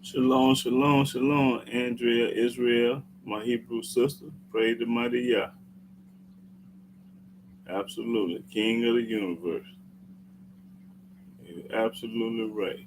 Shalom, shalom, shalom, Andrea, Israel, my Hebrew sister. Praise the mighty Yah. Absolutely. King of the universe. You're absolutely right.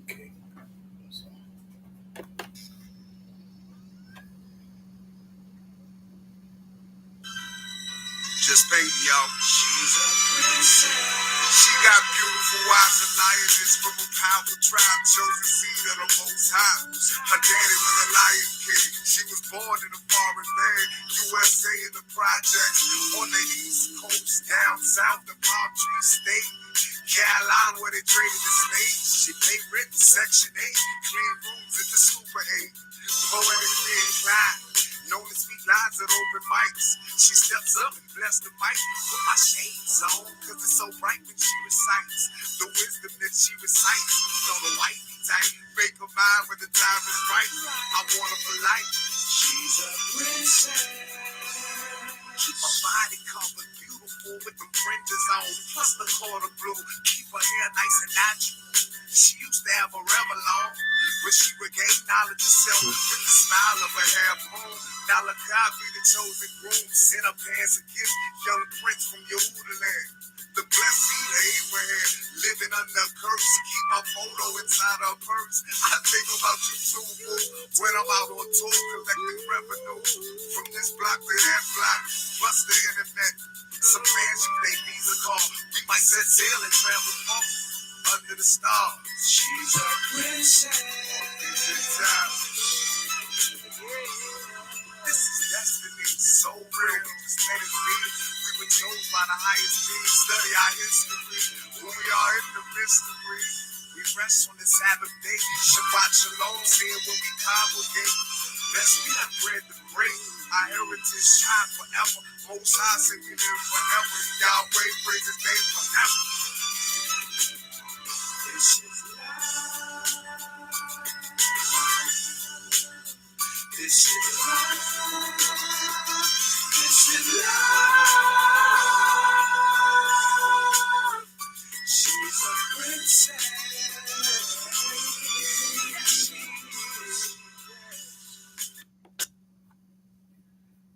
Okay. Just baby, y'all. She's a princess. She got beautiful eyes and lioness from a powerful tribe, chosen seed of the Most High. Her daddy was a lion king. She was born in a foreign land, USA in the projects, on the East Coast, down south, the Palm Tree State, Carolina where they traded the snakes. She paid rent in Section 8, clean rooms at the Super 8. Poetically inclined, known to speak lines at open mics. She steps up and bless the mic. Put my shades on, cause it's so bright when she recites the wisdom that she recites. So the wifey type, make her mind when the time is right. I want her for life. She's a princess. Keep her body covered, beautiful with the fringes on, plus the quarter blue. Keep her hair nice and natural. She used to have a Revlon, but she regained knowledge herself with the smile of a half moon. Now look how be the chosen groom. Send her parents a gift, young prince from Yehuda land. The blessed seed of Abraham, living under a curse. Keep my photo inside her purse. I think about you too, boo. When I'm out on tour, collecting revenue from this block to that block. Bust the internet. Some fans you pay Visa call. We might set sail and travel far under the stars. She's a princess. This is destiny, so real. Just let it be. We were chosen by the highest being. Study our history. Who we are in the mystery. We rest on the Sabbath day. Shabbat Shalom, saying when we congregate. Let's be that bread to break. Our heritage shine forever. Most High say we live forever. Yahweh praise His name forever. This is love. This is love. This is love. She's a princess.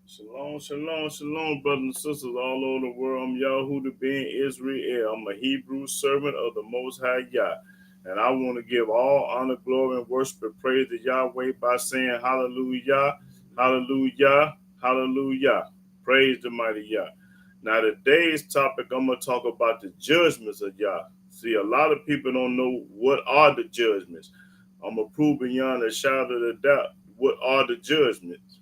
Shalom, shalom, shalom, brothers and sisters all over the world. I'm Yahudah ben Israel. I'm a Hebrew servant of the Most High Yah. And I want to give all honor, glory, and worship and praise to Yahweh by saying hallelujah, hallelujah, hallelujah. Praise the mighty Yah. Now, today's topic, I'm going to talk about the judgments of Yah. See, a lot of people don't know what are the judgments. I'm going to prove beyond a shadow of a doubt what are the judgments.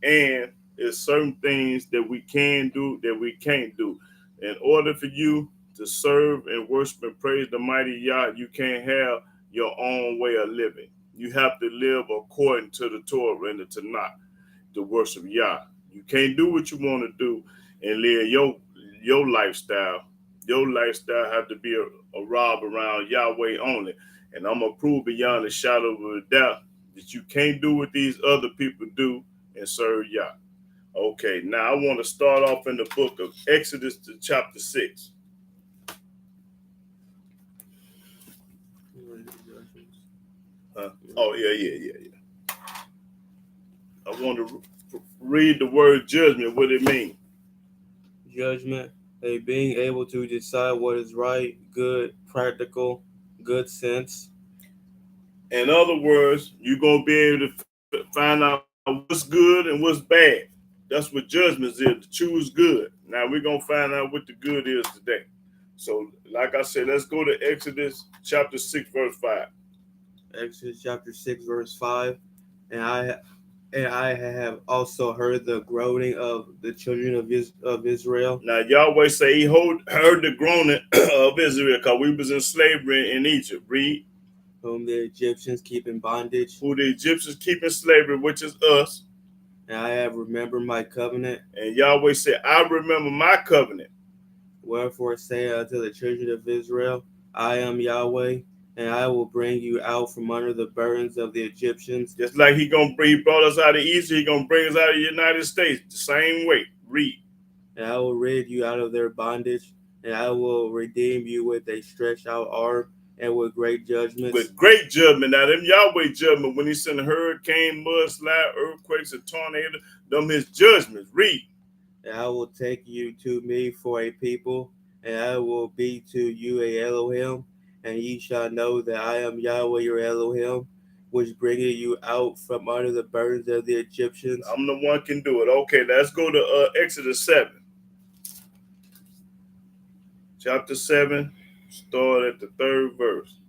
And there's certain things that we can do that we can't do. In order for you to serve and worship and praise the mighty Yah, you can't have your own way of living. You have to live according to the Torah and the Tanakh to worship Yah. You can't do what you want to do and live your lifestyle. Your lifestyle have to be a rob around Yahweh only. And I'm going to prove beyond a shadow of a doubt that you can't do what these other people do and serve Yah. Okay, now I want to start off in the book of Exodus to chapter 6. Oh, yeah. I want to read the word judgment, what it means. Judgment, a being able to decide what is right, good, practical, good sense. In other words, you're going to be able to find out what's good and what's bad. That's what judgment is, to choose good. Now we're going to find out what the good is today. So, like I said, let's go to Exodus chapter 6, verse 5. Exodus chapter 6, verse 5. And I have also heard the groaning of the children of Israel. Now Yahweh say he heard the groaning of Israel because we was in slavery in Egypt. Read. Whom the Egyptians keep in bondage. Who the Egyptians keep in slavery, which is us. And I have remembered my covenant. And Yahweh said, I remember my covenant. Wherefore say unto the children of Israel, I am Yahweh, and I will bring you out from under the burdens of the Egyptians. Just like he brought us out of Egypt, he gonna bring us out of the United States the same way. Read. And I will rid you out of their bondage, and I will redeem you with a stretched out arm and with great judgments. With great judgment. Now them Yahweh judgment, when he sent hurricane, mudslide, earthquakes, and tornadoes, them his judgments. Read. And I will take you to me for a people, and I will be to you a Elohim, and ye shall know that I am Yahweh your Elohim, which bringeth you out from under the burdens of the Egyptians. I'm the one can do it. Okay, let's go to Exodus 7. Chapter 7, start at the 3rd verse.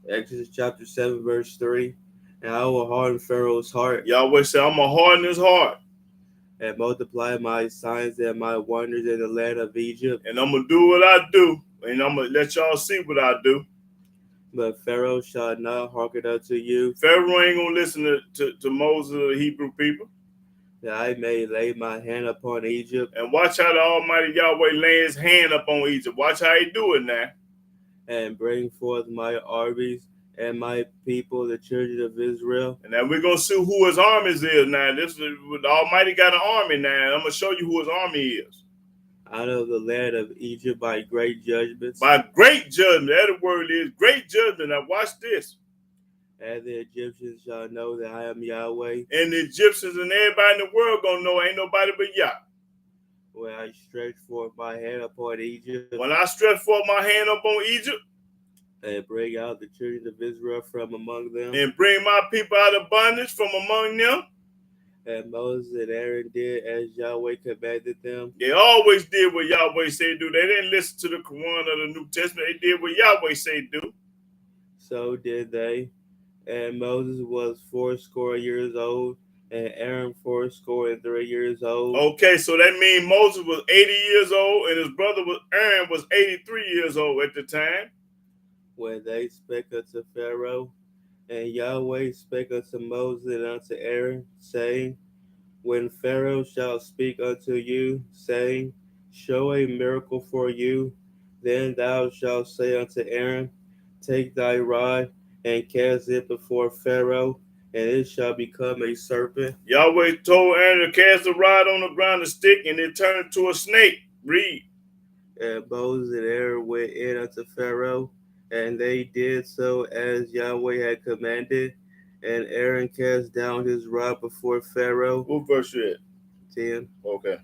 Exodus chapter 7, verse 3. And I will harden Pharaoh's heart. Yahweh said, I'm going to harden his heart. And multiply my signs and my wonders in the land of Egypt. And I'm going to do what I do. And I'm going to let y'all see what I do. But Pharaoh shall not hearken unto you. Pharaoh ain't going to listen to Moses or the Hebrew people. That I may lay my hand upon Egypt. And watch how the Almighty Yahweh lay his hand upon Egypt. Watch how he do it now. And bring forth my armies and my people, the children of Israel. And now we're going to see who his armies is now. This is the Almighty got an army now. I'm going to show you who his army is. Out of the land of Egypt by great judgments. By great judgment. That word is great judgment. Now watch this. And the Egyptians shall know that I am Yahweh. And the Egyptians and everybody in the world going to know ain't nobody but Yah. When I stretch forth my hand upon Egypt. When I stretch forth my hand upon Egypt. And bring out the children of Israel from among them. And bring my people out of bondage from among them. And Moses and Aaron did as Yahweh commanded them. They always did what Yahweh said do. They didn't listen to the Quran or the New Testament. They did what Yahweh said do. So did they. And Moses was 80 years old, and Aaron 83 years old. Okay, so that means Moses was 80 years old, and his brother Aaron was 83 years old at the time. When they spake unto Pharaoh, and Yahweh spake unto Moses and unto Aaron, saying, When Pharaoh shall speak unto you, saying, Show a miracle for you, then thou shalt say unto Aaron, Take thy rod, and cast it before Pharaoh, and it shall become a serpent. Yahweh told Aaron to cast the rod on the ground, a stick, and it turned into a snake. Read. And Moses and Aaron went in unto Pharaoh, and they did so as Yahweh had commanded. And Aaron cast down his rod before Pharaoh. What verse you at? 10. Okay.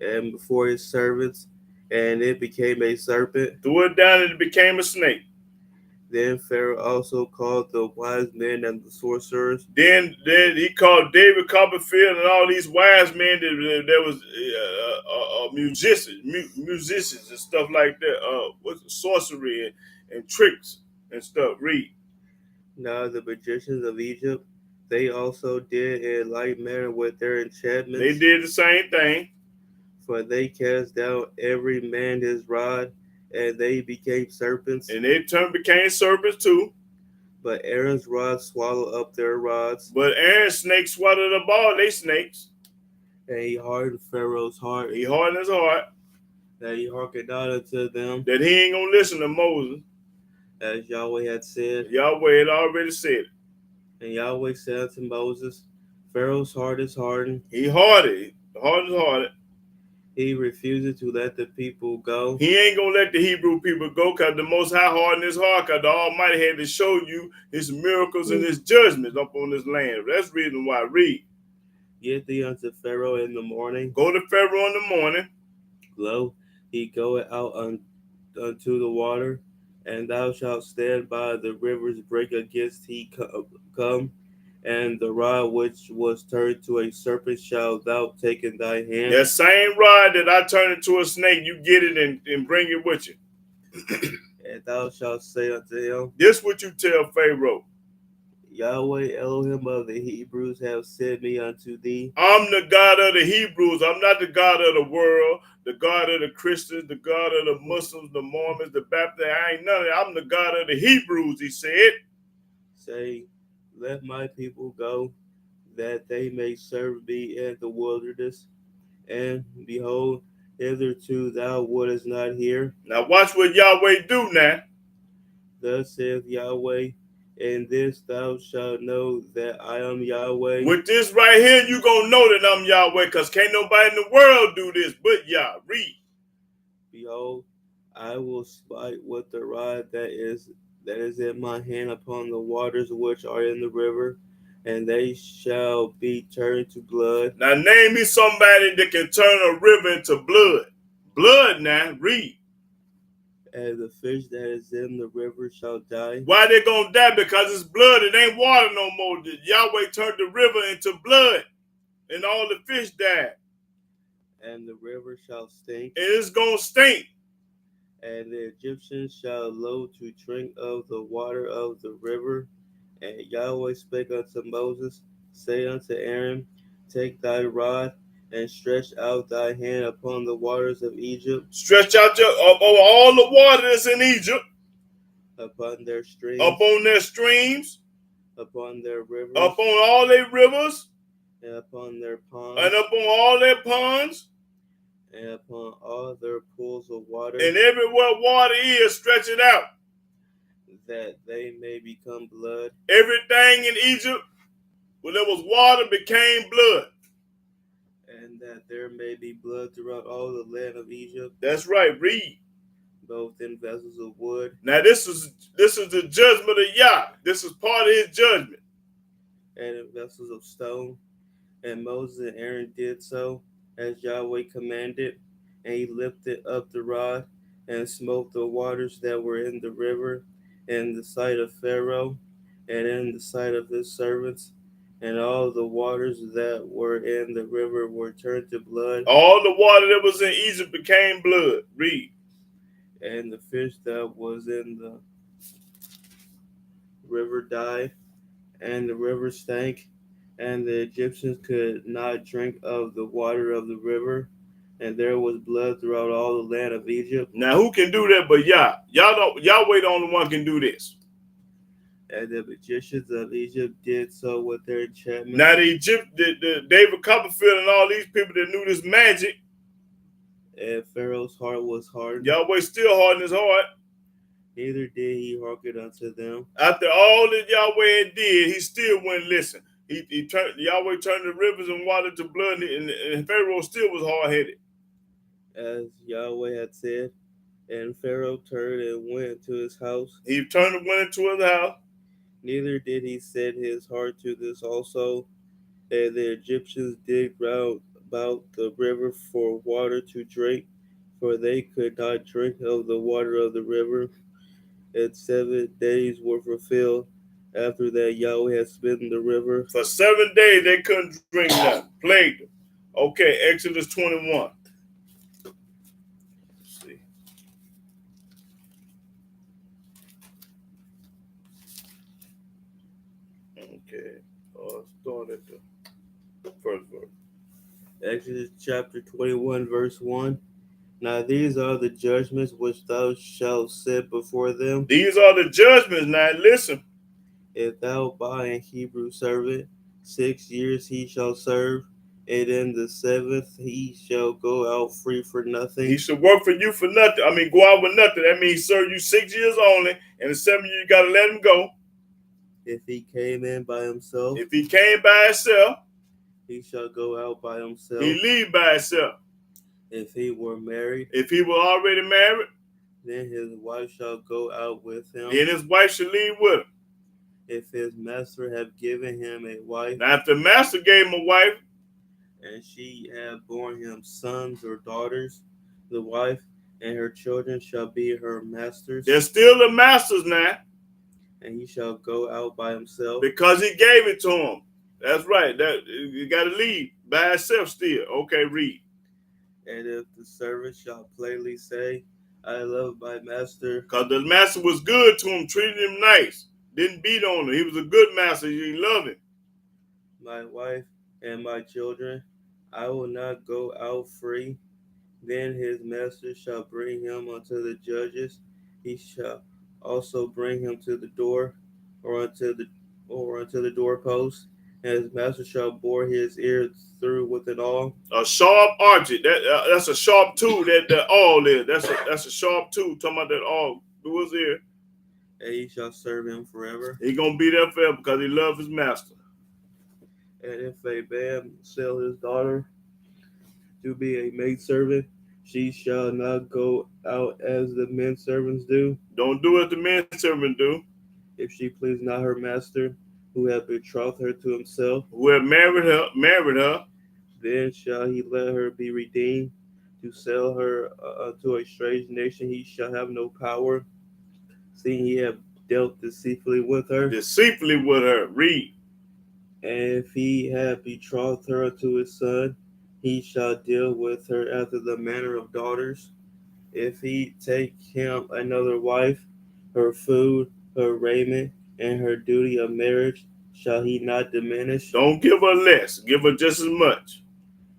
And before his servants, and it became a serpent. Threw it down and it became a snake. Then Pharaoh also called the wise men and the sorcerers. Then he called David Copperfield and all these wise men that was musicians and stuff like that. Sorcery and tricks and stuff. Read. Now the magicians of Egypt, they also did in like manner with their enchantments. They did the same thing. For they cast down every man his rod, and they became serpents. And they became serpents too. But Aaron's rod swallowed up their rods. But Aaron's snakes swallowed up all they snakes. And he hardened Pharaoh's heart. He hardened his heart. That he hearkened not unto them. That he ain't going to listen to Moses. As Yahweh had said. Yahweh had already said it. And Yahweh said unto Moses, Pharaoh's heart is hardened. He hardened. The heart is hardened. He refuses to let the people go. He ain't going to let the Hebrew people go because the Most High hardened his heart because the Almighty had to show you his miracles and his judgments up on this land. That's the reason why. Read. Get thee unto Pharaoh in the morning. Go to Pharaoh in the morning. Lo, he goeth out unto the water, And thou shalt stand by the river's brink against he come, and the rod which was turned to a serpent shalt thou take in thy hand. That same rod that I turned into a snake, you get it and bring it with you. And thou shalt say unto him, This what you tell Pharaoh. Yahweh Elohim of the Hebrews have sent me unto thee. I'm the God of the Hebrews. I'm not the God of the world, the God of the Christians, the God of the Muslims, the Mormons, the Baptists. I ain't none of that. I'm the God of the Hebrews, he said. Say, let my people go, that they may serve me in the wilderness. And behold, hitherto thou wouldest not hear. Now watch what Yahweh do now. Thus saith Yahweh, in this thou shalt know that I am Yahweh. With this right here, you gonna know that I'm Yahweh, because can't nobody in the world do this but Yah. Read. Behold, I will smite with the rod that is in my hand upon the waters which are in the river, and they shall be turned to blood. Now name me somebody that can turn a river into blood. Blood now, read. And the fish that is in the river shall die. Why they gonna die? Because it's blood. It ain't water no more. Yahweh turned the river into blood, and all the fish died. And the river shall stink. And it's gonna stink. And the Egyptians shall loathe to drink of the water of the river. And Yahweh spake unto Moses, say unto Aaron, take thy rod and stretch out thy hand upon the waters of Egypt. Stretch out over all the water that's in Egypt. Upon their streams. Upon their streams. Upon their rivers. Upon all their rivers. And upon their ponds. And upon all their ponds. And upon all their pools of water. And everywhere water is, stretch it out. That they may become blood. Everything in Egypt where there was water became blood. And that there may be blood throughout all the land of Egypt. That's right, read. Both in vessels of wood. Now this is the judgment of Yah. This is part of his judgment. And in vessels of stone. And Moses and Aaron did so, as Yahweh commanded. And he lifted up the rod, and smote the waters that were in the river, in the sight of Pharaoh, and in the sight of his servants. And all the waters that were in the river were turned to blood. All the water that was in Egypt became blood. Read. And the fish that was in the river died, and the river stank, and the Egyptians could not drink of the water of the river, and there was blood throughout all the land of Egypt. Now who can do that but Yah? Yahweh the only one can do this. And the magicians of Egypt did so with their enchantment. Now the David Copperfield and all these people that knew this magic. And Pharaoh's heart was hardened. Yahweh still hardened his heart. Neither did he hearken unto them. After all that Yahweh did, he still wouldn't listen. Yahweh turned the rivers and water to blood, and Pharaoh still was hard-headed. As Yahweh had said, and Pharaoh turned and went into his house. He turned and went into his house. Neither did he set his heart to this also. And the Egyptians digged round about the river for water to drink, for they could not drink of the water of the river. And 7 days were fulfilled after that Yahweh had smitten the river. For 7 days they couldn't drink nothing. Plagued them. Okay, Exodus 21. Let's see. Okay. Start at the first verse. Exodus chapter 21, verse 1. Now these are the judgments which thou shalt set before them. These are the judgments. Now listen. If thou buy a Hebrew servant, 6 years he shall serve, and in the 7th he shall go out free for nothing. He should work for you for nothing. Go out with nothing. That means he serve you 6 years only, and the 7th year you got to let him go. If he came in by himself, if he came by himself, he shall go out by himself. He leave by himself. If he were married, if he were already married, then his wife shall go out with him. Then his wife should leave with him. If his master have given him a wife, now if the master gave him a wife, and she have borne him sons or daughters, the wife, and her children shall be her masters, They're still the masters now and he shall go out by himself. because he gave it to them. That's right. That you got to leave by itself still. Okay, read. And if the servant shall plainly say, I love my master, Because the master was good to him, treated him nice, didn't beat on him. He was a good master. He loved him. my wife, and my children, I will not go out free. Then his master shall bring him unto the judges. He shall also bring him to the door, or unto the doorpost, and his master shall bore his ear through with an awl. A sharp object. That's a sharp tool. That awl is. That's a sharp tool. Talking about that awl. Who was here? And he shall serve him forever. He gonna be there forever because he loved his master. And if a man sell his daughter to be a maidservant, she shall not go out as the men servants do, Don't do what the men servant do. if she please not her master, who hath betrothed her to himself. Who have married her. Then shall he let her be redeemed. To sell her to a strange nation, he shall have no power, seeing he have dealt deceitfully with her. Deceitfully with her. Read. And if he have betrothed her to his son, he shall deal with her after the manner of daughters. If he take him another wife, her food, her raiment, and her duty of marriage shall he not diminish. Don't give her less. Give her just as much.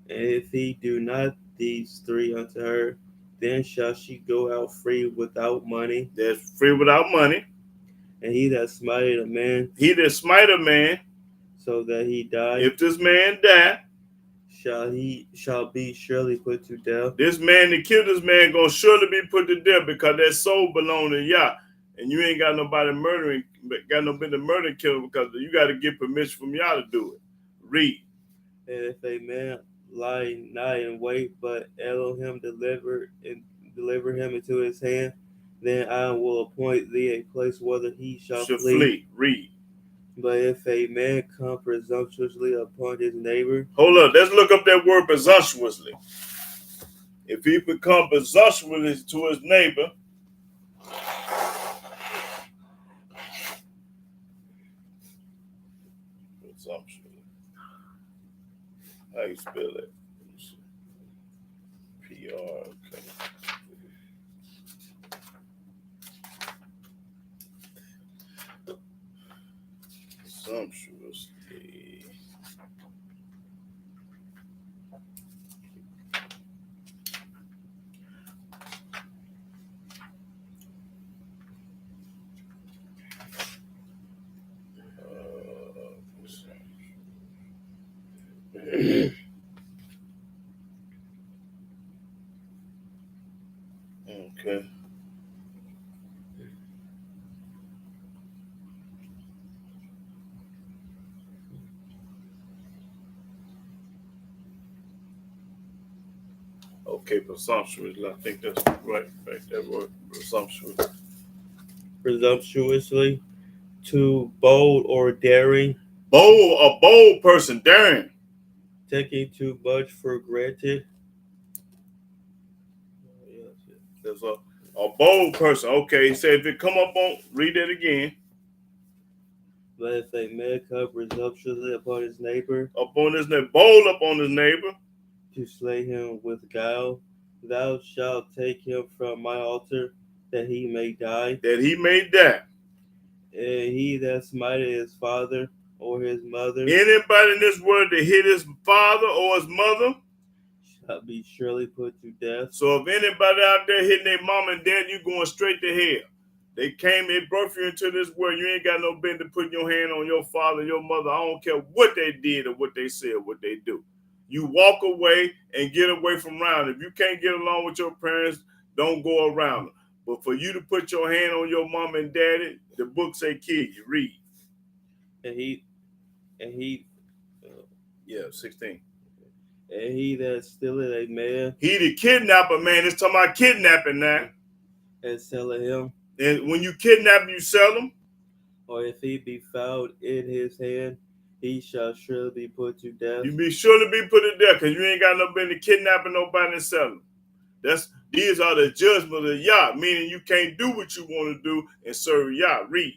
And if he do not these three unto her, then shall she go out free without money. That's free without money. And he that smited a man, He that smite a man, so that he die, if this man die, shall be surely put to death. this man that killed this man gonna surely be put to death because that soul belong to Yah. And you ain't got nobody murdering, got no been to murder and kill him because you got to get permission from Yah to do it. Read. And if a man lie nigh in wait, but Elohim deliver him into his hand, then I will appoint thee a place whither he shall flee. Read. But if a man come presumptuously upon his neighbor, Hold up. Let's look up that word presumptuously. If he become presumptuous to his neighbor, presumptuous. How you spell it? PR. Okay. Presumptuously. Okay. Okay, presumptuous. I think that's right. That word presumptuous. presumptuously, too bold or daring, A bold person, daring. taking too much for granted. There's a bold person. Okay, he said if it come up on, read that again. But if a man come presumptuously upon his neighbor, Upon his neighbor, bold up on his neighbor, to slay him with guile, thou shalt take him from my altar, that he may die. that he may die. And he that smited his father or his mother Anybody in this world that hit his father or his mother, shall be surely put to death. so if anybody out there hitting their mom and dad, you going straight to hell. They birthed you into this world. You ain't got no business putting your hand on your father, your mother. I don't care what they did or what they said, what they do. You walk away and get away from around. If you can't get along with your parents, don't go around them. But for you to put your hand on your mom and daddy, the book say kill you. Read. And he, 16. and he that stealeth a man, He the kidnapper, man. It's talking about kidnapping now. and selleth him, And when you kidnap him, you sell him. or if he be found in his hand, he shall surely be put to death. You be sure to be put to death because you ain't got no business kidnapping nobody and selling. These are the judgments of Yah, meaning you can't do what you want to do and serve Yah. Read.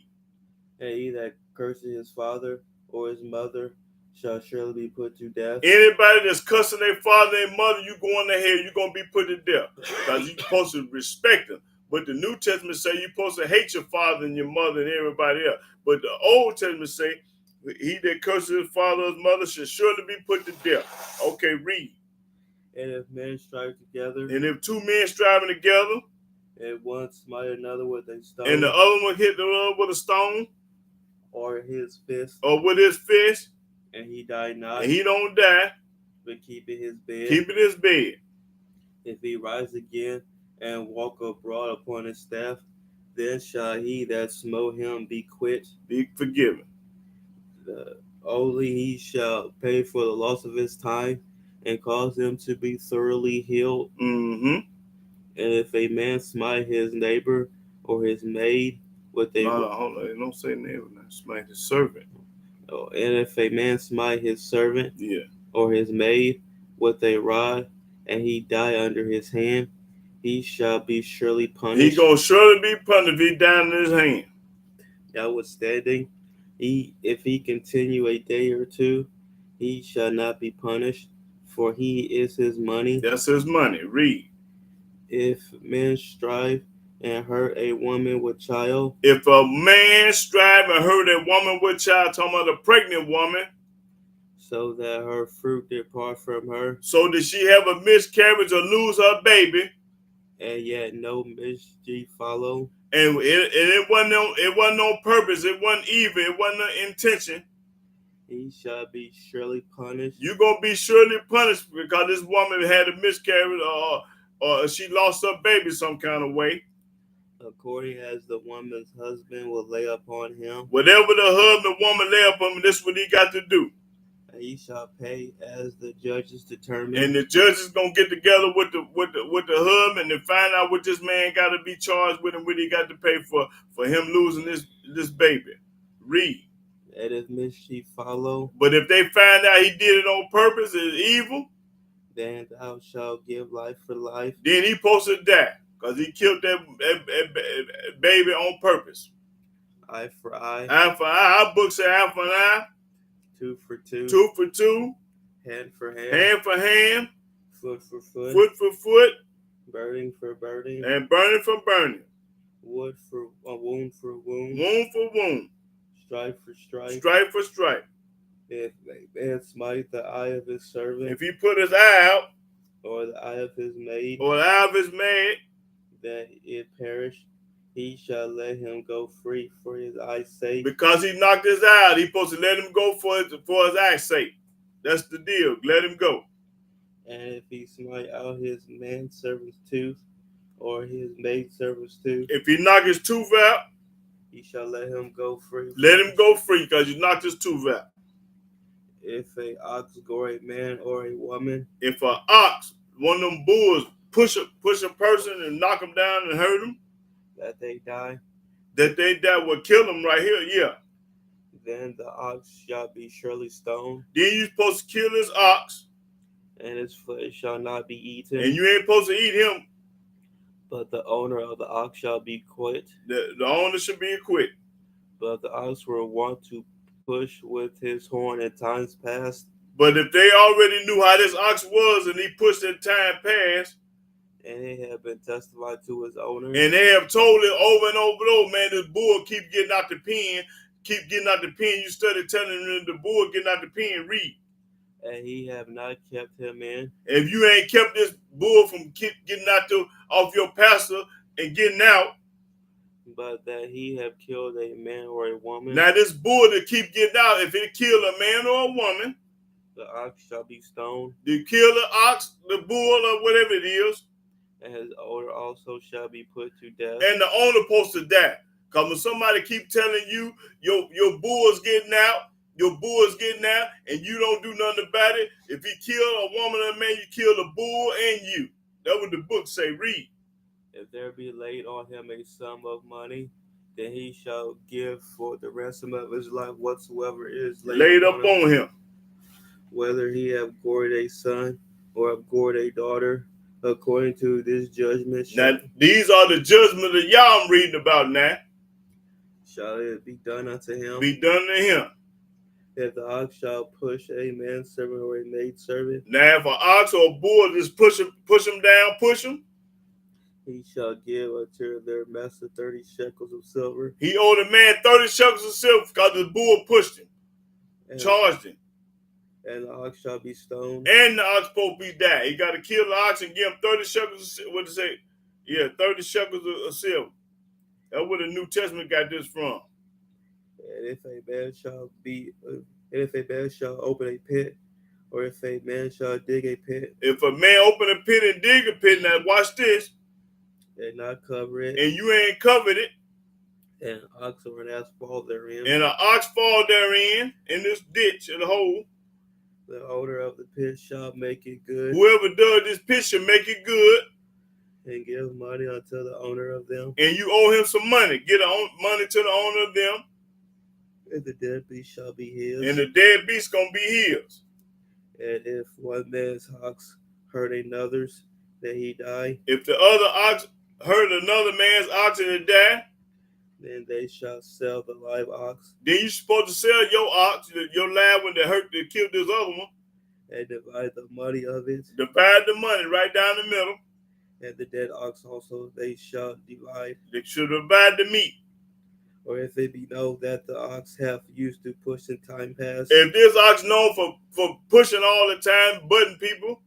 And he that curses his father or his mother shall surely be put to death. Anybody that's cussing their father and mother, you going to hell, you're going to be put to death. Because you're supposed to respect them. But the New Testament say you're supposed to hate your father and your mother and everybody else. But the Old Testament say, he that curses his father or his mother should surely be put to death. Okay, read. And if men strive together, And if two men striving together, and one smite another with a stone, and the other one hit the other with a stone, or his fist, or with his fist, and he die not, and he don't die, but keeping his bed, keep in his bed. if he rise again and walk abroad upon his staff, then shall he that smote him be quit. Be forgiven. Only he shall pay for the loss of his time, and cause him to be thoroughly healed. Mm-hmm. And if a man smite his neighbor or his maid with a No, hold on. Don't say neighbor. Smite his servant. and if a man smite his servant, Yeah, or his maid with a rod, and he die under his hand, he shall be surely punished. he gonna surely be punished if he down in his hand. Notwithstanding, if he continue a day or two, he shall not be punished, for he is his money. That's his money. Read. If men strive and hurt a woman with child, If a man strive and hurt a woman with child, talking about a pregnant woman, so that her fruit depart from her, so that she have a miscarriage or lose her baby, and yet no mischief follow, and it wasn't on purpose, it wasn't evil, it wasn't an intention, he shall be surely punished. you're gonna be surely punished because this woman had a miscarriage or she lost her baby some kind of way. According as the woman's husband will lay upon him, Whatever the husband, the woman lay upon him, this is what he got to do. and he shall pay as the judges determine. And the judges gonna get together with the husband and find out what this man got to be charged with and what he got to pay for him losing this baby. Read. And if mischief follow, But if they find out he did it on purpose, it's evil, then thou shalt give life for life, then he supposed to die because he killed that baby on purpose. eye for eye, Eye for eye. Our book say eye for an eye, tooth for tooth, tooth for tooth, hand for hand, hand for hand, foot for foot, foot for foot, burning for burning, and burning for burning, wood for wound for wound, wound for wound, stripe for stripe. stripe for stripe. If a man smite the eye of his servant, If he put his eye out, or the eye of his maid, or the eye of his maid, that it perish, he shall let him go free for his eye's sake. because he knocked his eye out, he supposed to let him go for his eye's sake. That's the deal. Let him go. And if he smite out his manservant's tooth, or his maidservant's tooth, If he knock his tooth out, he shall let him go free. let him go free because you knocked his tooth out. If a ox gore a man or a woman, If an ox, one of them bulls, push a person and knock him down and hurt him, that they die, that will kill him right here, yeah. then the ox shall be surely stoned, Then you supposed to kill this ox, and his flesh shall not be eaten, and you ain't supposed to eat him. but the owner of the ox shall be quit. The owner should be acquitted. But the ox were wont to push with his horn in times past, But if they already knew how this ox was and he pushed in time past, and it had been testified to his owner, and they have told it over and over and over, man, this bull keep getting out the pen, you started telling him the bull getting out the pen, read. and he have not kept him in, If you ain't kept this bull from getting out off your pastor and getting out, but that he have killed a man or a woman, now this bull that keep getting out, if it kill a man or a woman, the ox shall be stoned, to kill the ox, the bull, or whatever it is, and his owner also shall be put to death. and the owner supposed to die. Because when somebody keep telling you your bull's getting out, and you don't do nothing about it, if he kill a woman or a man, you kill the bull and you. That's what the book say, read. If there be laid on him a sum of money, then he shall give for the ransom of his life whatsoever is Laid up on him. Whether he have gored a son or have gored a daughter, according to this judgment Now, these are the judgments of Yah I'm reading about now. shall it be done unto him. Be done to him. If the ox shall push a manservant or a maidservant, Now, if an ox or a bull just push him down, he shall give unto their master 30 shekels of silver. he owed a man 30 shekels of silver because the bull pushed him, charged him. And the ox shall be stoned. And the ox supposed to be died. He got to kill the ox and give him 30 shekels of silver. What did it say? Yeah, 30 shekels of silver. That's where the New Testament got this from. And if a man shall open a pit, or if a man shall dig a pit, if a man open a pit and dig a pit, now watch this, and not cover it, and you ain't covered it, and an ox or an ass fall therein, and an ox fall therein in this ditch in the hole, the owner of the pit shall make it good. Whoever does this pit shall make it good, and give money unto the owner of them. And you owe him some money. Get money to the owner of them. And the dead beast shall be his. And the dead beast gonna be his. And if one man's ox hurt another's, that he die. If the other ox hurt another man's ox and it die, then they shall sell the live ox. Then you supposed to sell your ox, your live one that killed this other one. And divide the money of it. Divide the money right down the middle. And the dead ox also they shall divide. They should divide the meat. Or if it be known that the ox hath used to push in time past. If this ox known for pushing all the time, butting people.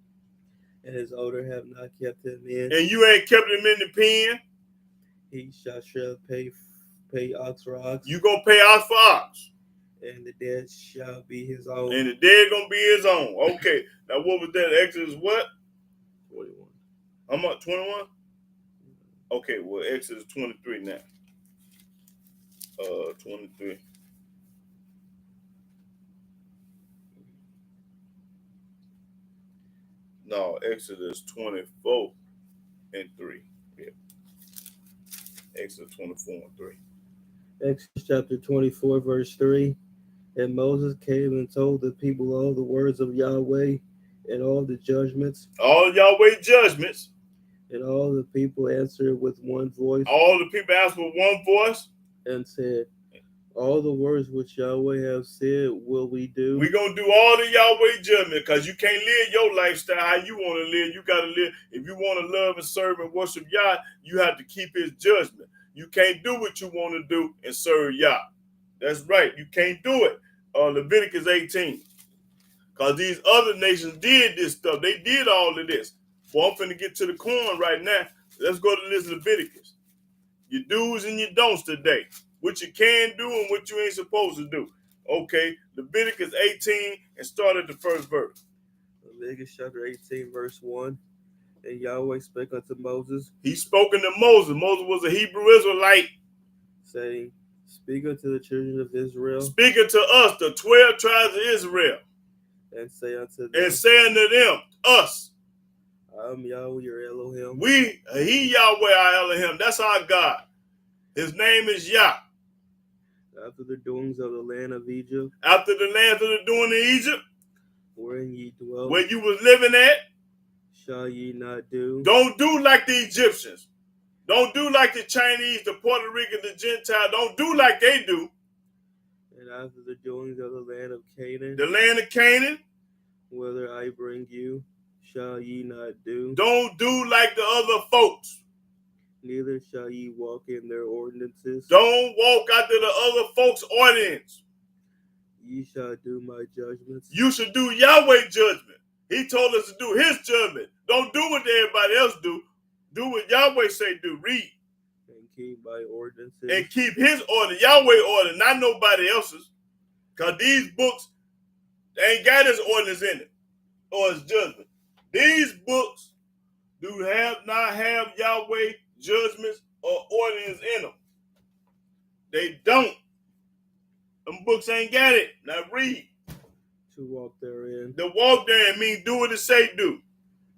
And his owner have not kept him in. And you ain't kept him in the pen. He shall pay ox for ox. You gonna pay ox for ox. And the dead shall be his own. And the dead gonna be his own. Okay. Now what was that? Exodus what? 21. I'm up 21? Okay, well Exodus 23 now. 23. No, Exodus 24 and 3. Yeah. Exodus 24 and 3. Exodus chapter 24, verse 3. And Moses came and told the people all the words of Yahweh and all the judgments. All Yahweh judgments. And all the people answered with one voice. All the people answered with one voice. And said, all the words which Yahweh have said will we do. We're going to do all the Yahweh judgment because you can't live your lifestyle how you want to live. You got to live. If you want to love and serve and worship Yah, you have to keep his judgment. You can't do what you want to do and serve Yah. That's right. You can't do it. Leviticus 18. Because these other nations did this stuff. They did all of this. Well, I'm finna get to the corn right now. Let's go to this Leviticus. Your do's and your don'ts today. What you can do and what you ain't supposed to do. Okay, Leviticus 18 and start at the first verse. Leviticus chapter 18, verse 1. And Yahweh spake unto Moses. He spoke unto Moses. Moses was a Hebrew Israelite. Saying, speak unto the children of Israel. Speak unto us, the 12 tribes of Israel. And say unto them. And say unto them, us. I'm Yahweh your Elohim. He Yahweh our Elohim. That's our God. His name is Yah. After the doings of the land of Egypt. After the lands of the doing in Egypt. Wherein ye dwelt. Where you was living at. Shall ye not do. Don't do like the Egyptians. Don't do like the Chinese, the Puerto Rican, the Gentile. Don't do like they do. And after the doings of the land of Canaan. The land of Canaan. Whither I bring you. Shall ye not do. Don't do like the other folks. Neither shall ye walk in their ordinances. Don't walk after the other folks' ordinance. Ye shall do my judgments. You should do Yahweh judgment. He told us to do his judgment. Don't do what everybody else do. Do what Yahweh say do. Read. And keep my ordinances. And keep his order, Yahweh order, not nobody else's. Because these books, they ain't got his ordinance in it. Or his judgment. These books do not have Yahweh judgments or ordinance in them. They don't. Them books ain't got it. Now read. To walk therein. The walk therein means do what it say do.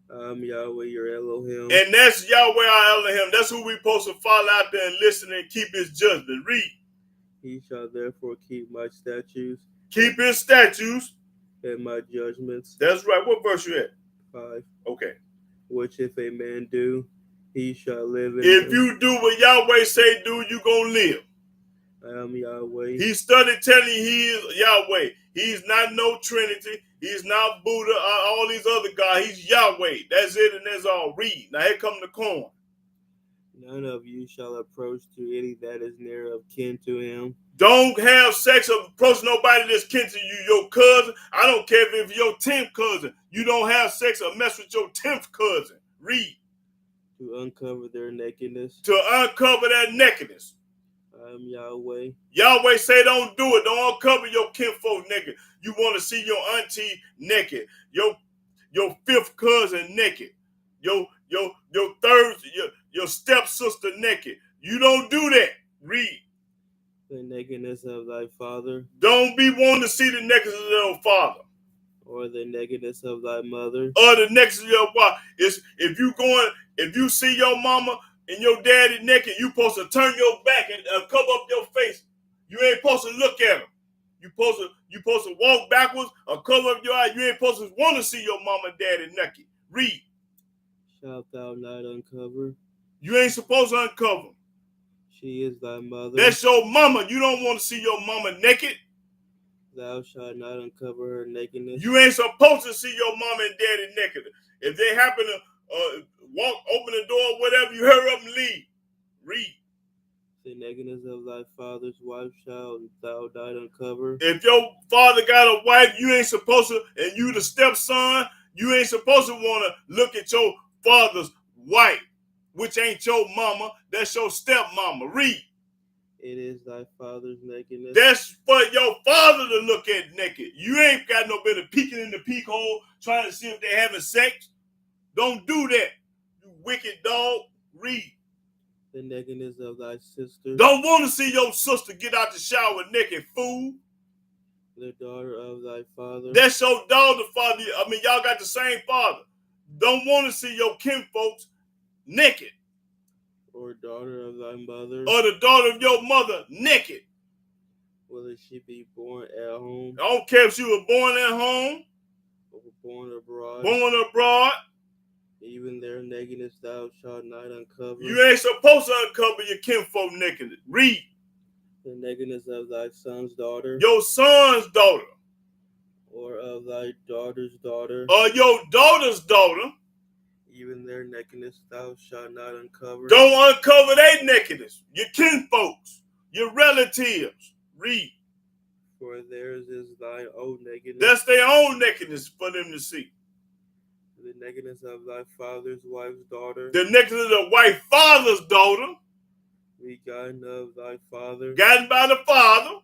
I'm Yahweh your Elohim. And that's Yahweh our Elohim. That's who we supposed to follow out there and listen and keep his judgment. Read. He shall therefore keep my statutes. Keep his statutes. And my judgments. That's right. What verse you at? 5. Okay. which if a man do, he shall live in If them. you do what Yahweh say do, you gonna live. I am Yahweh. He started telling you he is Yahweh. He's not no Trinity. He's not Buddha, all these other gods. He's Yahweh. That's it and that's all. Read. Now here come the corn. None of you shall approach to any that is near of kin to him. Don't have sex or approach nobody that's kin to you, your cousin. I don't care if it's your 10th cousin. You don't have sex or mess with your 10th cousin. Read. To uncover their nakedness. To uncover that nakedness. I am Yahweh. Yahweh say don't do it. Don't uncover your kinfolk naked. You want to see your auntie naked. Your 5th cousin naked. Your third, your stepsister naked. You don't do that. Read. The nakedness of thy father. Don't be wanting to see the nakedness of your father. Or the nakedness of thy mother. Or the nakedness of your wife. If you see your mama and your daddy naked, you supposed to turn your back and cover up your face. You ain't supposed to look at them. You supposed to walk backwards or cover up your eyes. You ain't supposed to want to see your mama and daddy naked. Read. Shalt thou not uncover? You ain't supposed to uncover. She is thy mother. That's your mama. You don't want to see your mama naked. Thou shalt not uncover her nakedness. You ain't supposed to see your mama and daddy naked. If they happen to open the door, whatever, you hurry up and leave. Read. The nakedness of thy father's wife shalt thou not uncover. If your father got a wife, you ain't supposed to, and you the stepson, you ain't supposed to want to look at your father's wife, which ain't your mama. That's your stepmama. Read. It is thy father's nakedness. That's for your father to look at naked. You ain't got no better peeking in the peek hole trying to see if they're having sex. Don't do that, you wicked dog. Read. The nakedness of thy sister. Don't want to see your sister get out the shower naked, fool. The daughter of thy father. That's your daughter, father. I mean, y'all got the same father. Don't want to see your kinfolks naked. Or daughter of thy mother. Or the daughter of your mother naked. Whether she be born at home. I don't care if she was born at home. Or born abroad. Born abroad. Even their nakedness thou shalt not uncover. You ain't supposed to uncover your kinfolk nakedness. Read. The nakedness of thy son's daughter. Your son's daughter. Or of thy daughter's daughter. Or your daughter's daughter. Even their nakedness thou shalt not uncover. Don't uncover their nakedness. Your kinfolks. Your relatives. Read. For theirs is thy own nakedness. That's their own nakedness for them to see. The nakedness of thy father's wife's daughter. The nakedness of the white father's daughter. Begotten of thy father. Gotten by the father.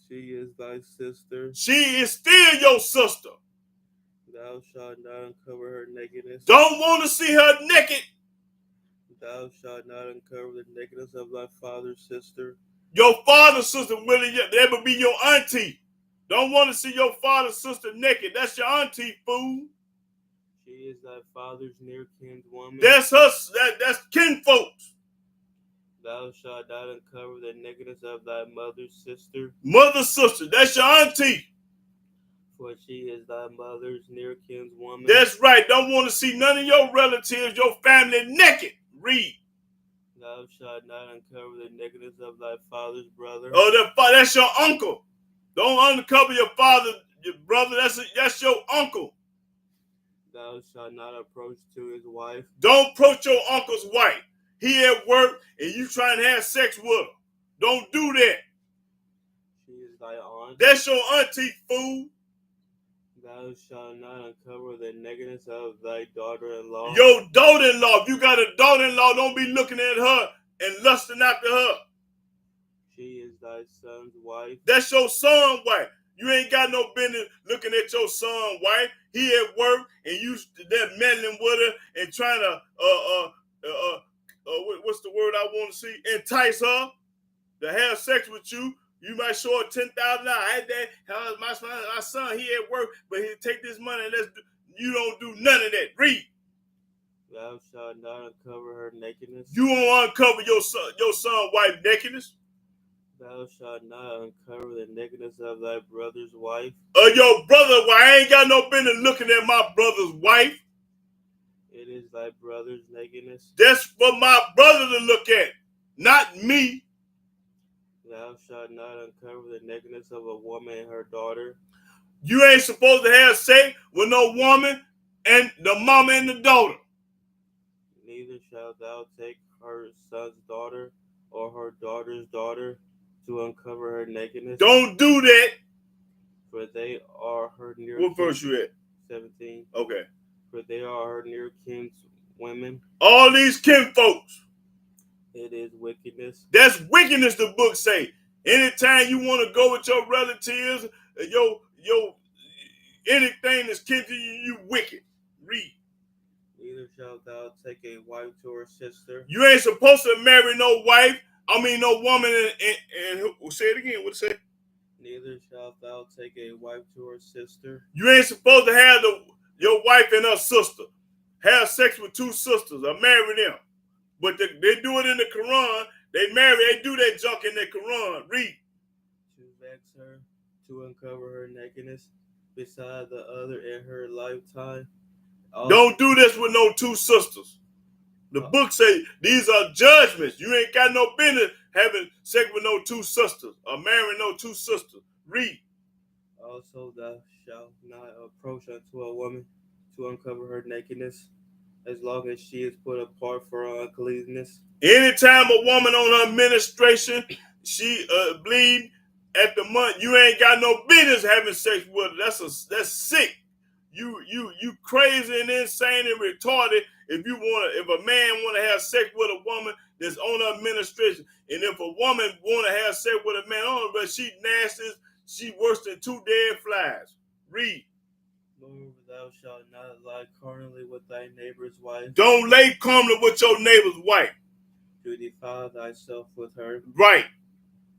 She is thy sister. She is still your sister. Thou shalt not uncover her nakedness. Don't want to see her naked. Thou shalt not uncover the nakedness of thy father's sister. Your father's sister, Willie, that would be your auntie. Don't want to see your father's sister naked. That's your auntie, fool. She is thy father's near kinswoman. That's her. That's kinfolks. Thou shalt not uncover the nakedness of thy mother's sister. Mother's sister. That's your auntie. For she is thy mother's near kinswoman. That's right. Don't want to see none of your relatives, your family naked. Read. Thou shalt not uncover the nakedness of thy father's brother. Oh, that's your uncle. Don't uncover your father, your brother. That's your uncle. Thou shalt not approach to his wife. Don't approach your uncle's wife. He at work and you trying to have sex with her. Don't do that. She is thy aunt. That's your auntie, fool. Thou shalt not uncover the nakedness of thy daughter-in-law. Your daughter-in-law. If you got a daughter-in-law, don't be looking at her and lusting after her. She is thy son's wife. That's your son's wife. You ain't got no business looking at your son's wife. He at work and you there meddling with her and trying to what's the word I want to see? Entice her to have sex with you. You might show her $10,000. My son, he at work, but he take this money and you don't do none of that. Read. Thou shalt not uncover her nakedness. You won't uncover your son's wife nakedness. Thou shalt not uncover the nakedness of thy brother's wife. Your brother, I ain't got no business looking at my brother's wife. It is thy brother's nakedness. That's for my brother to look at, not me. Thou shalt not uncover the nakedness of a woman and her daughter. You ain't supposed to have sex with no woman and the mama and the daughter. Neither shalt thou take her son's daughter or her daughter's daughter to uncover her nakedness. Don't do that. For they are her near What kin. verse you at? 17. Okay. For they are her near kin's women. All these kinfolks. It is wickedness. That's wickedness, the book say. Anytime you want to go with your relatives, your anything that's kin to you, you wicked. Read. Neither shalt thou take a wife to her sister. You ain't supposed to marry no wife. No woman. And say it again. What it say? Neither shalt thou take a wife to her sister. You ain't supposed to have your wife and her sister have sex with two sisters or marry them. But they do it in the Quran. They do that junk in the Quran. Read. To vex her, to uncover her nakedness, beside the other in her lifetime. Don't do this with no two sisters. The book say these are judgments. You ain't got no business having sex with no two sisters or marrying no two sisters. Read. Also thou shalt not approach unto a woman to uncover her nakedness, as long as she is put apart for her uncleanness. Anytime a woman on her menstruation, she bleed at the month, you ain't got no business having sex with her. That's sick. You crazy and insane and retarded if a man want to have sex with a woman that's on her menstruation, and if a woman want to have sex with a man on her, but she nasty, she worse than two dead flies. Read. Moreover, thou shalt not lie carnally with thy neighbor's wife. Don't lay carnally with your neighbor's wife. To defile thyself with her. Right.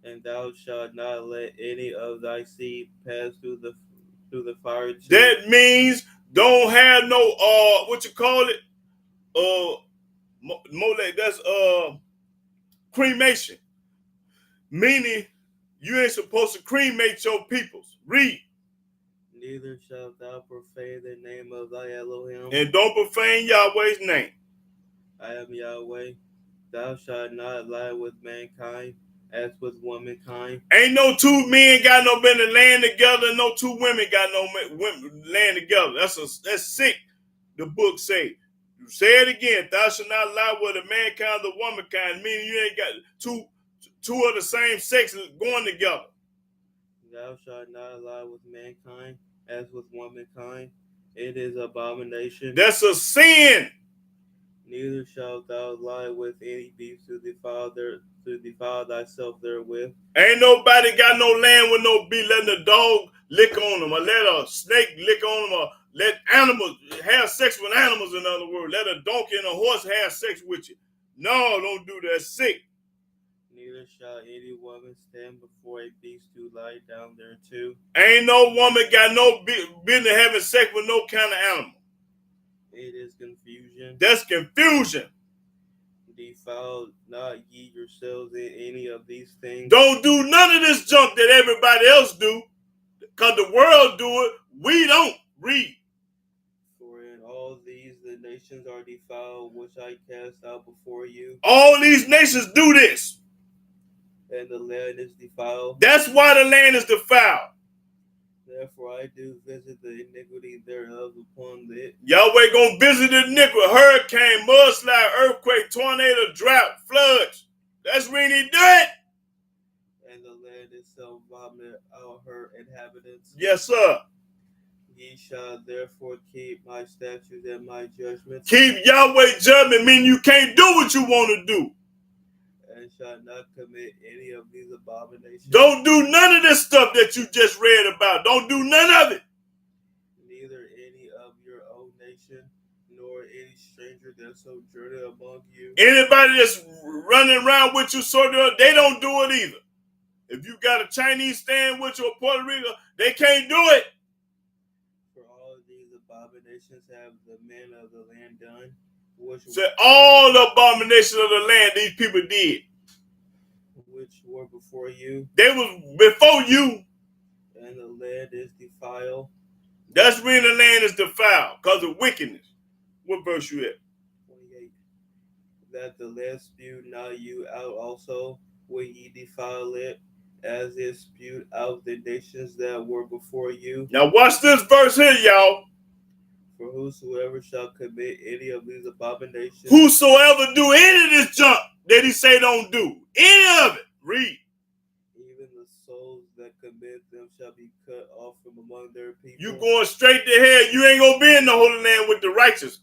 And thou shalt not let any of thy seed pass through the fire too. That means don't have no what you call it? That's cremation. Meaning you ain't supposed to cremate your peoples. Read. Neither shalt thou profane the name of thy Elohim. And don't profane Yahweh's name. I am Yahweh. Thou shalt not lie with mankind as with womankind. Ain't no two men got no business laying together, and no two women got no women laying together. That's sick. The book say. You say it again. Thou shalt not lie with a mankind or womankind, meaning you ain't got two of the same sex going together. Thou shalt not lie with mankind as with womankind. It is abomination. That's a sin. Neither shalt thou lie with any beast to defile thyself therewith. Ain't nobody got no land with no beast letting a dog lick on them, or let a snake lick on them, or let animals have sex with animals, in other words. Let a donkey and a horse have sex with you. No, don't do that. Sick. Neither shall any woman stand before a beast to lie down thereto. Ain't no woman got no business having sex with no kind of animal. It is confusion. That's confusion. Defile not ye yourselves in any of these things. Don't do none of this junk that everybody else do, because the world do it. We don't. Read. For in all these the nations are defiled, which I cast out before you. All these nations do this. And the land is defiled. That's why the land is defiled. Therefore I do visit the iniquity thereof upon it. Yahweh gonna visit the iniquity. Hurricane, mudslide, earthquake, tornado, drought, floods. That's when he do it. And the land itself vomit out her inhabitants. Yes, sir. Ye shall therefore keep my statutes and my judgments. Keep Yahweh judgment, meaning you can't do what you want to do. And shall not commit any of these abominations. Don't do none of this stuff that you just read about. Don't do none of it. Neither any of your own nation, nor any stranger that sojourneth among you. Anybody that's running around with you, they don't do it either. If you got a Chinese stand with you or Puerto Rico, they can't do it. For all of these abominations have the men of the land done. So all the abominations of the land these people did. Which were before you. They was before you. And the land is defiled. That's when the land is defiled, because of wickedness. What verse you at? 28. That the land spew not you out also, when ye defile it, as it spewed out the nations that were before you. Now watch this verse here, y'all. For whosoever shall commit any of these abominations, Whosoever do any of this junk that he say don't do, any of it, read. even the souls that commit them shall be cut off from among their people. You going straight to hell. You ain't gonna be in the Holy Land with the righteous.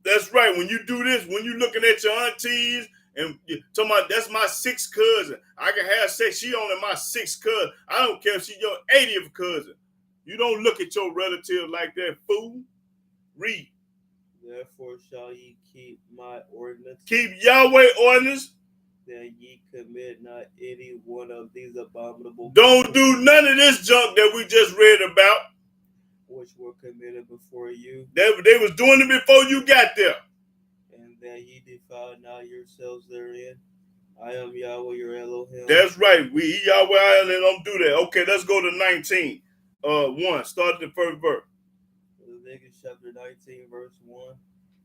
That's right. When you do this, when you looking at your aunties and talking about that's my sixth cousin, I can have sex. She only my sixth cousin. I don't care if she your 80th cousin. You don't look at your relative like that, fool. Read. Therefore shall ye keep my ordinance. Keep Yahweh ordinance. That ye commit not any one of these abominable. Don't do none of this junk that we just read about. Which were committed before you. They was doing it before you got there. And that ye defile not yourselves therein. I am Yahweh your Elohim. That's right. We Yahweh and don't do that. Okay, let's go to 19. 1. Start the first verse. Leviticus chapter 19, verse 1.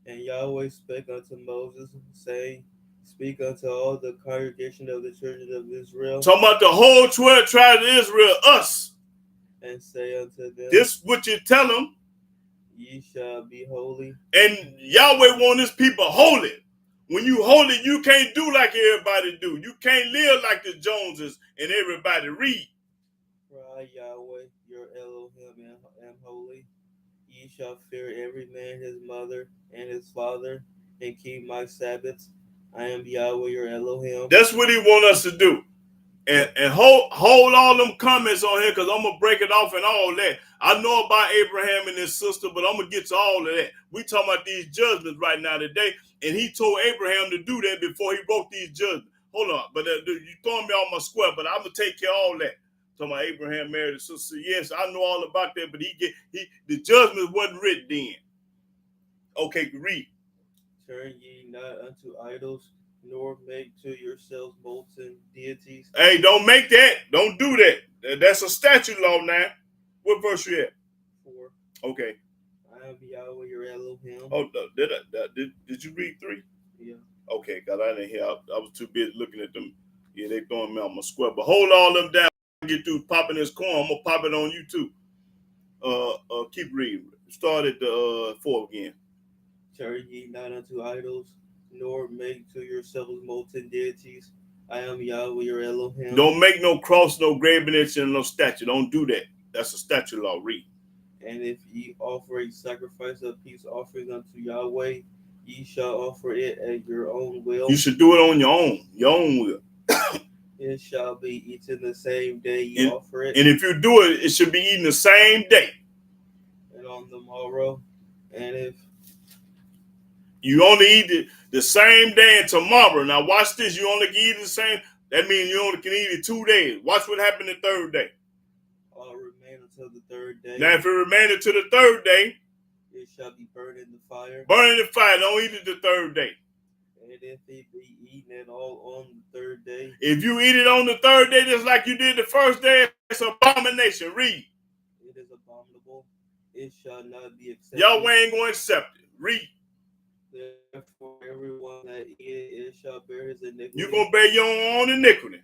And Yahweh spake unto Moses, saying, Speak unto all the congregation of the children of Israel. Talking about the whole 12 tribes of Israel, us. And say unto them, this what you tell them. Ye shall be holy. And Yahweh want his people holy. When you holy, you can't do like everybody do. You can't live like the Joneses and everybody. Read. For I, Yahweh, your Elohim, am holy. Ye shall fear every man his mother and his father, and keep my Sabbaths. I am Yahweh your Elohim. That's what he want us to do. And hold all them comments on here, because I'm going to break it off and all that. I know about Abraham and his sister, but I'm going to get to all of that. We talking about these judgments right now today, and he told Abraham to do that before he wrote these judgments. Hold on, but you throwing me off my square, but I'm going to take care of all that. Talking about Abraham married his sister. Yes, I know all about that, but the judgment wasn't written then. Okay, read. Turn ye not unto idols, nor make to yourselves molten deities. Hey, don't make that. Don't do that. That's a statute law now. What verse you at? 4. Okay. I am Yahweh your Elohim. Oh, did you read 3? Yeah. Okay, because I didn't hear. I was too busy looking at them. Yeah, they throwing me on my square. But hold all them down. Get through popping this corn. I'm gonna pop it on you too. Keep reading. Start at the 4 again. Turn ye not unto idols, nor make to yourselves molten deities. I am Yahweh your Elohim. Don't make no cross, no graven image, and no statue. Don't do that. That's a statute law. Read. And if ye offer a sacrifice of peace offering unto Yahweh, ye shall offer it at your own will. You should do it on your own will. It shall be eaten the same day ye offer it. And if you do it, it should be eaten the same day. And on the morrow. And if you only eat it the same day and tomorrow. Now watch this. You only can eat it the same. That means you only can eat it 2 days. Watch what happened the third day. All remain until the third day. Now if it remained until the third day, it shall be burned in the fire. Burn in the fire. Don't eat it the third day. And if it be eaten at all on the third day. If you eat it on the third day just like you did the first day, it's an abomination. Read. It is abominable. It shall not be accepted. Yahweh ain't going to accept it. Read. Therefore, everyone that eateth it shall bear his iniquity. You're going to bear your own iniquity.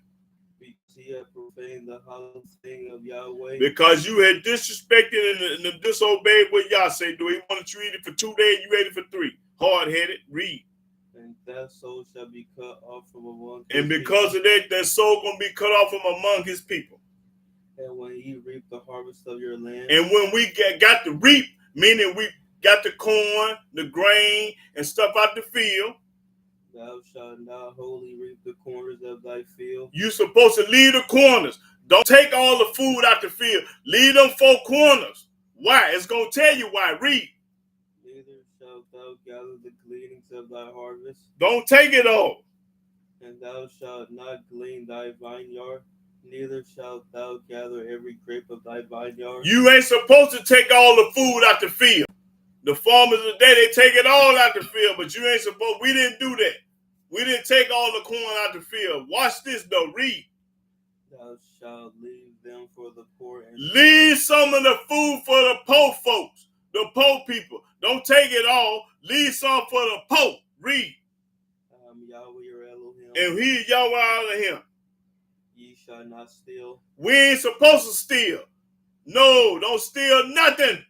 Because he had profaned the hollow thing of Yahweh. Because you had disrespected and disobeyed what Yah say. Do he wanted you to eat it for 2 days? You ate it for 3. Hard-headed. Read. And that soul shall be cut off from among his people. And because of that soul going to be cut off from among his people. And when ye reap the harvest of your land. And when we got to reap, meaning we got the corn, the grain, and stuff out the field. Thou shalt not wholly reap the corners of thy field. You're supposed to leave the corners. Don't take all the food out the field. Leave them 4 corners. Why? It's going to tell you why. Read. Neither shalt thou gather the gleanings of thy harvest. Don't take it all. And thou shalt not glean thy vineyard. Neither shalt thou gather every grape of thy vineyard. You ain't supposed to take all the food out the field. The farmers today, they take it all out the field, but you ain't supposed. We didn't do that. We didn't take all the corn out the field. Watch this though. Read. Thou shalt leave them for the poor. And leave some of the food for the poor folks, the poor people. Don't take it all. Leave some for the Pope. Read. Yahweh your Elohim. And he is Yahweh out of him. Ye shall not steal. We ain't supposed to steal. No, don't steal nothing.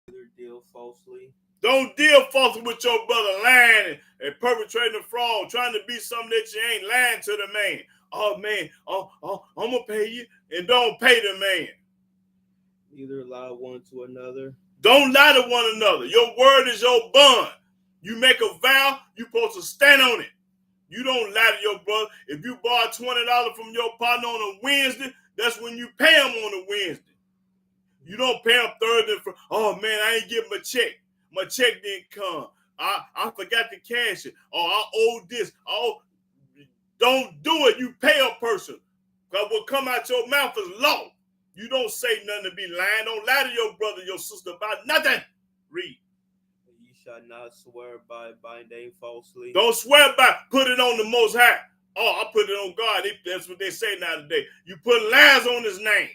Neither deal falsely. Don't deal falsely with your brother, lying and perpetrating a fraud, trying to be something that you ain't, lying to the man. Oh man, I'm gonna pay you, and don't pay the man. Neither lie one to another. Don't lie to one another. Your word is your bond. You make a vow, you're supposed to stand on it. You don't lie to your brother. If you borrow $20 from your partner on a Wednesday, that's when you pay him on a Wednesday. You don't pay him Thursday for, oh man, I ain't give him a check. My check didn't come. I forgot to cash it. Oh, I owe this. Oh, don't do it. You pay a person. Because what come out your mouth is law. You don't say nothing to be lying. Don't lie to your brother, your sister about nothing. Read. Ye shall not swear by name falsely. Don't swear by, put it on the Most High. Oh, I put it on God. That's what they say now today. You put lies on his name.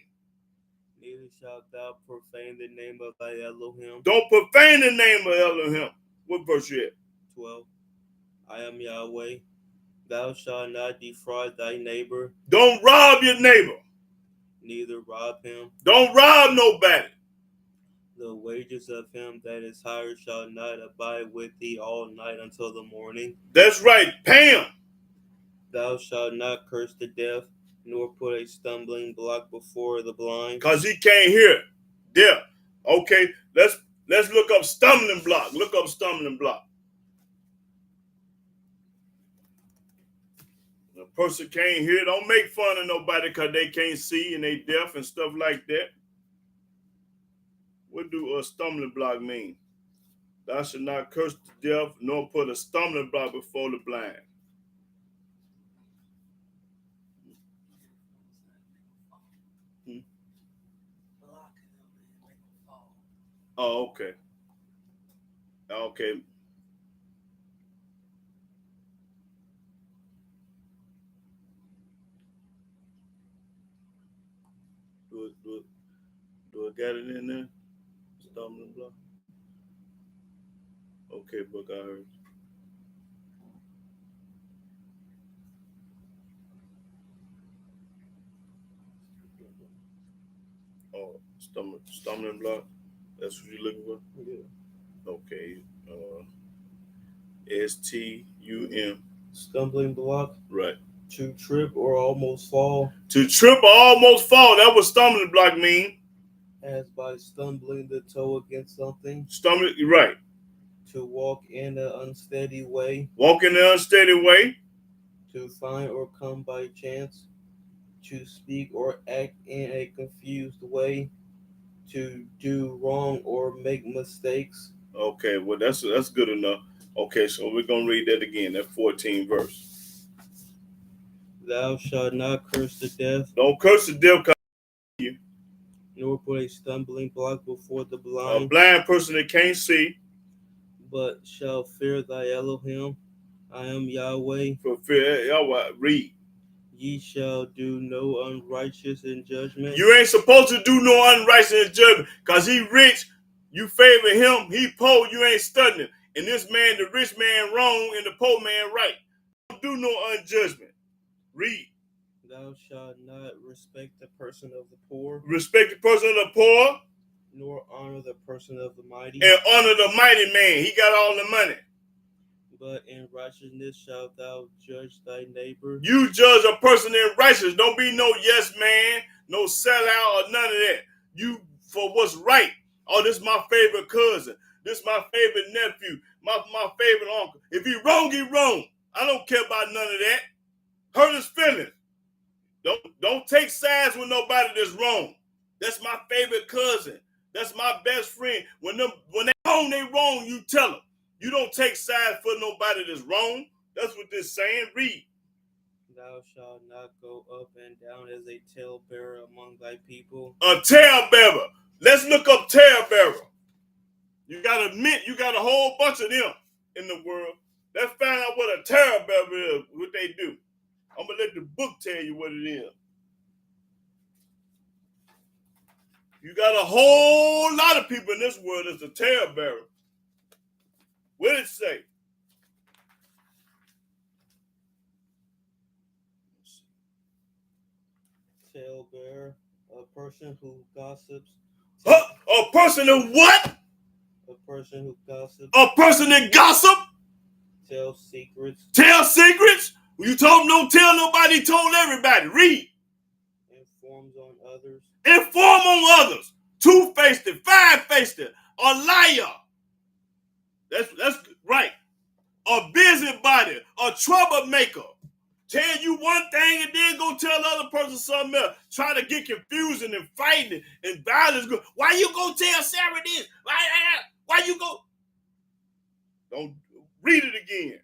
Neither shalt thou profane the name of thy Elohim. Don't profane the name of Elohim. What verse you at? 12. I am Yahweh. Thou shalt not defraud thy neighbor. Don't rob your neighbor. Neither rob him. Don't rob nobody. The wages of him that is hired shall not abide with thee all night until the morning. That's right. Pay him. Thou shalt not curse the deaf, nor put a stumbling block before the blind. Because he can't hear. Deaf. Okay, let's look up stumbling block. Look up stumbling block. A person can't hear. Don't make fun of nobody because they can't see and they deaf and stuff like that. What do a stumbling block mean? Thou should not curse the deaf, nor put a stumbling block before the blind. Oh, okay. Okay. Do I got it in there? Stumbling block. Okay, book, I heard. Oh, stumbling block. That's what you're looking for? Yeah. Okay. STUM. Stumbling block. Right. To trip or almost fall. To trip or almost fall. That's what stumbling block mean. As by stumbling the toe against something. Stumbling, right. To walk in an unsteady way. Walk in an unsteady way. To find or come by chance. To speak or act in a confused way. To do wrong or make mistakes. Okay, well that's good enough. Okay, so we're gonna read that again. That 14th verse. Thou shalt not curse the deaf. Don't curse the deaf, you. Nor put a stumbling block before the blind. A blind person that can't see. But shall fear thy Elohim. I am Yahweh. For fear Yahweh. Read. Ye shall do no unrighteous in judgment. You ain't supposed to do no unrighteous in judgment, because he rich, you favor him. He poor, you ain't studying. And this man, the rich man, wrong, and the poor man, right. Don't do no unjudgment. Read. Thou shalt not respect the person of the poor. Respect the person of the poor. Nor honor the person of the mighty. And honor the mighty man. He got all the money. But in righteousness shalt thou judge thy neighbor. You judge a person in righteousness. Don't be no yes man, no sellout or none of that. You for what's right. Oh, this is my favorite cousin. This is my favorite nephew. My favorite uncle. If he wrong, he wrong. I don't care about none of that. Hurt his feelings. Don't take sides with nobody that's wrong. That's my favorite cousin. That's my best friend. When they wrong, you tell them. You don't take sides for nobody that's wrong. That's what this saying. Read. Thou shalt not go up and down as a talebearer among thy people. A talebearer. Let's look up talebearer. You got a whole bunch of them in the world. Let's find out what a talebearer is, what they do. I'm going to let the book tell you what it is. You got a whole lot of people in this world that's a talebearer. What did it say? Talebearer, a person who gossips. A person who what? A person who gossips. A person that gossip? Tells secrets. Tell secrets? You told them don't tell nobody, told everybody. Read. Informs on others. Inform on others. Two-faced, five-faced, a liar. That's right. A busybody, a troublemaker. Tell you one thing and then go tell the other person something else. Try to get confusing and fighting and violence. Why you go tell Sarah this? Why you go? Don't read it again.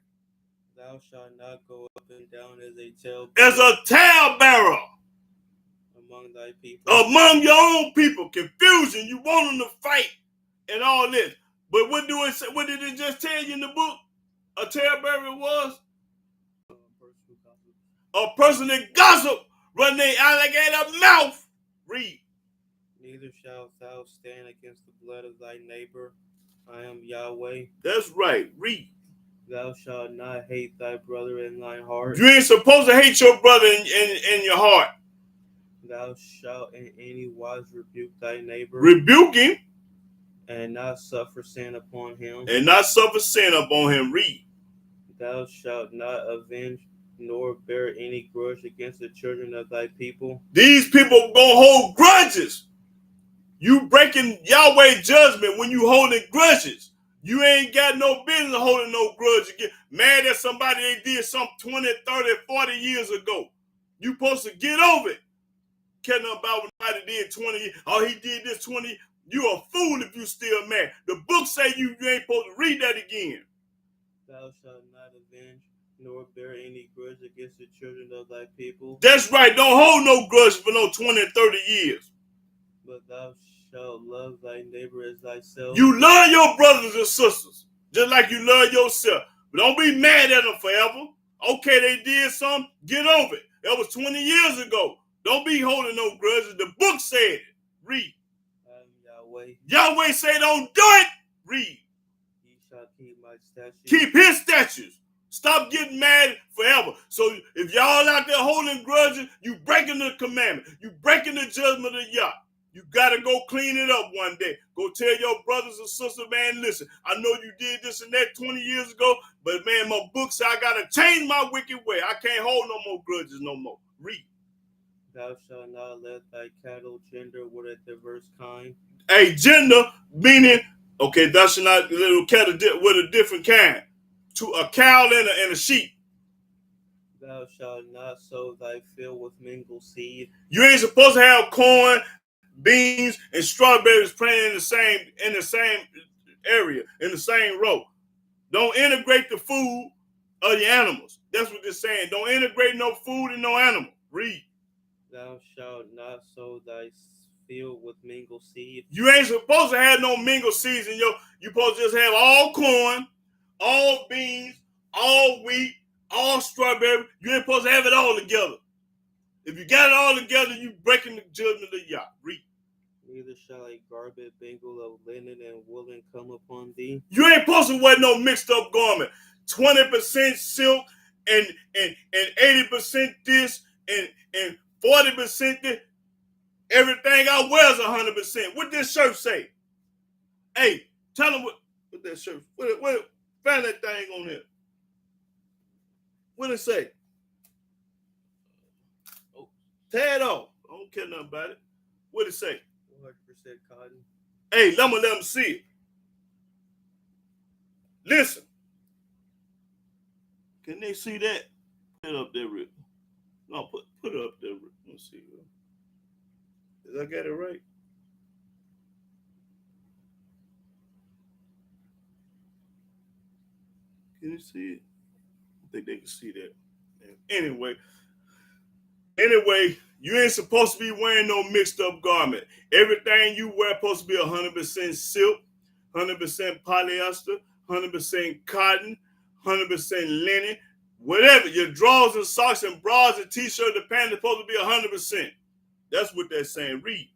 Thou shalt not go up and down as a talebearer. As a talebearer. Among thy people. Among your own people. Confusion. You want them to fight and all this. But what did it just tell you in the book? A talebearer was? A person that gossip, run their alligator mouth. Read. Neither shalt thou stand against the blood of thy neighbor. I am Yahweh. That's right. Read. Thou shalt not hate thy brother in thine heart. You ain't supposed to hate your brother in your heart. Thou shalt in any wise rebuke thy neighbor. Rebuke him. And not suffer sin upon him. And not suffer sin upon him. Read. Thou shalt not avenge nor bear any grudge against the children of thy people. These people gonna hold grudges. You breaking Yahweh's judgment when you holding grudges. You ain't got no business holding no grudge again. Mad at somebody they did something 20, 30, 40 years ago. You supposed to get over it. Care nothing about what somebody did 20 years. Oh, he did this 20. You a fool if you still mad. The book say you ain't supposed to read that again. Thou shalt not avenge nor bear any grudge against the children of thy people. That's right. Don't hold no grudge for no 20, 30 years. But thou shalt love thy neighbor as thyself. You love your brothers and sisters just like you love yourself. But don't be mad at them forever. Okay, they did something. Get over it. That was 20 years ago. Don't be holding no grudges. The book said it. Read. I am Yahweh. Yahweh say don't do it. Read. Ye shall keep my statutes. Keep his statutes. Stop getting mad forever. So if y'all out there holding grudges, you breaking the commandment. You breaking the judgment of Yah. You got to go clean it up one day. Go tell your brothers and sisters, man, listen, I know you did this and that 20 years ago, but man, my book said I got to change my wicked way. I can't hold no more grudges no more. Read. Thou shalt not let thy cattle gender with a diverse kind. A gender meaning, okay, thou shalt not let a cattle with a different kind. To a cow and a sheep. Thou shalt not sow thy field with mingled seed. You ain't supposed to have corn, beans, and strawberries planted in the same area, in the same row. Don't integrate the food of the animals. That's what they're saying. Don't integrate no food and no animal. Read. Thou shalt not sow thy field with mingled seed. You ain't supposed to have no mingled seeds in your. You supposed to just have all corn, all beans, all wheat, all strawberry. You ain't supposed to have it all together. If you got it all together, you breaking the judgment of Yah. Read. Neither shall a garment mingle of linen and woolen come upon thee. You ain't supposed to wear no mixed up garment. 20% silk and 80% this and 40% this. Everything I wear is 100%. What this shirt say? Hey, tell them what that shirt. What find that thing on here. What it say? Oh, tear it off. I don't care nothing about it. What it say? 100% cotton. Hey, let them see it. Listen. Can they see that? Put it up there, Rick. No, put it up there, Rick. Let's see. Did I get it right? Can you see it? I think they can see that. Anyway, you ain't supposed to be wearing no mixed up garment. Everything you wear supposed to be 100% silk, 100% polyester, 100% cotton, 100% linen, whatever. Your drawers and socks and bras and t-shirt and pants are supposed to be 100%. That's what they're saying. Read.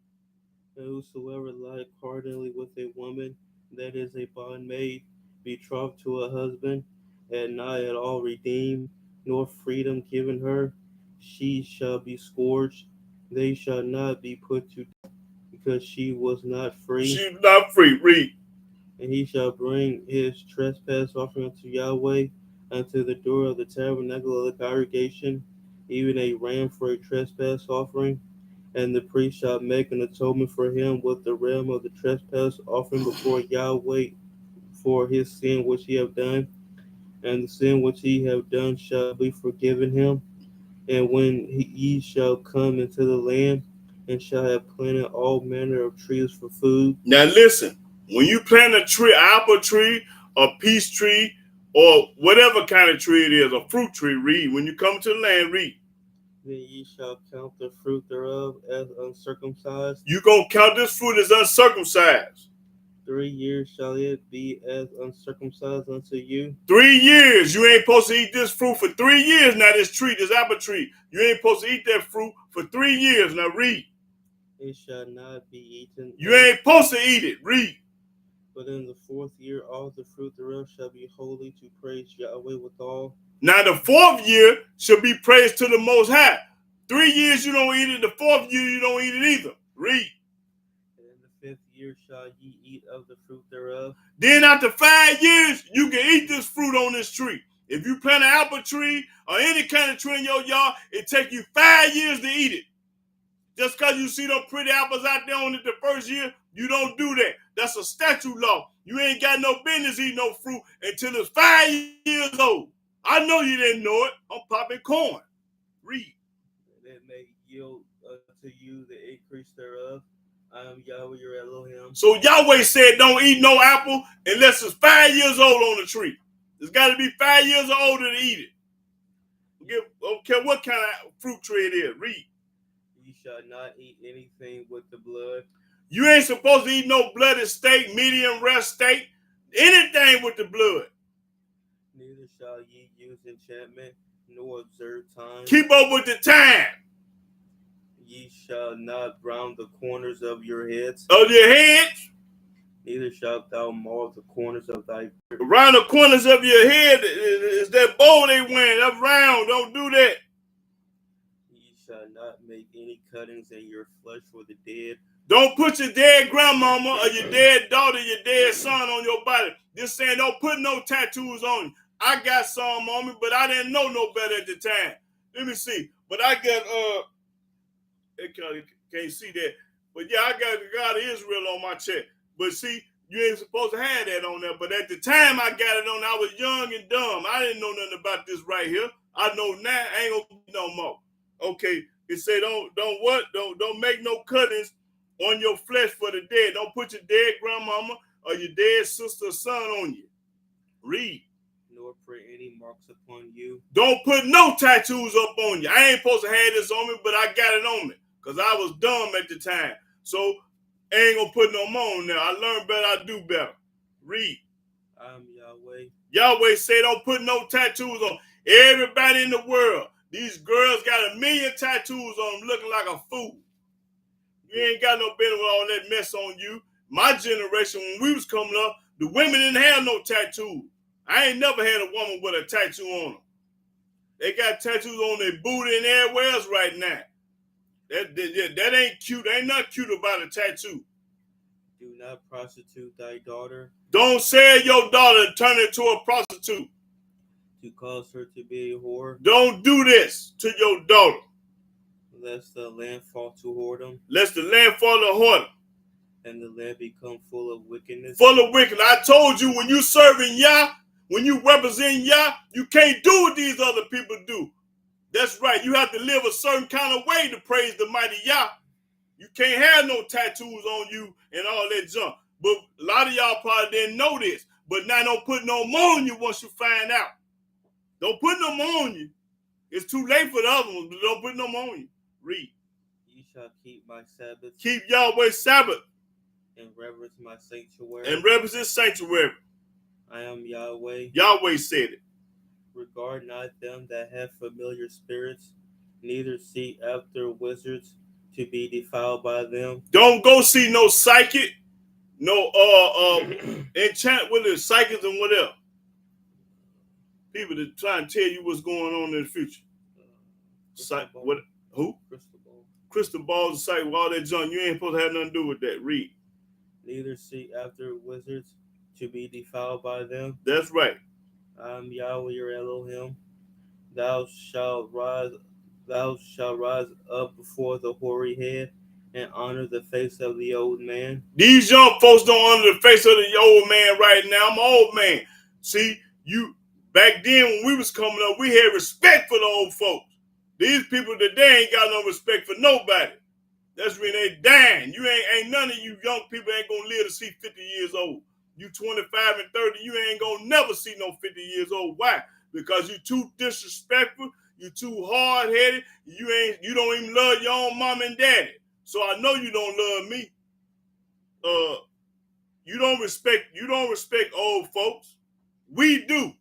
And whosoever lieth carnally with a woman, that is a bondmaid, betrothed to a husband, and not at all redeemed, nor freedom given her, she shall be scourged. They shall not be put to death, because she was not free. She's not free. Read. And he shall bring his trespass offering unto Yahweh, unto the door of the tabernacle of the congregation, even a ram for a trespass offering. And the priest shall make an atonement for him with the ram of the trespass offering before Yahweh for his sin which he have done, and the sin which he have done shall be forgiven him. And when ye shall come into the land, and shall have planted all manner of trees for food. Now listen, when you plant a tree, an apple tree, a peach tree, or whatever kind of tree it is, a fruit tree, read. When you come to the land, read. Then ye shall count the fruit thereof as uncircumcised. You gonna count this fruit as uncircumcised. 3 years shall it be as uncircumcised unto you. 3 years. You ain't supposed to eat this fruit for 3 years. Now this tree, this apple tree, you ain't supposed to eat that fruit for 3 years. Now read. It shall not be eaten. You ain't supposed to eat it. Read. But in the 4th year all the fruit thereof shall be holy to praise Yahweh withal. Now the 4th year shall be praised to the Most High. 3 years you don't eat it. The 4th year you don't eat it either. Read. And in the 5th year shall ye eat of the fruit thereof. Then after 5 years, you can eat this fruit on this tree. If you plant an apple tree or any kind of tree in your yard, it take you 5 years to eat it. Just because you see them pretty apples out there on it the first year, you don't do that. That's a statute law. You ain't got no business eating no fruit until it's 5 years old. I know you didn't know it. I'm popping corn. Read. That may yield unto you the increase thereof. I am Yahweh your Elohim. So Yahweh said don't eat no apple unless it's 5 years old on the tree. It's got to be 5 years or older to eat it. Don't care what kind of fruit tree it is. Read. Ye shall not eat anything with the blood. You ain't supposed to eat no bloody steak, medium rare steak, anything with the blood. Neither shall ye use enchantment, nor observe time. Keep up with the time. Ye shall not round the corners of your heads. Of your heads. Neither shalt thou maul the corners of thy beard. Around the corners of your head is that bow they wearing. That's round. Don't do that. Ye shall not make any cuttings in your flesh for the dead. Don't put your dead grandmama or your dead daughter, your dead son on your body. Just saying, don't put no tattoos on you. I got some on me, but I didn't know no better at the time. Let me see. But I got can't see that. But yeah, I got the God of Israel on my chest. But see, you ain't supposed to have that on there. But at the time I got it on, I was young and dumb. I didn't know nothing about this right here. I know now. I ain't gonna no more. Okay, it say don't make no cuttings on your flesh for the dead. Don't put your dead grandmama or your dead sister or son on you. Read. Nor print any marks upon you. Don't put no tattoos up on you. I ain't supposed to have this on me, but I got it on me because I was dumb at the time. So I ain't gonna put no more on there. I learned better. I do better. Read. I am Yahweh. Yahweh say don't put no tattoos on. Everybody in the world, these girls got 1 million tattoos on them looking like a fool. You ain't got no business with all that mess on you. My generation, when we was coming up, the women didn't have no tattoo. I ain't never had a woman with a tattoo on them. They got tattoos on their booty and everywhere else right now. That ain't cute. Ain't nothing cute about a tattoo. Do not prostitute thy daughter. Don't sell your daughter and turn her into a prostitute. To cause her to be a whore. Don't do this to your daughter. Lest the land fall to whoredom. Lest the land fall to whoredom. And the land become full of wickedness. Full of wickedness. I told you, when you serving Yah, when you represent Yah, you can't do what these other people do. That's right. You have to live a certain kind of way to praise the mighty Yah. You can't have no tattoos on you and all that junk. But a lot of y'all probably didn't know this. But now don't put no more on you once you find out. Don't put no more on you. It's too late for the other ones, but don't put no more on you. Read. Ye shall keep my Sabbath. Keep Yahweh's Sabbath. And reverence my sanctuary. And reverence his sanctuary. I am Yahweh. Yahweh said it. Regard not them that have familiar spirits, neither seek after wizards to be defiled by them. Don't go see no psychic. no enchant with the psychics and whatever. People that try and tell you what's going on in the future. What? Who? Crystal ball. Crystal balls, psych, all that junk. You ain't supposed to have nothing to do with that. Read. Neither seek after wizards to be defiled by them. That's right. I am Yahweh your Elohim. Thou shalt rise up before the hoary head and honor the face of the old man. These young folks don't honor the face of the old man right now. I'm an old man. See, you back then when we was coming up, we had respect for the old folks. These people today ain't got no respect for nobody. That's when they dying. You ain't none of you young people ain't gonna live to see 50 years old. You 25 and 30, you ain't gonna never see no 50 years old. Why? Because you too disrespectful, you too hard-headed, you don't even love your own mom and daddy. So I know you don't love me. You don't respect old folks. We do.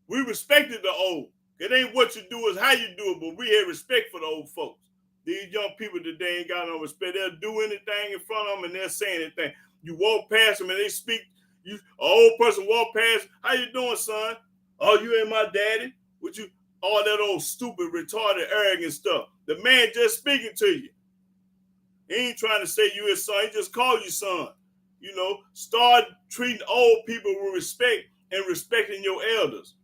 We respected the old. It ain't what you do, it's how you do it, but we have respect for the old folks. These young people today ain't got no respect. They'll do anything in front of them and they'll say anything. You walk past them and they speak. An old person walk past, how you doing, son? Oh, you ain't my daddy? What you, all that old stupid, retarded, arrogant stuff. The man just speaking to you. He ain't trying to say you his son. He just called you son. You know, start treating old people with respect and respecting your elders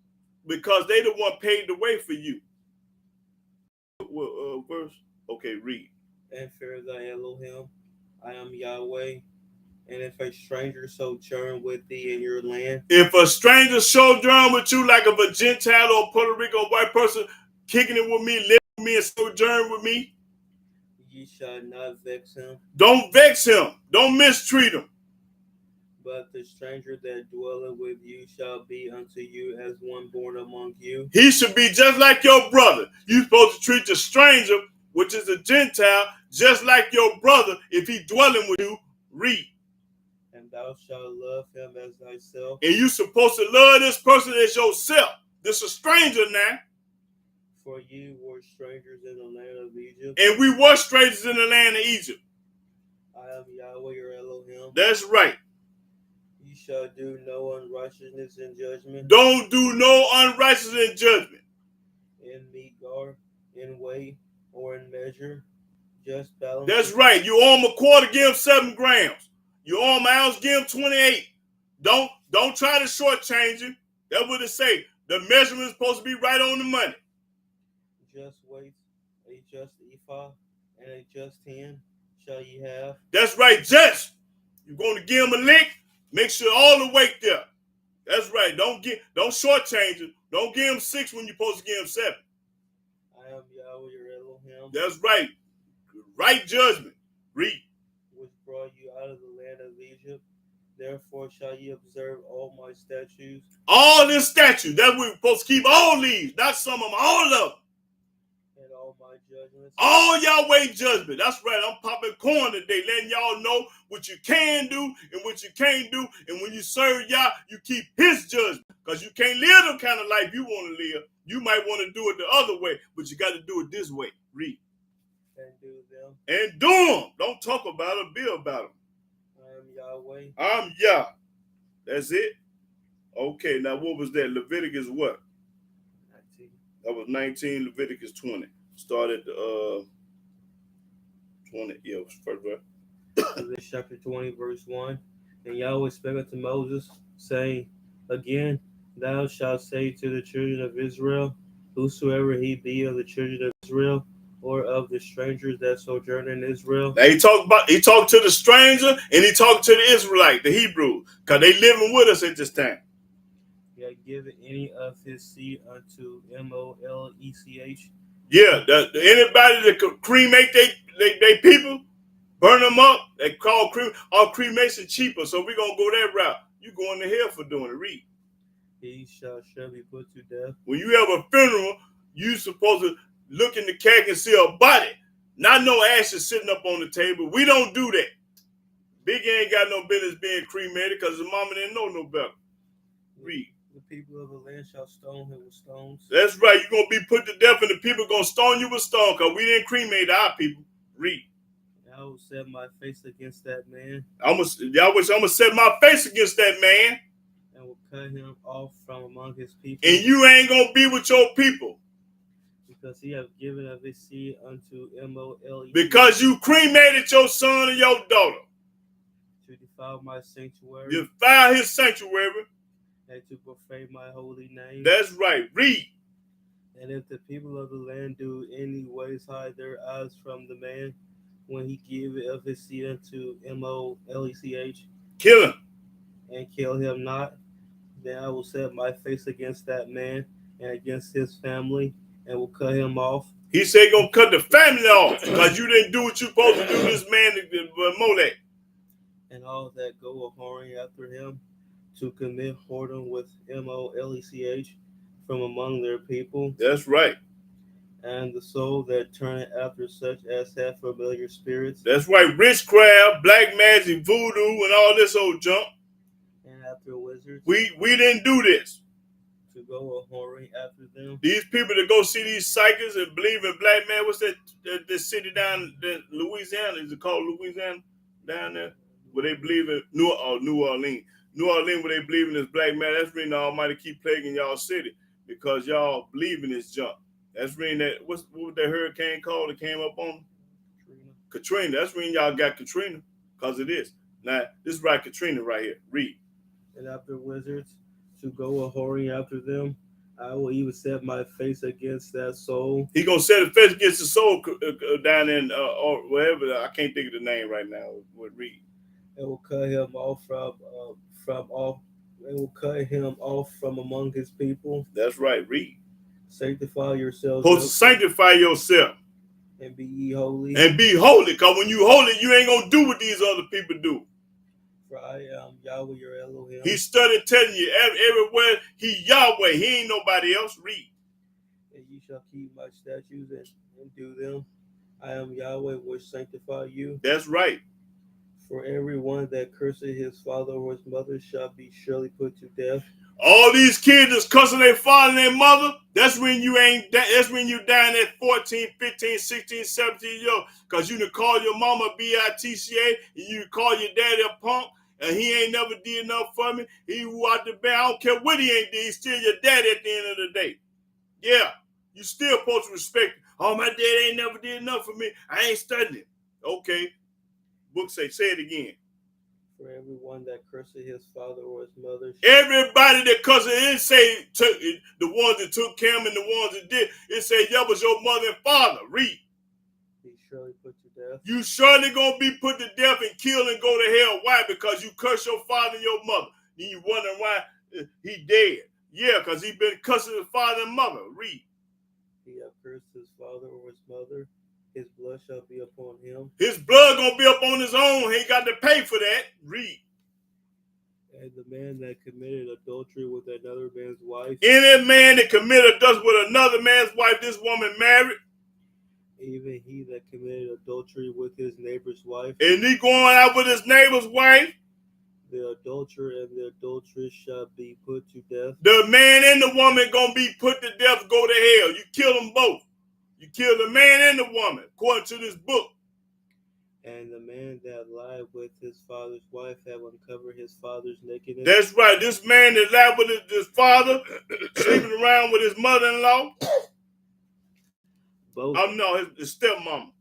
because they the one paved the way for you. Verse? Okay, read. And fear thy Elohim. I am Yahweh. And if a stranger sojourn with thee in your land. If a stranger sojourn with you, like if a Gentile or Puerto Rico white person kicking it with me, living with me and sojourn with me. Ye shall not vex him. Don't vex him. Don't mistreat him. But the stranger that dwelleth with you shall be unto you as one born among you. He should be just like your brother. You're supposed to treat the stranger, which is a Gentile, just like your brother if he dwelling with you. Read. And thou shalt love him as thyself. And you're supposed to love this person as yourself. This is a stranger now. For ye were strangers in the land of Egypt. And we were strangers in the land of Egypt. I am Yahweh your Elohim. That's right. Ye shall do no unrighteousness in judgment. Don't do no unrighteousness in judgment. In megar, in weight, or in measure. Just balance. That's right. You owe him a quarter, give him 7 grams. You owe him an ounce, give him 28. Don't try to shortchange him. That's what it say. The measurement is supposed to be right on the money. Just weight, a just ephah, and a just hin shall ye have. That's right, just. You're going to give him a lick. Make sure all the weight there. That's right. Don't shortchange him. Don't give him 6 when you're supposed to give him 7. I am Yahweh your Elohim. That's right. Right judgment. Read. Which brought you out of the land of Egypt. Therefore shall ye observe all my statutes. All this statute. That's what we're supposed to keep all these. Not some of them, all of them. And all my judgments. All Yahweh judgment. That's right. I'm popping corn today, letting y'all know what you can do and what you can't do. And when you serve Yah, you keep his judgment. Because you can't live the kind of life you want to live. You might want to do it the other way, but you got to do it this way. Read. And do them. And do them. Don't talk about it, be about them. I am Yahweh. I'm Yah. That's it? Okay, now what was that? Leviticus what? 19. That was 19, Leviticus 20. Started 20, yeah, it was first verse. Leviticus chapter 20, verse 1. And Yahweh spake unto Moses, saying, Again, thou shalt say to the children of Israel, whosoever he be of the children of Israel, or of the strangers that sojourn in Israel. Now he talked to the stranger and he talked to the Israelite, the Hebrew, because they living with us at this time. Yeah, give any of his seed unto Molech. Yeah, anybody that could cremate they people, burn them up, they call cremation cheaper. So we're gonna go that route. You going to hell for doing it. Read. He shall be put to death. When you have a funeral, you supposed to look in the cake and see a body, not no ashes sitting up on the table. We don't do that. Big ain't got no business being cremated because his mama didn't know no better. Read. The people of the land shall stone him with stones. That's right. You're going to be put to death and the people going to stone you with stone because we didn't cremate our people. Read. I will set my face against that man. Yahweh said, I'm gonna set my face against that man, and will cut him off from among his people. and you ain't gonna be with your people. Because he have given of his seed unto Mole. Because you cremated your son and your daughter. To defile my sanctuary. You defile his sanctuary. And to profane my holy name. That's right. Read. And if the people of the land do any ways hide their eyes from the man, when he give of his seed unto Mole, kill him. And kill him not, then I will set my face against that man and against his family, and will cut him off. He said he's going to cut the family off because you didn't do what you're supposed to do this man, Molech. And all that go a-whoring after him to commit whoredom with Molech from among their people. That's right. And the soul that turneth after such as have familiar spirits. That's right. Witchcraft, black magic, voodoo, and all this old junk. And after wizards. We didn't do this. To go a-whoring after them. These people that go see these psychics and believe in black man, what's that city down in Louisiana? Is it called Louisiana? Down there? Where they believe in New Orleans. New Orleans, where they believe in this black man. That's reason the Almighty keep plaguing y'all city. Because y'all believe in this junk. That's reason that, what was that hurricane called that came up on? Katrina. That's when y'all got Katrina. Because of this. Now, this is right, Katrina right here. Read. And after wizards, to go a-whoring after them, I will even set my face against that soul. He gonna set his face against the soul down in or wherever. I can't think of the name right now. Would read. It will cut him off from off. It will cut him off from among his people. That's right. Read. Sanctify yourselves. Supposed to sanctify yourself. And be ye holy. And be holy, because when you holy, you ain't gonna do what these other people do. For I am Yahweh your Elohim. He started telling you everywhere he Yahweh. He ain't nobody else. Read. And ye shall keep my statutes and do them. I am Yahweh which sanctify you. That's right. For everyone that curseth his father or his mother shall be surely put to death. All these kids that's cussing their father and their mother, that's when you ain't. That's when you down at 14, 15, 16, 17 years old. Because you can call your mama bitcha, and you can call your daddy a punk, and he ain't never did enough for me. He who out the bed, I don't care what he ain't did, he's still your daddy at the end of the day. Yeah, you still supposed to respect him. Oh, my dad ain't never did enough for me. I ain't studying. Okay. Book say it again. For everyone that curseth his father or his mother. Everybody that cursed, it didn't say the ones that took care and the ones that did. It said, yeah, was your mother and father. Read. Be surely put to death. You surely gonna be put to death and killed and go to hell. Why? Because you cursed your father and your mother. Then you wondering why he dead. Yeah, because he been cursing his father and mother. Read. He have cursed his father or his mother. His blood shall be upon him. His blood gonna be up on his own. He ain't got to pay for that. Read. And the man that committed adultery with another man's wife. Any man that committed adultery with another man's wife, this woman married. Even he that committed adultery with his neighbor's wife. And he going out with his neighbor's wife. The adulterer and the adulteress shall be put to death. The man and the woman gonna be put to death, go to hell. You kill them both. You kill the man and the woman, according to this book. And the man that lied with his father's wife have uncovered his father's nakedness. That's right. This man that lied with his father, sleeping around with his mother-in-law. Both. No, his stepmama.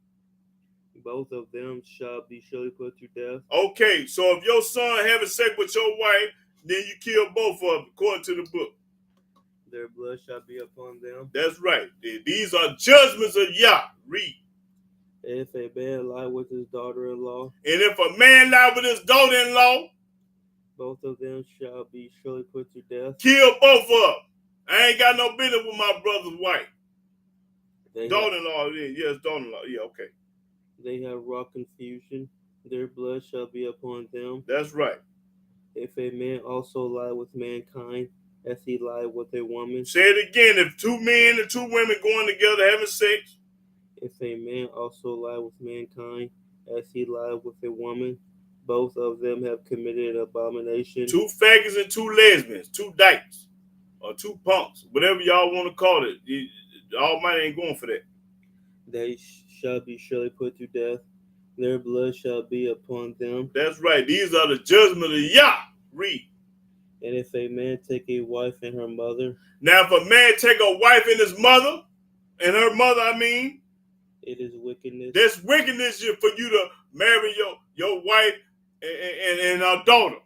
Both of them shall be surely put to death. Okay, so if your son having sex with your wife, then you kill both of them, according to the book. Their blood shall be upon them. That's right. These are judgments of Yah. Read. If a man lie with his daughter-in-law. And if a man lie with his daughter-in-law. Both of them shall be surely put to death. Kill both of them. I ain't got no business with my brother's wife. Daughter-in-law, yes, daughter-in-law. Yeah, okay. They have wrought confusion. Their blood shall be upon them. That's right. If a man also lie with mankind, as he lied with a woman. Say it again. If two men and two women going together having sex. If a man also lie with mankind, as he lied with a woman, both of them have committed an abomination. Two faggots and two lesbians, two dykes, or two punks, whatever y'all want to call it. The Almighty ain't going for that. They shall be surely put to death. their blood shall be upon them. That's right. These are the judgment of Yah. Read. And if a man take a wife and her mother, Now, if a man take a wife and his mother, and her mother, it is wickedness. There's wickedness for you to marry your wife and her daughter.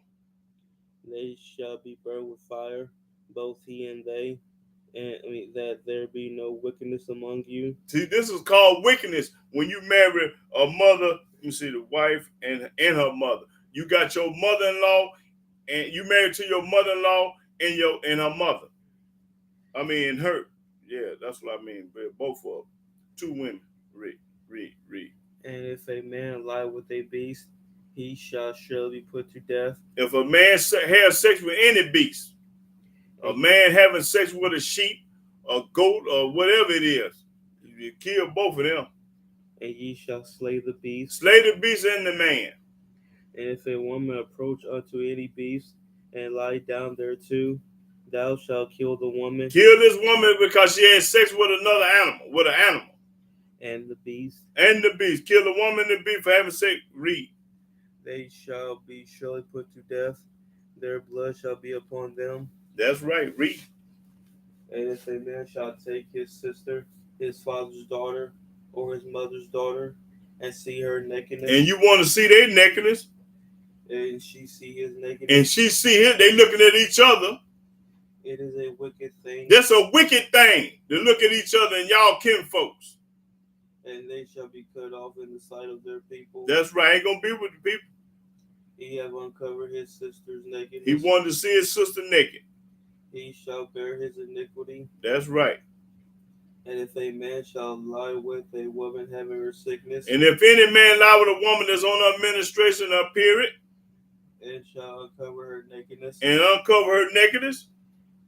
They shall be burned with fire, both he and they, and that there be no wickedness among you. See, this is called wickedness when you marry a mother. You see the wife and her mother. You got your mother-in-law, and you married to your mother-in-law and her mother. Her. Yeah, that's what I mean. Both of them. Two women. Read. And if a man lie with a beast, he shall surely be put to death. If a man has sex with any beast, a man having sex with a sheep, a goat, or whatever it is, you kill both of them. And ye shall slay the beast. Slay the beast and the man. And if a woman approach unto any beast and lie down thereto, thou shalt kill the woman. Kill this woman because she had sex with another animal, with an animal. And the beast. And the beast. Kill the woman and the beast for having sex. Read. They shall be surely put to death. Their blood shall be upon them. That's right. Read. And if a man shall take his sister, his father's daughter, or his mother's daughter, and see her nakedness. And you want to see their nakedness. And she see his nakedness. And she see him. They looking at each other. It is a wicked thing. That's a wicked thing to look at each other and y'all kinfolks. And they shall be cut off in the sight of their people. That's right. Ain't gonna be with the people. He have uncovered his sister's nakedness. He wanted to see his sister naked. He shall bear his iniquity. That's right. And if a man shall lie with a woman having her sickness. And if any man lie with a woman that's on her menstruation or period. And shall uncover her nakedness. And uncover her nakedness.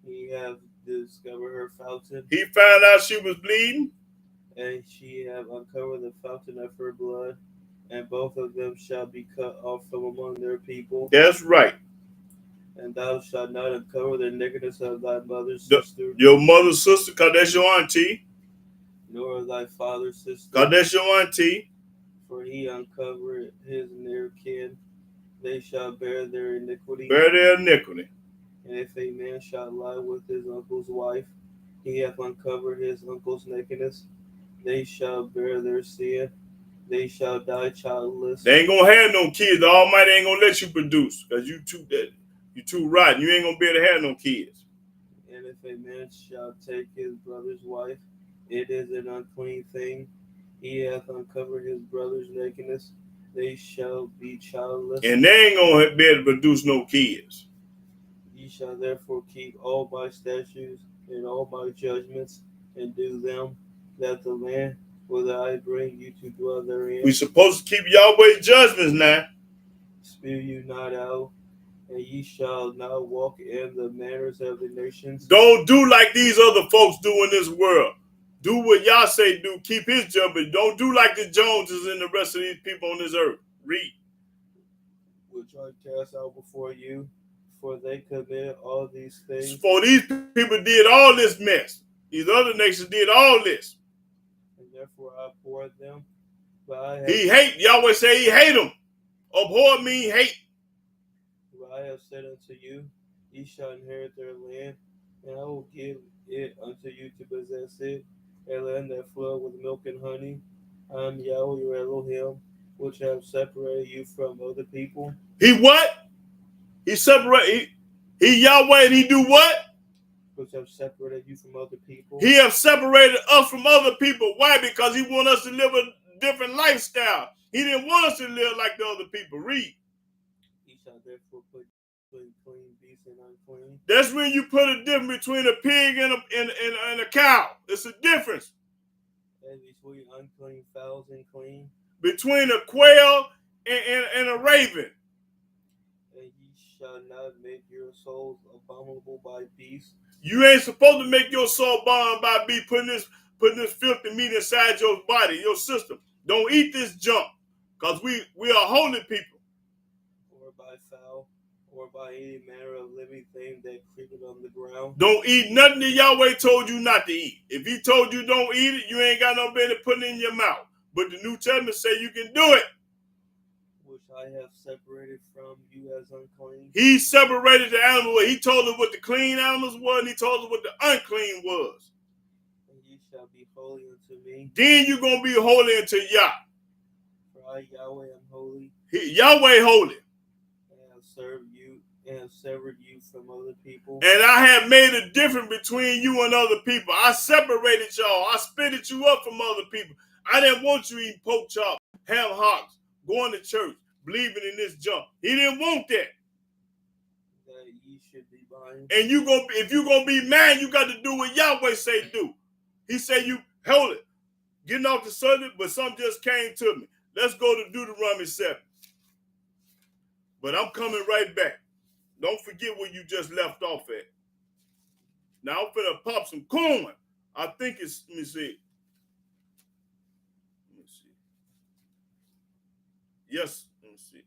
He have discovered her fountain. He found out she was bleeding. And she have uncovered the fountain of her blood. And both of them shall be cut off from among their people. That's right. And thou shalt not uncover the nakedness of thy mother's sister. Your mother's sister, because that's your auntie. Nor of thy father's sister. Because that's your auntie. For he uncovered his near kin. They shall bear their iniquity. Bear their iniquity. And if a man shall lie with his uncle's wife, he hath uncovered his uncle's nakedness. They shall bear their sin. They shall die childless. They ain't gonna have no kids. The Almighty ain't gonna let you produce because you too rotten. You ain't gonna be able to have no kids. And if a man shall take his brother's wife, it is an unclean thing. He hath uncovered his brother's nakedness. They shall be childless. And they ain't gonna be able to produce no kids. Ye shall therefore keep all my statutes and all my judgments and do them, that the land whither I bring you to dwell therein. We supposed to keep Yahweh's judgments now. Spew you not out, and ye shall not walk in the manners of the nations. Don't do like these other folks do in this world. Do what Yah say do. Keep his judgment. Don't do like the Joneses and the rest of these people on this earth. Read. Which I cast out before you, for they committed all these things. For these people did all this mess. These other nations did all this. And therefore I abhorred them. But Yahweh say he hate them. Abhor mean hate. But I have said unto you, ye shall inherit their land, and I will give it unto you to possess it, a land that floweth with milk and honey. I am Yahweh your Elohim, which have separated you from other people. He what? He separated. He Yahweh and he do what? Which have separated you from other people. He have separated us from other people. Why? Because he want us to live a different lifestyle. He didn't want us to live like the other people. Read. He shall therefore put between clean beasts and unclean. That's when you put a difference between a pig and a cow. It's a difference. And between unclean fowls and clean. Between a quail and a raven. And ye shall not make your souls abominable by beasts. You ain't supposed to make your soul abominable by beast, putting this filthy meat inside your body, your system. Don't eat this junk, because we are holy people. Or by fowl, or by any manner of living thing that creepeth on the ground. Don't eat nothing that Yahweh told you not to eat. If he told you don't eat it, you ain't got no business putting it in your mouth. But the New Testament say you can do it. which I have separated from you as unclean. He separated the animal. He told us what the clean animals were, and he told us what the unclean was. And ye shall be holy unto me. Then you're going to be holy unto Yah. For I, Yahweh, am holy. Yahweh holy. And have served you, and have severed you from other people. And I have made a difference between you and other people. I separated y'all. I split you up from other people. I didn't want you eating pork chop, ham hocks, going to church, believing in this junk. He didn't want that. That ye should be mine. And if you're gonna be mad, you got to do what Yahweh say do. He said you hold it. Getting off the subject, but something just came to me. Let's go to Deuteronomy 7. But I'm coming right back. Don't forget where you just left off at. Now I'm finna pop some corn. I think it's, let me see. Yes, let me see.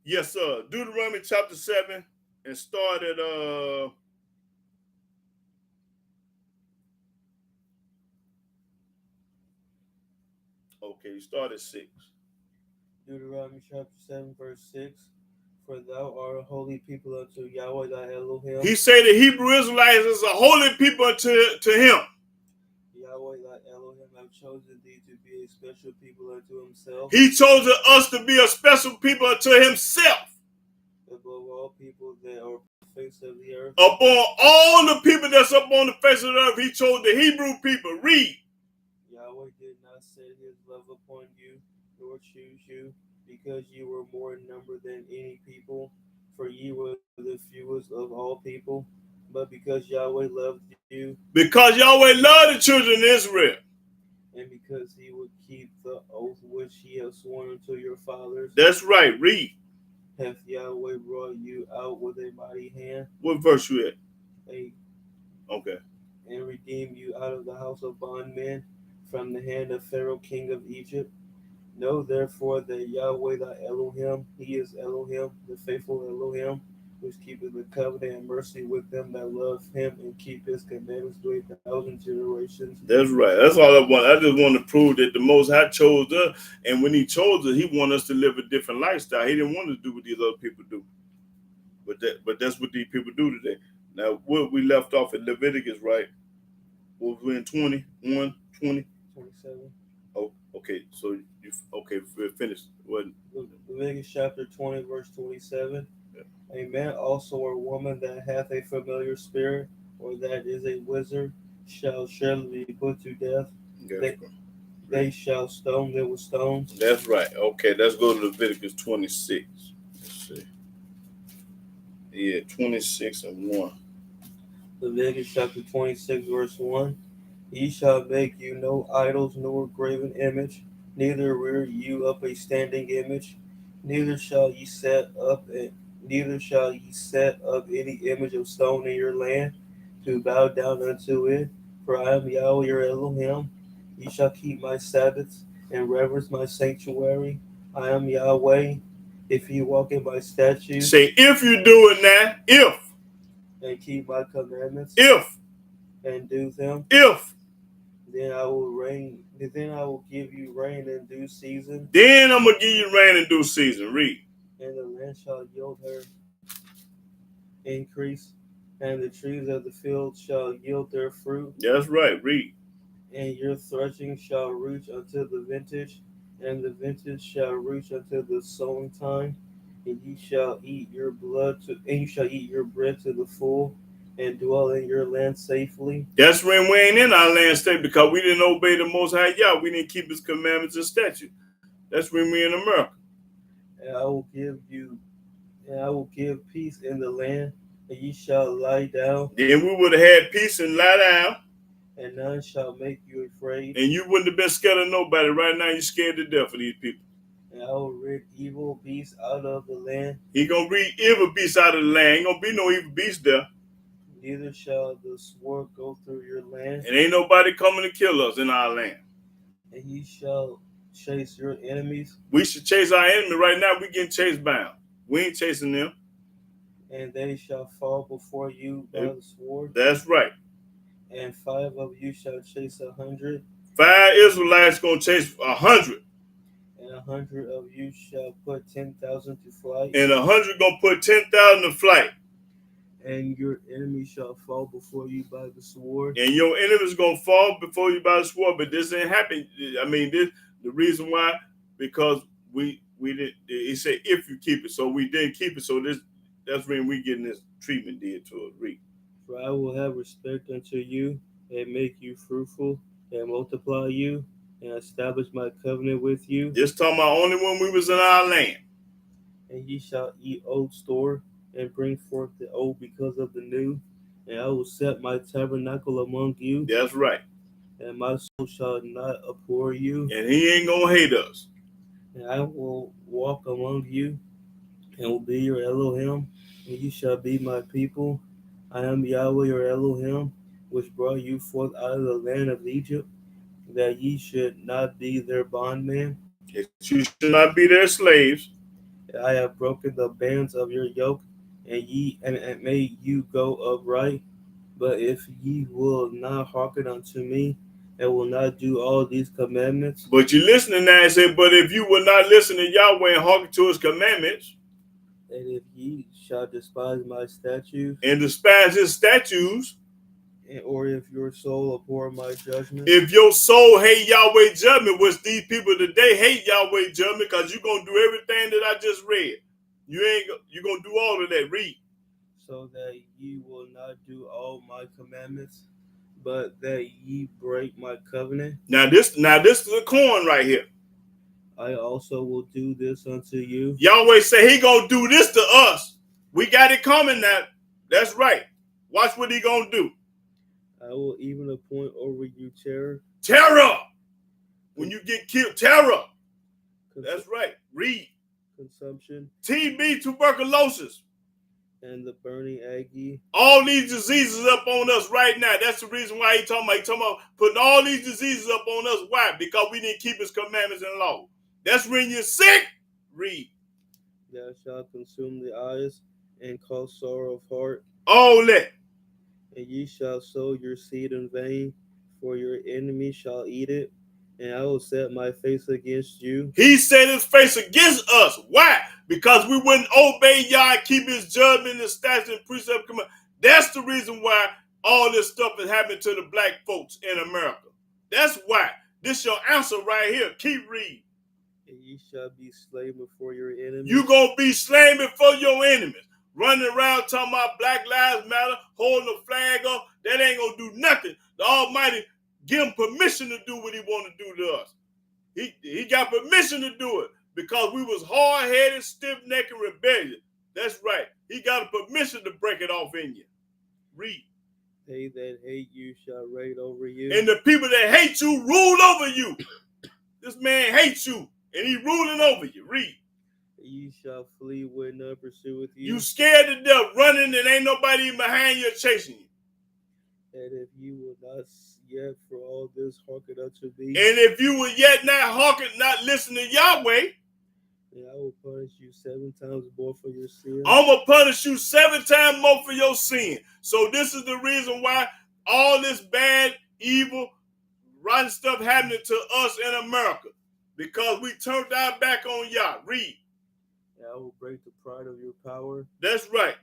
Yes, sir. Deuteronomy chapter 7 and start at okay, start at 6. Deuteronomy chapter 7, verse 6. For thou art a holy people unto Yahweh thy Elohim. He said the Hebrew Israelites is a holy people to him. Yahweh thy Elohim have chosen thee to be a special people unto himself. He chose us to be a special people unto himself. Above all people that are on the face of the earth. Upon all the people that's up on the face of the earth, he chose the Hebrew people. Read. Yahweh did not set his love upon you, nor choose you, because you were more in number than any people, for ye were the fewest of all people, but because Yahweh loved you. Because Yahweh loved the children of Israel. And because he would keep the oath which he has sworn unto your fathers. That's right. Read. Hath Yahweh brought you out with a mighty hand. What verse you at? 8. Okay. And redeemed you out of the house of bondmen, from the hand of Pharaoh king of Egypt. Know therefore that Yahweh thy Elohim, he is Elohim, the faithful Elohim, which keepeth the covenant and mercy with them that love him and keep his commandments to 1,000 generations. That's right. That's all I want. I just want to prove that the Most High chose us, and when he chose us, he wanted us to live a different lifestyle. He didn't want us to do what these other people do. But that's what these people do today. Now, what we left off in Leviticus, right? What was we in 21, 20? 27. Oh, okay. So you we're finished. What? Leviticus chapter 20, verse 27. Yeah. A man also or woman that hath a familiar spirit, or that is a wizard, shall surely be put to death. They shall stone them with stones. That's right. Okay, let's go to Leviticus 26. Let's see. Yeah, 26 and 1. Leviticus chapter 26, verse 1. Ye shall make you no idols nor graven image, neither rear you up a standing image, neither shall ye set up any image of stone in your land to bow down unto it. For I am Yahweh your Elohim. Ye shall keep my Sabbaths and reverence my sanctuary. I am Yahweh. If you walk in my statutes, say if you do it now, if and keep my commandments, and do them, then I will give you rain in due season. Then I'm gonna give you rain in due season. Read. And the land shall yield her increase, and the trees of the field shall yield their fruit. That's right. Read. And your threshing shall reach until the vintage, and the vintage shall reach until the sowing time. And you shall eat your bread to the full, and dwell in your land safely. That's when we ain't in our land state because we didn't obey the Most High Yah. We didn't keep his commandments and statutes. That's when we in America. And I will give peace in the land, and ye shall lie down. Then we would have had peace and lie down. And none shall make you afraid. And you wouldn't have been scared of nobody. Right now, you're scared to death of these people. And I will rid evil beasts out of the land. He gonna rid evil beasts out of the land. Ain't gonna be no evil beasts there. Neither shall the sword go through your land. And ain't nobody coming to kill us in our land. And ye shall chase your enemies. We should chase our enemy. Right now, we getting chased bound. We ain't chasing them. And they shall fall before you by the sword. That's right. And 5 of you shall chase 100. 5 Israelites gonna chase 100. And 100 of you shall put 10,000 to flight. And 100 gonna put 10,000 to flight. And your enemy shall fall before you by the sword. And your enemy's gonna fall before you by the sword. But this ain't happen. I mean, this the reason why, because we did. He said if you keep it, so we didn't keep it. So that's when we getting this treatment did to us. For I will have respect unto you, and make you fruitful, and multiply you, and establish my covenant with you. This talking about only when we was in our land. And ye shall eat old store, and bring forth the old because of the new. And I will set my tabernacle among you. That's right. And my soul shall not abhor you. And he ain't gonna hate us. And I will walk among you, and will be your Elohim, and you shall be my people. I am Yahweh your Elohim, which brought you forth out of the land of Egypt, that ye should not be their bondmen. You should not be their slaves. I have broken the bands of your yoke, and made you go upright. But if ye will not hearken unto me, and will not do all these commandments. But you listening now and say, but if you will not listen to Yahweh and hearken to his commandments, and if ye shall despise my statutes, and despise his statutes, or if your soul abhor my judgment, if your soul hate Yahweh judgment, which these people today hate Yahweh judgment, because you're gonna do everything that I just read. You're gonna do all of that. Read. So that ye will not do all my commandments, but that ye break my covenant. Now this is the corn right here. I also will do this unto you. Yahweh say he gonna do this to us. We got it coming now. That's right. Watch what he gonna do. I will even appoint over you terror. Terror. When you get killed, terror. That's right. Read. Consumption. TB, tuberculosis. And the burning ague. All these diseases up on us right now. That's the reason why he talking about putting all these diseases up on us. Why? Because we didn't keep his commandments and law. That's when you're sick. Read. Thou shalt consume the eyes and cause sorrow of heart. All that. And ye shall sow your seed in vain, for your enemy shall eat it, and I will set my face against you. He set his face against us. Why? Because we wouldn't obey Yah and keep his judgment and statutes and precept command. That's the reason why all this stuff is happening to the black folks in America. That's why. This your answer right here. Keep reading. And ye shall be slain before your enemies. You gonna be slain before your enemies. Running around talking about Black Lives Matter, holding the flag up. That ain't gonna do nothing. The Almighty give him permission to do what he want to do to us. He got permission to do it because we was hard-headed, stiff-necked, and rebellious. That's right. He got a permission to break it off in you. Read. They that hate you shall reign over you. And the people that hate you rule over you. This man hates you, and he ruling over you. Read. Ye shall flee when none pursueth you. You scared to death, running, and ain't nobody even behind you chasing you. And if you will not yet for all this hearken unto me, and if you will yet not hearken, not listen to Yahweh, then I will punish you 7 times more for your sin. I'm going to punish you 7 times more for your sin. So this is the reason why all this bad, evil, rotten stuff happening to us in America. Because we turned our back on Yah. Read. And I will break the pride of your power. That's right.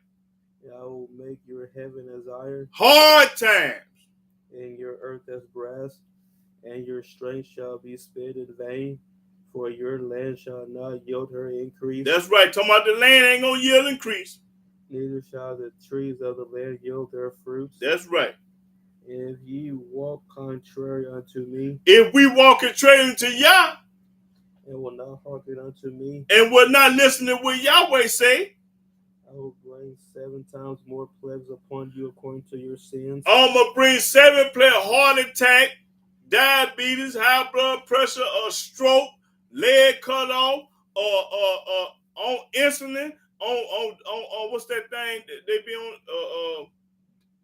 And I will make your heaven as iron. Hard times. And your earth as brass. And your strength shall be spent in vain. For your land shall not yield her increase. That's right. Talking about the land ain't going to yield increase. Neither shall the trees of the land yield their fruits. That's right. And if ye walk contrary unto me. If we walk contrary unto Yah. And will not hearken unto me. And will not listen to what Yahweh say. I will bring 7 times more plagues upon you according to your sins. I'm going to bring 7 plagues, heart attack, diabetes, high blood pressure, a stroke, leg cut off, on insulin, on what's that thing that they be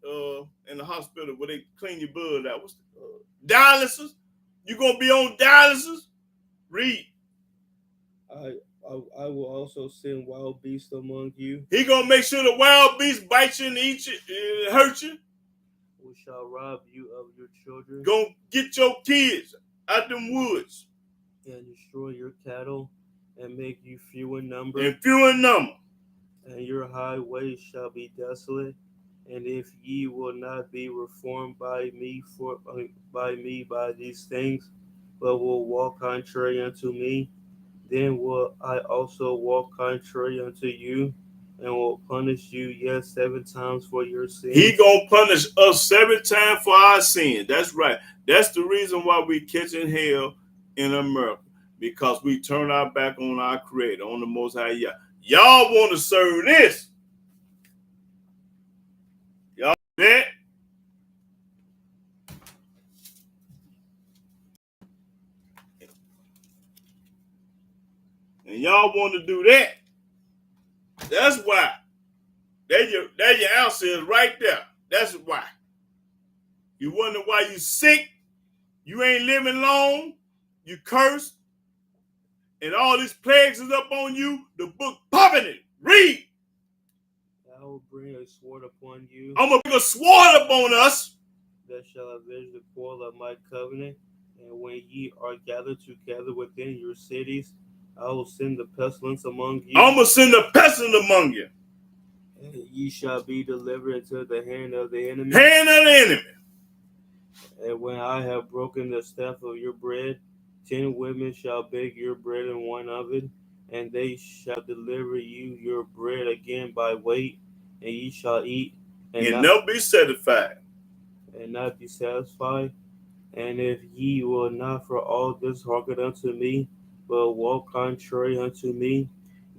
on in the hospital where they clean your blood out? What's dialysis? You gonna be on dialysis? Read. I will also send wild beasts among you. He gonna make sure the wild beasts bite you and eat you and hurt you. who shall rob you of your children, Go get your kids out them woods. and destroy your cattle, and make you few in number. And few in number. And your highways shall be desolate. And if ye will not be reformed by me by these things, but will walk contrary unto me, then will I also walk contrary unto you, and will punish you yet 7 times for your sins. He gonna punish us 7 times for our sins. That's right. That's the reason why we catching hell in America, because we turn our back on our Creator, on the Most High Yah. Y'all want to serve this? Y'all that? And y'all want to do that? That's why. There your answer is right there. That's why. You wonder why you sick, you ain't living long, you cursed, and all these plagues is up on you. The book popping it. Read. I will bring a sword upon you. I'm gonna bring a sword upon us that shall avenge the quarrel of my covenant. And when ye are gathered together within your cities, I will send the pestilence among you. I'm gonna send a pestilence among you. And ye shall be delivered into the hand of the enemy. Hand of the enemy. And when I have broken the staff of your bread, 10 women shall bake your bread in one oven, and they shall deliver you your bread again by weight, and ye shall eat, and not be satisfied. And not be satisfied. And if ye will not for all this hearken unto me, but walk contrary unto me,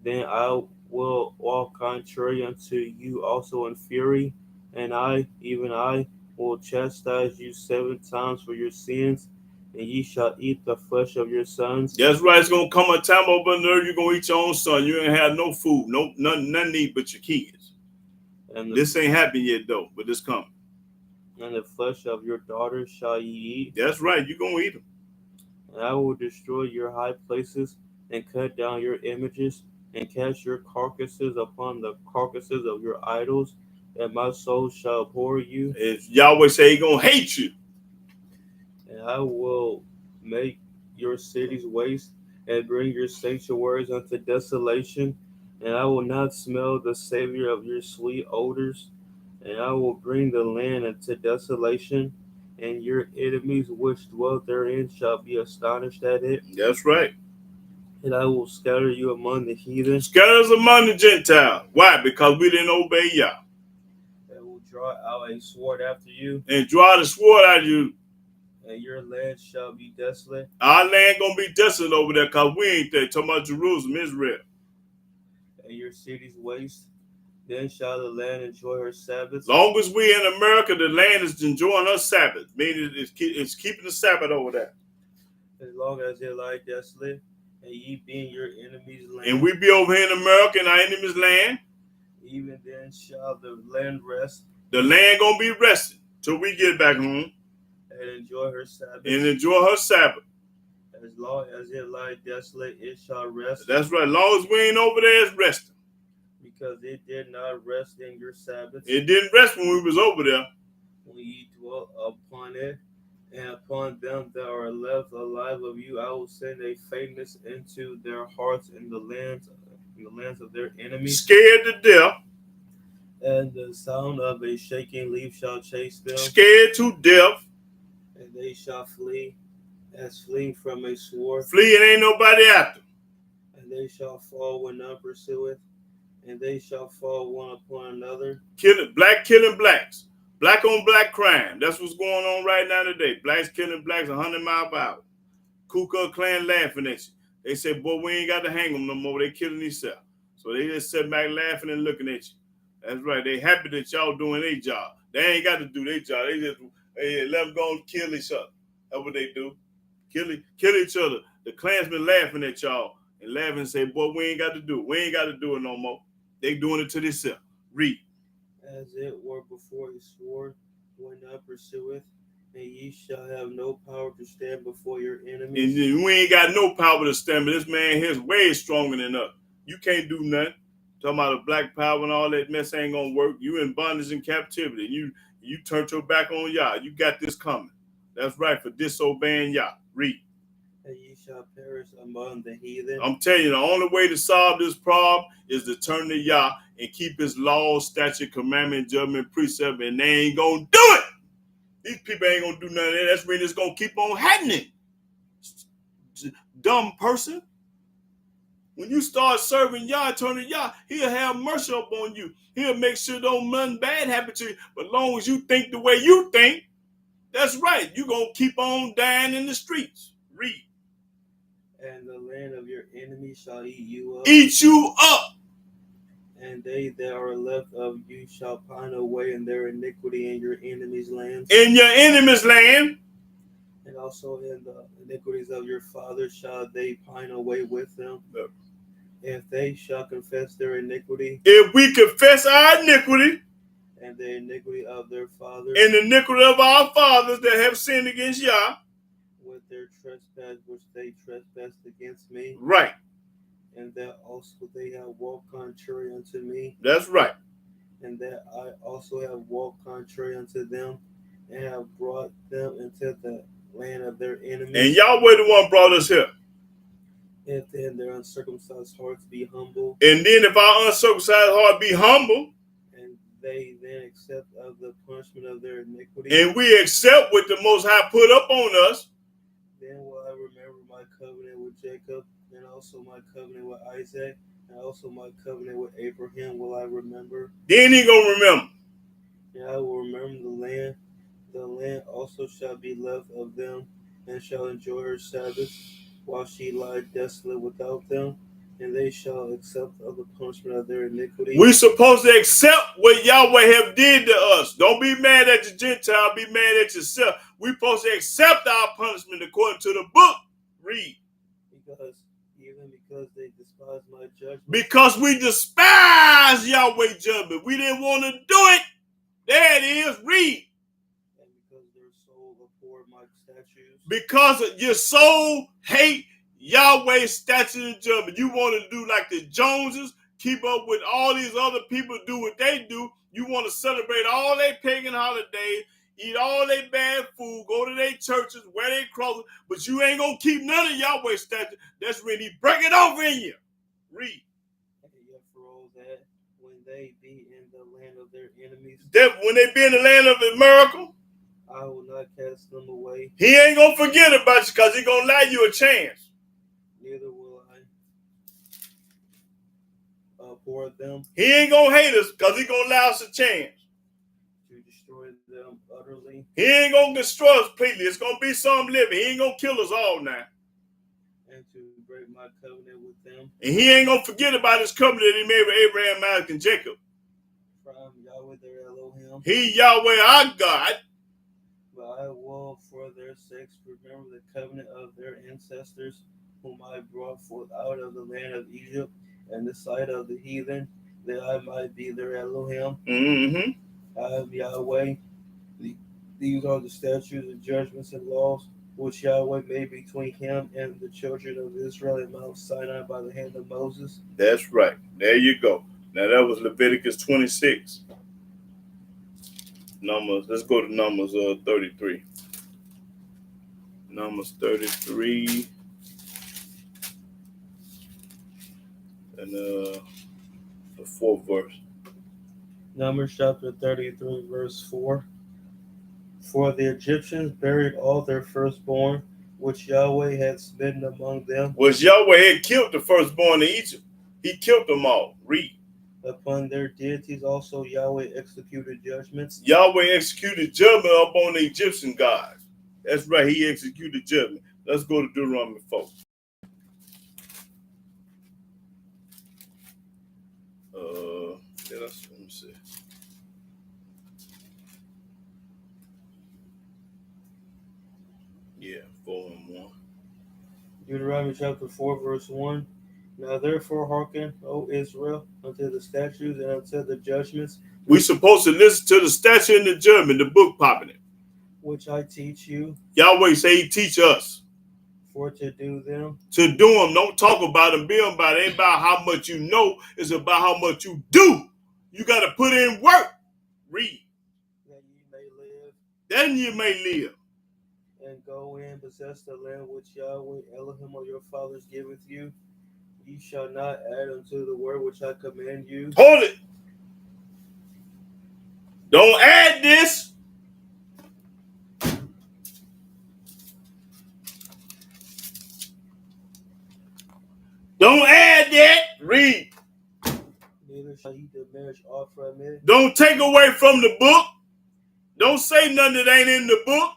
then I will walk contrary unto you also in fury, and I, even I, will chastise you 7 times for your sins, and ye shall eat the flesh of your sons. That's right. It's gonna come a time over on earth you're gonna eat your own son. You ain't have no food, nothing to eat but your kids. And this ain't happened yet though, but it's coming. And the flesh of your daughters shall ye eat. That's right. You're gonna eat them. And I will destroy your high places and cut down your images and cast your carcasses upon the carcasses of your idols, and my soul shall abhor you. If Yahweh say He gonna hate you. And I will make your cities waste and bring your sanctuaries unto desolation, and I will not smell the savor of your sweet odors, and I will bring the land into desolation, and your enemies which dwell therein shall be astonished at it. That's right. And I will scatter you among the heathen. Scatter us among the Gentiles. Why? Because we didn't obey Yah. And will draw out a sword after you. And draw the sword out of you. And your land shall be desolate. Our land gonna be desolate over there because we ain't there. Talking about Jerusalem, Israel. And your cities waste. Then shall the land enjoy her Sabbath. Long as we in America, the land is enjoying her Sabbath. Meaning it's keeping the Sabbath over there. As long as it lie desolate, and ye be in your enemy's land. And we be over here in America in our enemy's land. Even then shall the land rest. The land gonna be resting till we get back home. And enjoy her Sabbath. And enjoy her Sabbath. As long as it lie desolate, it shall rest. That's right. As long as we ain't over there, it's resting. Because it did not rest in your Sabbath. It didn't rest when we was over there. When ye dwell upon it, and upon them that are left alive of you, I will send a faintness into their hearts in the lands of their enemies. Scared to death. And the sound of a shaking leaf shall chase them. Scared to death. And they shall flee, as fleeing from a sword. Flee and ain't nobody after. And they shall fall when none pursueth. And they shall fall one upon another. Killing blacks. Black on black crime. That's what's going on right now today. Blacks killing blacks 100 miles per hour. Ku Klux Klan laughing at you. They say, boy, we ain't got to hang them no more. They killing themselves. So they just sit back laughing and looking at you. That's right. They happy that y'all doing their job. They ain't got to do their job. They just let them go and kill each other. That's what they do. Kill each other. The Klansmen laughing at y'all and laughing and say, boy, we ain't got to do it. We ain't got to do it no more. They doing it to themselves. Read. As it were before a sword, when none pursueth, and ye shall have no power to stand before your enemies. And we ain't got no power to stand, but this man here is way stronger than us. You can't do nothing. Talking about the black power and all that mess ain't gonna work. You in bondage and captivity. You turned your back on Yah. You got this coming. That's right, for disobeying Yah. Read. And ye shall perish among the heathen. I'm telling you, the only way to solve this problem is to turn to Yah and keep his laws, statute, commandment, judgment, precept, and they ain't gonna do it. These people ain't gonna do none of that. That's when it's gonna keep on happening. Dumb person. When you start serving Yah, turn to Yah, he'll have mercy upon you. He'll make sure nothing bad happen to you. But as long as you think the way you think, that's right. You're gonna keep on dying in the streets. Read. And the land of your enemies shall eat you up. Eat you up. And they that are left of you shall pine away in their iniquity in your enemies' lands. In your enemy's land. And also in the iniquities of your fathers shall they pine away with them. Yep. If they shall confess their iniquity. If we confess our iniquity. And the iniquity of their fathers. And the iniquity of our fathers that have sinned against Yah. With their trespass which they trespassed against me. Right. And that also they have walked contrary unto me. That's right. And that I also have walked contrary unto them, and have brought them into the land of their enemies. And Yahweh the one brought us here. If then their uncircumcised hearts be humble. And then if our uncircumcised heart be humble. And they then accept of the punishment of their iniquity. And we accept what the Most High put up on us. Then will I remember my covenant with Jacob, and also my covenant with Isaac, and also my covenant with Abraham will I remember. Then he gonna remember. And I will remember the land. The land also shall be left of them, and shall enjoy her Sabbaths, while she lie desolate without them, and they shall accept of the punishment of their iniquity. We're supposed to accept what Yahweh have did to us. Don't be mad at the Gentile, be mad at yourself. We're supposed to accept our punishment according to the book. Read. Because they despise my judgment. Because we despise Yahweh judgment. We didn't want to do it. There it is. Read. And because their soul abhorred my statutes. Because your soul hate Yahweh's statutes and judgment. You want to do like the Joneses, keep up with all these other people, do what they do. You want to celebrate all their pagan holidays, eat all their bad food, go to their churches, wear their clothes, but you ain't going to keep none of Yahweh's statutes. That's when he break it off in you. Read. And yet for all that, when they be in the land of their enemies, When they be in the land of the miracle, I will not cast them away. He ain't going to forget about you because he going to allow you a chance. Neither will I abhor them. He ain't going to hate us because he going to allow us a chance. To destroy them utterly. He ain't going to destroy us completely. It's going to be some living. He ain't going to kill us all now. And to break my covenant with them. And he ain't going to forget about his covenant that he made with Abraham, Isaac, and Jacob. For I am Yahweh their Elohim. He, Yahweh, our God. But I will for their sakes remember the covenant of their ancestors, whom I brought forth out of the land of Egypt and the sight of the heathen, that I might be their Elohim. Mm-hmm. I am Yahweh. These are the statutes and judgments and laws which Yahweh made between him and the children of Israel at Mount Sinai by the hand of Moses. That's right. There you go. Now that was Leviticus 26. Numbers. Let's go to Numbers 33. Numbers 33. And the 4th verse. Numbers chapter 33, verse 4. For the Egyptians buried all their firstborn, which Yahweh had smitten among them. Which Yahweh had killed the firstborn in Egypt. He killed them all. Read. Upon their deities also Yahweh executed judgments. Yahweh executed judgment upon the Egyptian gods. That's right. He executed judgment. Let's go to Deuteronomy 4. Let me see. Yeah, 4 and 1. Deuteronomy chapter 4, verse 1. Now therefore hearken, O Israel, unto the statutes and unto the judgments. We're supposed to listen to the statute and the judgment, the book popping it. Which I teach you. Yahweh say he teach us. For to do them. To do them. Don't talk about them, be about it. It ain't about how much you know. It's about how much you do. You got to put in work. Read. That ye may then you may live. And go in, possess the land which Yahweh Elohim of your fathers giveth you. Ye shall not add unto the word which I command you. Hold it. Don't add this. Don't add that. Read. Neither shall ye diminish aught from it. Don't take away from the book. Don't say nothing that ain't in the book.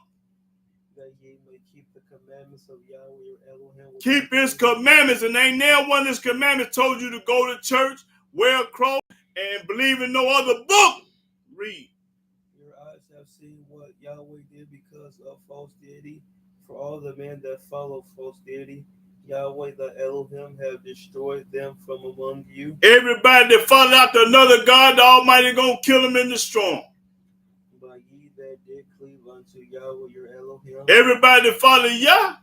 That ye may keep the commandments of Yahweh your Elohim. Keep his commandments, and ain't now one of his commandments told you to go to church, wear a cross, and believe in no other book. Read. Your eyes have seen what Yahweh did because of false deity. For all the men that follow false deity, Yahweh the Elohim have destroyed them from among you. Everybody that followed after another God, the Almighty gonna kill them and destroy them. But ye that did cleave unto Yahweh your Elohim, everybody that followed Yah,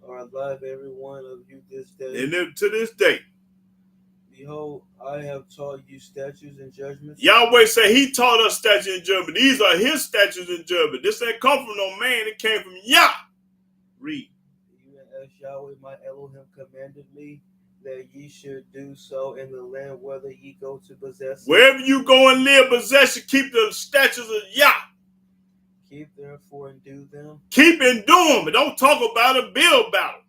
are alive every one of you this day. And to this day. Behold, I have taught you statutes and judgments. Yahweh said he taught us statutes and judgments. These are his statutes and judgments. This ain't come from no man. It came from Yah. Read. Even as Yahweh my Elohim commanded me, that ye should do so in the land whether ye go to possess it. Wherever you go and live, possession, keep the statutes of Yah. Keep therefore and do them. Keep and do them, but don't talk about it, build about it.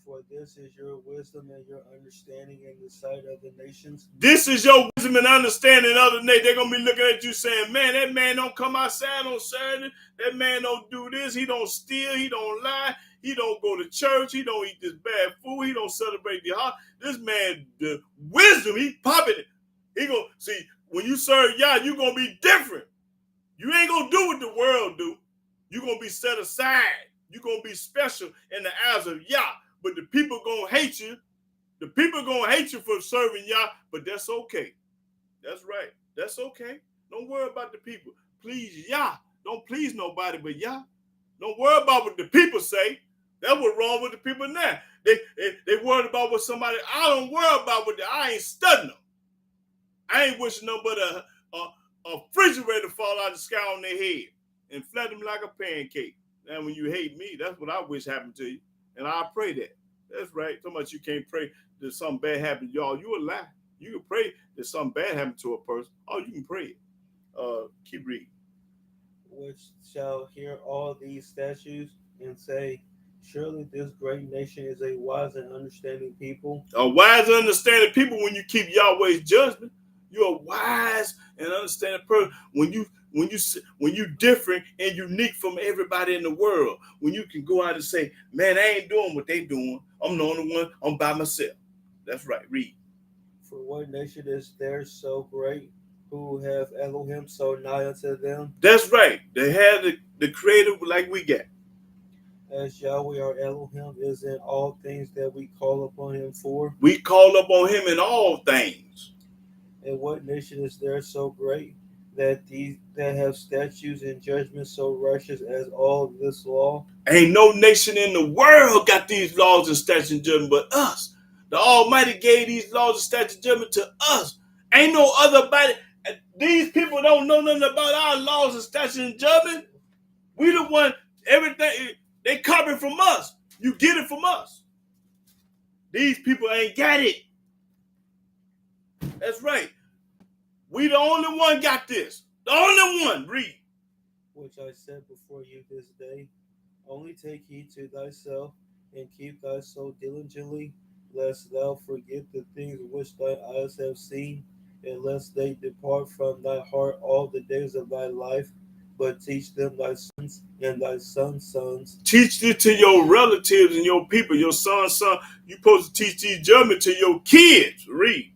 For this is your wisdom and your understanding in the sight of the nations. This is your wisdom and understanding in other nations. They're going to be looking at you saying, man, that man don't come outside on Saturday. That man don't do this. He don't steal. He don't lie. He don't go to church. He don't eat this bad food. He don't celebrate the holiday. This man, the wisdom, he popping it. He gonna see, when you serve Yah, you're going to be different. You ain't going to do what the world do. You're going to be set aside. You're going to be special in the eyes of Yah. But the people going to hate you. The people going to hate you for serving Yah, but that's okay. That's right. That's okay. Don't worry about the people. Please Yah. Don't please nobody but Yah. Don't worry about what the people say. That's what's wrong with the people now. They worried about what somebody, I don't worry about what I ain't studying them. I ain't wishing them but a refrigerator fall out of the sky on their head and flat them like a pancake. And when you hate me, that's what I wish happened to you. And I pray that. That's right. So much you can't pray that something bad happened to y'all. You a lie. You can pray that something bad happened to a person. Oh, you can pray it. Keep reading. Which shall hear all these statutes and say, surely this great nation is a wise and understanding people. A wise and understanding people when you keep Yahweh's judgment. You're a wise and understanding person. When you different and unique from everybody in the world, when you can go out and say, man, I ain't doing what they doing. I'm the only one. I'm by myself. That's right. Read. For what nation is there so great, who have Elohim so nigh unto them? That's right. They have the creator like we got. As Yahweh our Elohim is in all things that we call upon him for. We call upon him in all things. And what nation is there so great that these that have statutes and judgments so righteous as all this law? Ain't no nation in the world got these laws and statutes and judgment but us. The Almighty gave these laws and statutes and judgment to us. Ain't no other body. These people don't know nothing about our laws and statutes and judgment. We the one, everything, they copy from us. You get it from us. These people ain't got it. That's right. We the only one got this. The only one. Read. Which I set before you this day. Only take heed to thyself, and keep thy soul diligently, lest thou forget the things which thy eyes have seen, and lest they depart from thy heart all the days of thy life, but teach them thy sons and thy sons' sons. Teach it to your relatives and your people, your son's son. You're supposed to teach these judgments to your kids. Read.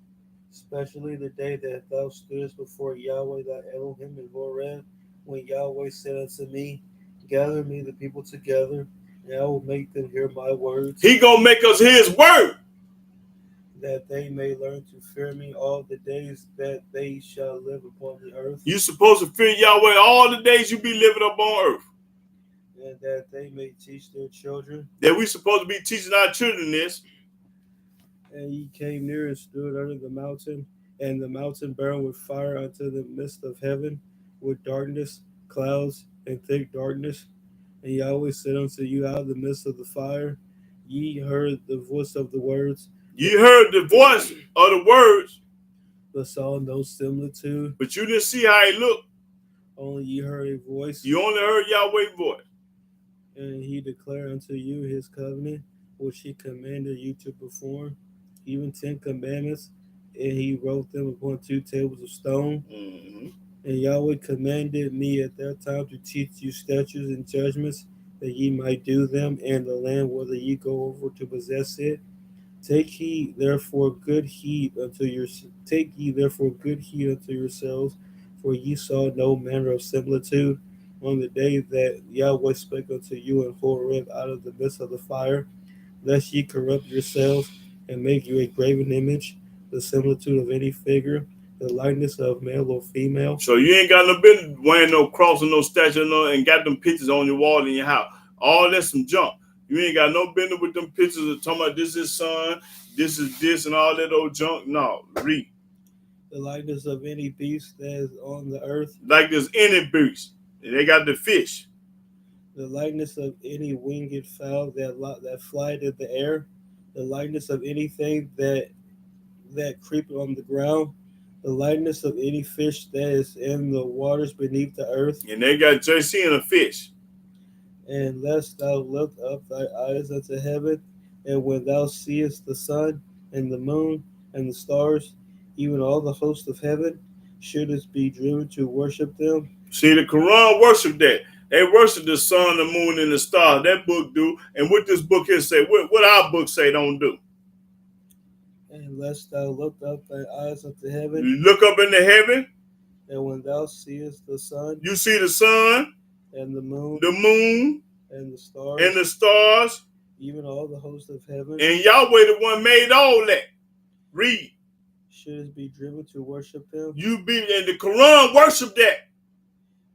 Especially the day that thou stoodest before Yahweh thy Elohim in Horeb, when Yahweh said unto me, gather me the people together, and I will make them hear my words. He gonna make us hear his word. That they may learn to fear me all the days that they shall live upon the earth. You're supposed to fear Yahweh all the days you be living up on earth. And that they may teach their children. That we supposed to be teaching our children this. And ye came near and stood under the mountain, and the mountain burned with fire unto the midst of heaven, with darkness, clouds, and thick darkness. And Yahweh said unto you out of the midst of the fire, ye heard the voice of the words, Ye heard the voice of the words, but saw no similitude. but you didn't see how he looked. Only ye heard a voice, You only heard Yahweh's voice. and he declared unto you his covenant, which he commanded you to perform, even 10 commandments, and he wrote them upon 2 tables of stone. Mm-hmm. And Yahweh commanded me at that time to teach you statutes and judgments, that ye might do them, and the land whither ye go over to possess it. Take ye therefore good heed unto yourselves, for ye saw no manner of similitude on the day that Yahweh spake unto you in Horeb out of the midst of the fire, lest ye corrupt yourselves and make you a graven image, the similitude of any figure, the likeness of male or female. So you ain't got no business wearing no cross and no statue and got them pictures on your wall in your house. All that's some junk. You ain't got no business with them pictures of talking about this is son, this is this, and all that old junk. No, read. The likeness of any beast that is on the earth, Like there's any beast. They got the fish. the likeness of any winged fowl that flieth in the air, the likeness of anything that creepeth on the ground, the likeness of any fish that is in the waters beneath the earth. And they got JC and a fish. And lest thou lift up thy eyes unto heaven, and when thou seest the sun and the moon and the stars, even all the host of heaven, shouldest be driven to worship them. See, the Quran worship that. They worship the sun, the moon, and the stars. That book do. And what this book here say, what our book say don't do. And lest thou lift up thy eyes unto heaven, You look up in the heaven, and when thou seest the sun you see the sun, and the moon and the stars, even all the host of heaven, and Yahweh the one made all that. Read. shouldest be driven to worship them You be in the Quran worship that.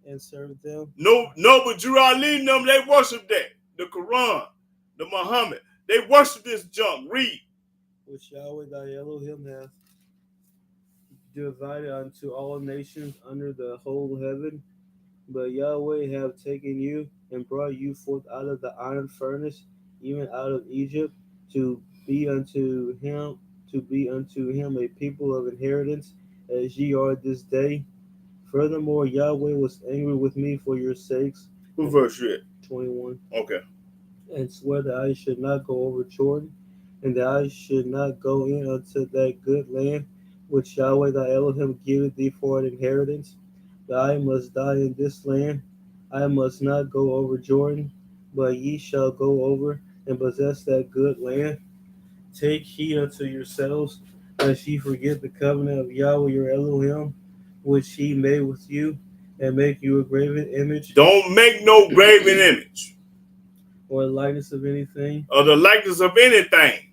and serve them. No, but Jurali them, they worship that. The Quran, the Muhammad. They worship this junk. Read. Which Yahweh thy Elohim hath divided unto all nations under the whole heaven. But Yahweh have taken you and brought you forth out of the iron furnace, even out of Egypt, to be unto him a people of inheritance, as ye are this day. Furthermore, Yahweh was angry with me for your sakes. What verse you at? 21. Okay. And swear that I should not go over Jordan, and that I should not go in unto that good land which Yahweh thy Elohim giveth thee for an inheritance, that I must die in this land. I must not go over Jordan, but ye shall go over and possess that good land. Take heed unto yourselves, lest ye forget the covenant of Yahweh your Elohim, which he made with you, and make you a graven image. Don't make no graven image. Or the likeness of anything. Or the likeness of anything.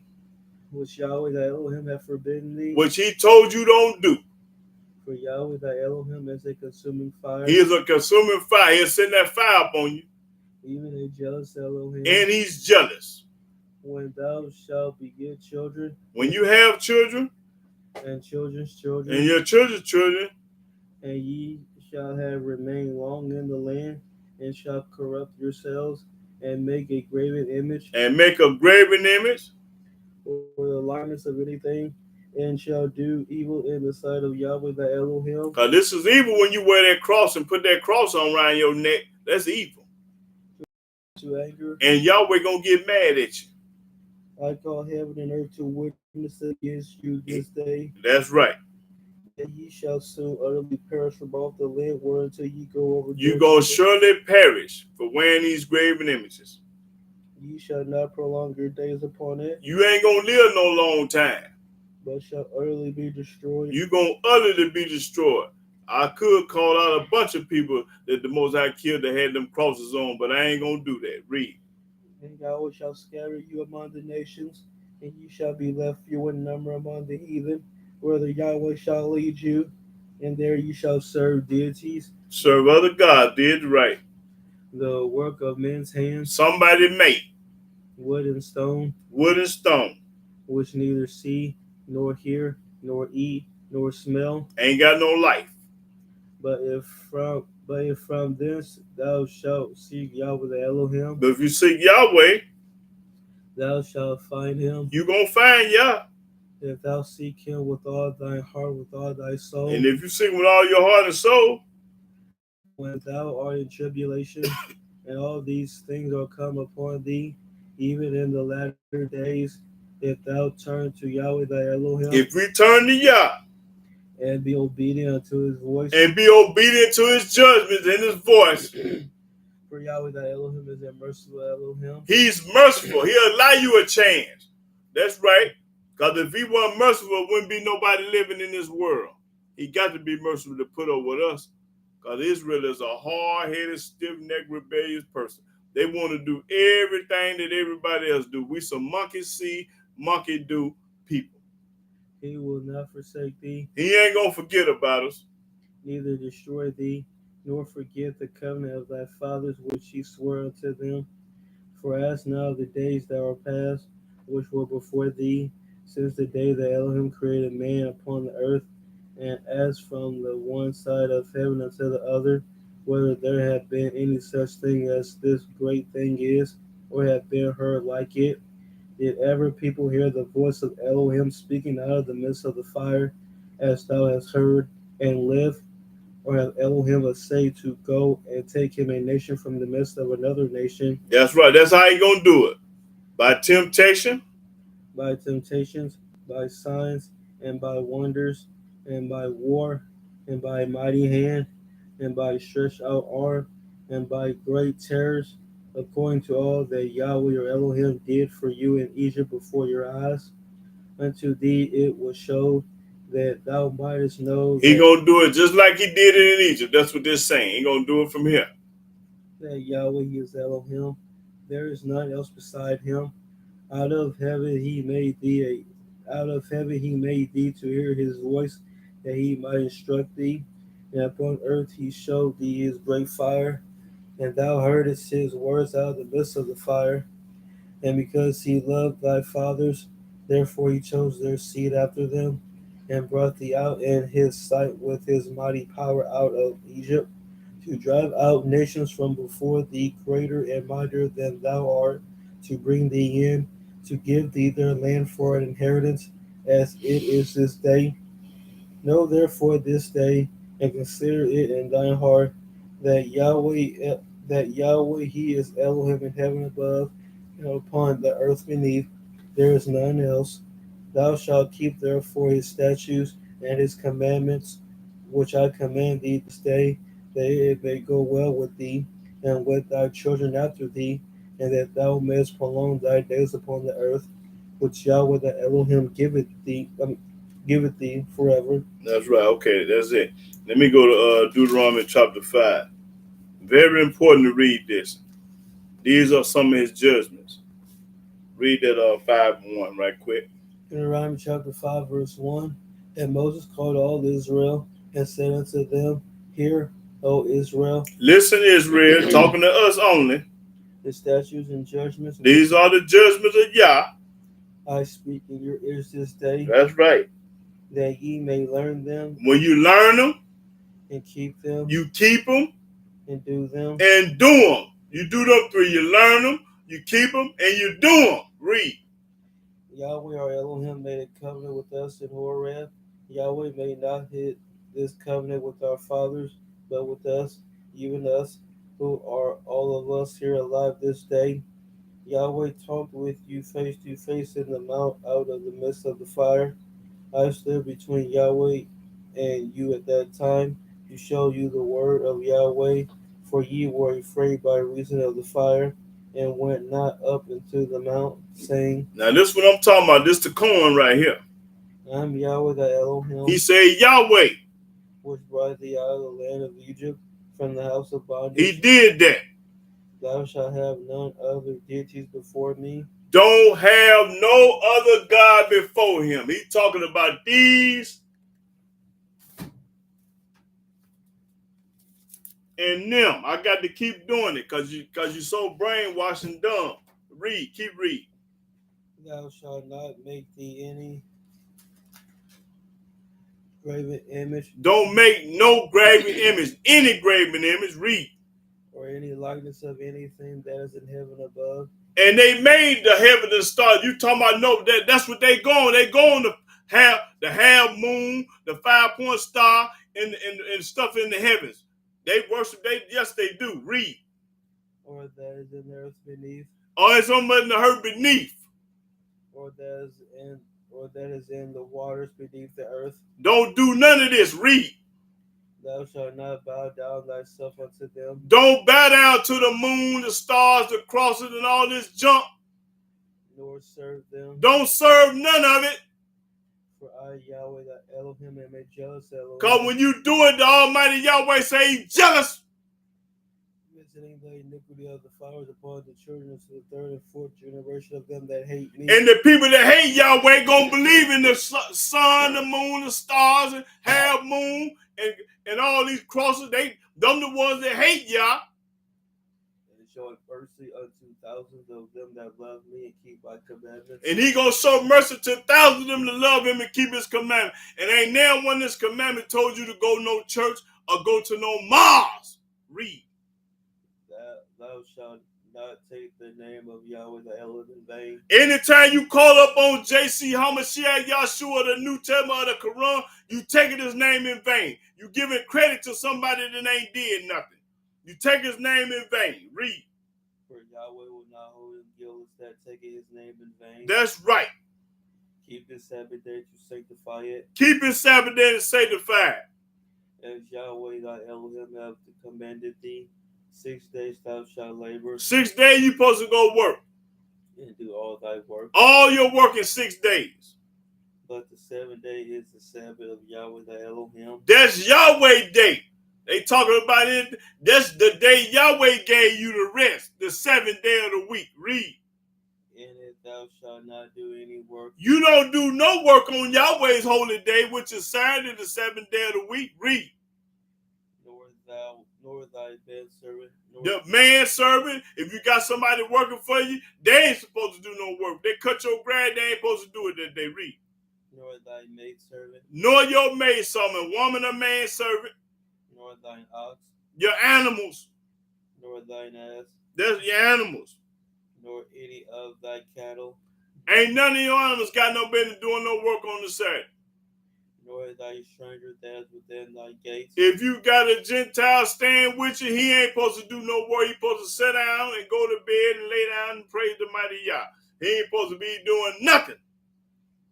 Which Yahweh thy Elohim hath forbidden thee. Which he told you don't do. For Yahweh thy Elohim is a consuming fire. He is a consuming fire. He'll send that fire up on you. Even a jealous Elohim. And he's jealous. When thou shalt beget children. When you have children. And children's children. And your children's children. And ye shall have remained long in the land, and shall corrupt yourselves, and make a graven image. And make a graven image. Or the likeness of anything, and shall do evil in the sight of Yahweh thy Elohim. Because this is evil when you wear that cross and put that cross on around your neck. That's evil. To anger. And Yahweh gonna get mad at you. I call heaven and earth to witness against you this day. That's right. That ye shall soon utterly perish from off the land whereunto ye go over. You gonna surely perish for wearing these graven images. Ye shall not prolong your days upon it. You ain't gonna live no long time. But shall utterly be destroyed. You gonna utterly be destroyed. I could call out a bunch of people that the Most High killed that had them crosses on, but I ain't gonna do that. Read. And Yahweh shall scatter you among the nations, and ye shall be left few in number among the heathen, whether Yahweh shall lead you, and there ye shall serve deities. Serve other gods, did right. The work of men's hands. Somebody made. Wood and stone. Wood and stone. Which neither see, nor hear, nor eat, nor smell. Ain't got no life. But But if from thence thou shalt seek Yahweh the Elohim, But if you seek Yahweh, thou shalt find him. you going to find Yah. If thou seek him with all thy heart, with all thy soul. And if you seek with all your heart and soul, when thou art in tribulation, and all these things are come upon thee, even in the latter days, if thou turn to Yahweh thy Elohim, if we turn to Yah, and be obedient unto his voice, and be obedient to his judgments and his voice, for Yahweh thy Elohim is a merciful Elohim. He's merciful. He'll allow you a chance. That's right. Because if he wasn't merciful, wouldn't be nobody living in this world. He got to be merciful to put up with us. Because Israel is a hard-headed, stiff-necked, rebellious person. They want to do everything that everybody else do. We some monkey see, monkey do people. He will not forsake thee. He ain't going to forget about us. Neither destroy thee, nor forget the covenant of thy fathers which he swore unto them. For as now the days that are past, which were before thee, since the day that Elohim created man upon the earth, and as from the one side of heaven unto the other, whether there have been any such thing as this great thing is, or have been heard like it, did ever people hear the voice of Elohim speaking out of the midst of the fire, as thou hast heard, and live? Or have Elohim essayed to go and take him a nation from the midst of another nation? That's right. That's how he going to do it. By temptation, by temptations, by signs, and by wonders, and by war, and by mighty hand, and by stretched out arm, and by great terrors, according to all that Yahweh your Elohim did for you in Egypt before your eyes. Unto thee it was showed that thou mightest know he going to do it just like he did it in Egypt. That's what they're saying. He going to do it from here. that Yahweh is Elohim. There is none else beside him. Out of heaven he made thee to hear his voice, that he might instruct thee. And upon earth he showed thee his great fire, and thou heardest his words out of the midst of the fire. And because he loved thy fathers, therefore he chose their seed after them, and brought thee out in his sight with his mighty power out of Egypt, to drive out nations from before thee, greater and mightier than thou art, to bring thee in, to give thee their land for an inheritance, as it is this day. Know therefore this day, and consider it in thine heart, that Yahweh he is Elohim in heaven above, and upon the earth beneath. There is none else. Thou shalt keep therefore his statutes and his commandments, which I command thee this day, that it may go well with thee, and with thy children after thee, and that thou mayest prolong thy days upon the earth, which Yahweh the Elohim giveth thee forever. That's right. Okay, that's it. Let me go to Deuteronomy chapter 5. Very important to read this. These are some of his judgments. Read that 5:1 right quick. Deuteronomy chapter 5, verse 1. And Moses called all Israel and said unto them, Hear, O Israel, Listen, Israel, talking to us only. the statutes and judgments These are the judgments of Yah. I speak in your ears this day, That's right. that ye may learn them When you learn them, and keep them you keep them and do them. and do them. You do them three. You learn them, you keep them, and you do them. Read. Yahweh our Elohim made a covenant with us in Horeb. Yahweh made not this covenant with our fathers, but with us, even us, who are all of us here alive this day. Yahweh talked with you face to face in the mount out of the midst of the fire. I stood between Yahweh and you at that time to show you the word of Yahweh, for ye were afraid by reason of the fire, and went not up into the mount, saying, Now, this is what I'm talking about. This the corn right here. I am Yahweh thy Elohim, He said, Yahweh. which brought thee out of the land of Egypt from the house of He bondage. did that. Thou shalt have none other deities before me. Don't have no other God before him. He talking about these and them. I got to keep doing it because you're so brainwashed and dumb. Read, keep reading. Thou shalt not make thee any graven image. Don't make no graven image. Any graven image. Read. Or any likeness of anything that is in heaven above. And they made the heaven and stars. You talking about no? That's what they going. They going to have the half moon, the 5-point star, and stuff in the heavens. They worship. Yes, they do. Read. Or that is in the earth beneath. Or it's somebody in the earth beneath. Or that is in the waters beneath the earth. Don't do none of this. Read. Thou shalt not bow down thyself unto them. Don't bow down to the moon, the stars, the crosses, and all this junk. Nor serve them. Don't serve none of it. For I, Yahweh, thy Elohim, am a jealous Elohim. Because when you do it, the Almighty Yahweh say he's jealous. Visiting the iniquity of the fathers upon the children to the third and fourth generation of them that hate me. And the people that hate Yahweh gonna believe in the sun, the moon, the stars, and half moon, and all these crosses. Them the ones that hate Yah. And showing mercy unto thousands of them that love me and keep my commandments. And he gonna show mercy to thousands of them that love him and keep his commandment. And ain't now one this commandment told you to go no church or go to no mosque. Read. Thou shalt not take the name of Yahweh the Elohim in vain. Anytime you call up on JC Hamashiach Yahshua, the New Testament, the Quran, you taking his name in vain. You giving credit to somebody that ain't did nothing. You take his name in vain. Read. For Yahweh will not hold him guiltless that taketh his name in vain. That's right. Keep his Sabbath day to sanctify it. Keep his Sabbath day to sanctify it. As Yahweh thy Elohim hath commanded thee, 6 days thou shalt labor. 6 days you supposed to go work. And do all thy work. All your work in 6 days. But the 7th day is the Sabbath of Yahweh thy Elohim. That's Yahweh day. They talking about it. That's the day Yahweh gave you the rest. The 7th day of the week. Read. In it thou shalt not do any work. You don't do no work on Yahweh's holy day, which is Saturday, the 7th day of the week. Read. Nor thy manservant. The manservant, if you got somebody working for you, they ain't supposed to do no work. They cut your grass, they ain't supposed to do it that day. Read. Nor thy maidservant. Nor your maidservant, woman or manservant. Nor thine ox. Your animals. Nor thine ass. That's your animals. Nor any of thy cattle. Ain't none of your animals got no business doing no work on the Sabbath. Nor thy stranger that is within thy gates. If you got a Gentile staying with you, he ain't supposed to do no work. He supposed to sit down and go to bed and lay down and praise the mighty Yah. He ain't supposed to be doing nothing.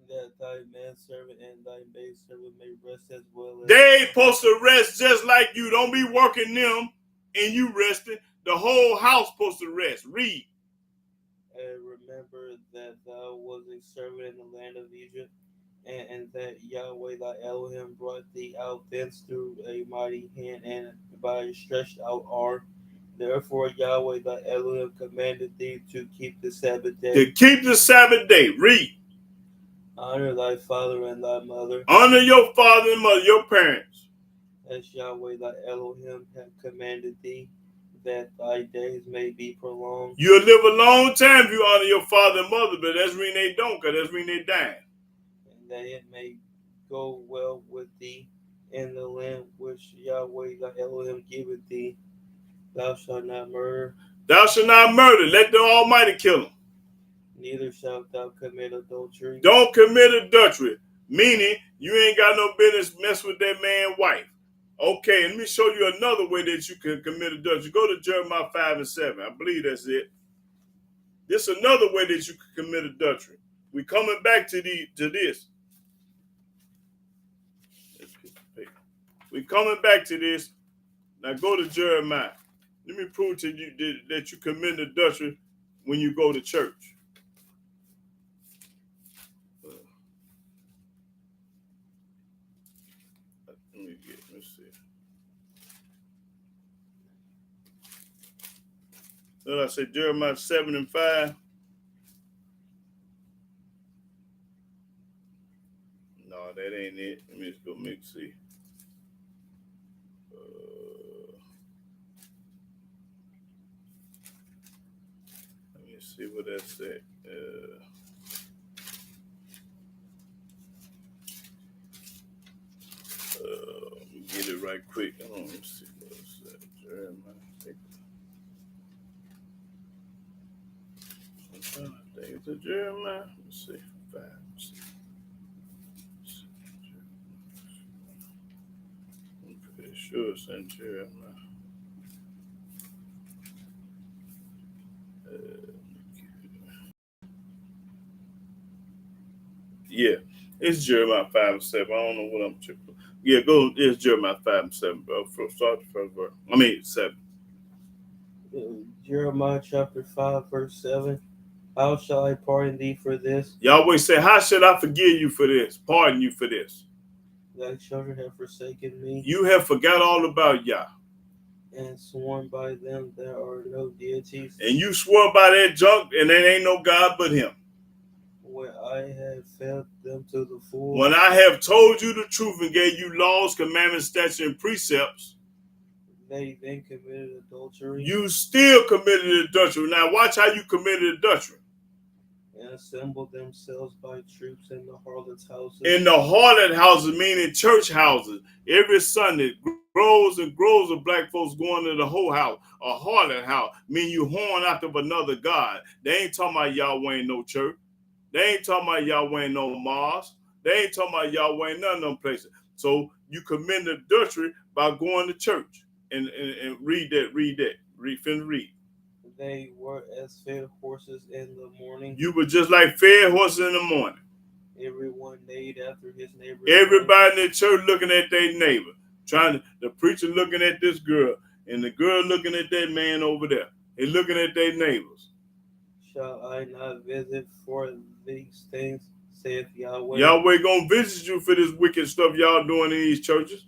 That thy manservant and thy maidservant may rest as well as... They ain't supposed to rest just like you. Don't be working them and you resting. The whole house supposed to rest. Read. And remember that thou was a servant in the land of Egypt, and that Yahweh thy Elohim brought thee out thence through a mighty hand and by a stretched out arm. Therefore Yahweh thy Elohim commanded thee to keep the Sabbath day. To keep the Sabbath day. Read. Honor thy father and thy mother. Honor your father and mother, your parents. As Yahweh thy Elohim hath commanded thee, that thy days may be prolonged. You'll live a long time if you honor your father and mother, but that's when they don't, because that's when they die. And that it may go well with thee in the land which Yahweh thy Elohim giveth thee. Thou shalt not murder. Thou shalt not murder. Let the Almighty kill him. Neither shalt thou commit adultery. Don't commit adultery. Meaning, you ain't got no business mess with that man's wife. Okay, let me show you another way that you can commit adultery. Go to Jeremiah 5 and 7. I believe that's it. This is another way that you can commit adultery. We coming back to this. We coming back to this. Now go to Jeremiah. Let me prove to you that you commit adultery when you go to church. Let's see. Then I said Jeremiah 7 and 5. No, that ain't it. Let me just go see. Let me see what that said. Get it right quick. Let me see what's that. Jeremiah. I think it's a Jeremiah. Let's see. 5, 6. I'm pretty sure it's in Jeremiah. Yeah, it's Jeremiah 5 and 7. I don't know what I'm tripping. Yeah, go. It's Jeremiah 5 and 7, bro. Start the first verse. 7. Jeremiah chapter 5, verse 7. How shall I pardon thee for this? Yahweh say, how should I forgive you for this? Pardon you for this? Thy children have forsaken me. You have forgot all about Yah. And sworn by them there are no deities. And you swore by that junk, and there ain't no God but him. When I have fed them to the full. When I have told you the truth and gave you laws, commandments, statutes, and precepts, they then committed adultery. You still committed adultery. Now watch how you committed adultery. And assembled themselves by troops in the harlots' houses. In the harlot houses, meaning church houses. Every Sunday, groves and groves of black folks going to the whole house. A harlot house, mean you horn out of another God. They ain't talking about Yahweh ain't no church. They ain't talking about Yahweh ain't no mosque. They ain't talking about Yahweh ain't none of them places. So you committed adultery by going to church. And read that. Read. They were as fed horses in the morning. You were just like fed horses in the morning. Everyone neighed after his neighbor. Everybody in the church looking at their neighbor. The preacher looking at this girl, and the girl looking at that man over there. They looking at their neighbors. Shall I not visit for these things, saith Yahweh? Yahweh gonna visit you for this wicked stuff y'all doing in these churches.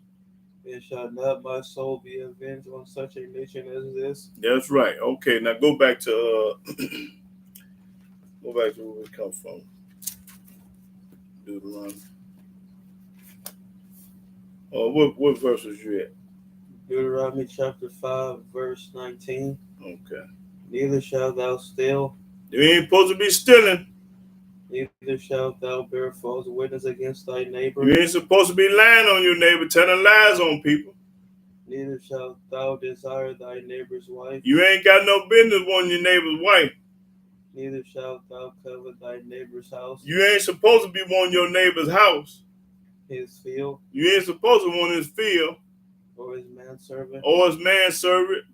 And shall not my soul be avenged on such a nation as this? That's right. Okay, now go back to where we come from. Deuteronomy. What verse was you at? Deuteronomy chapter 5, verse 19. Okay. Neither shalt thou steal. You ain't supposed to be stealing. Neither shalt thou bear false witness against thy neighbor. You ain't supposed to be lying on your neighbor, telling lies on people. Neither shalt thou desire thy neighbor's wife. You ain't got no business wanting your neighbor's wife. Neither shalt thou covet thy neighbor's house. You ain't supposed to be wanting your neighbor's house. His field. You ain't supposed to want his field. Or his manservant. Or his manservant.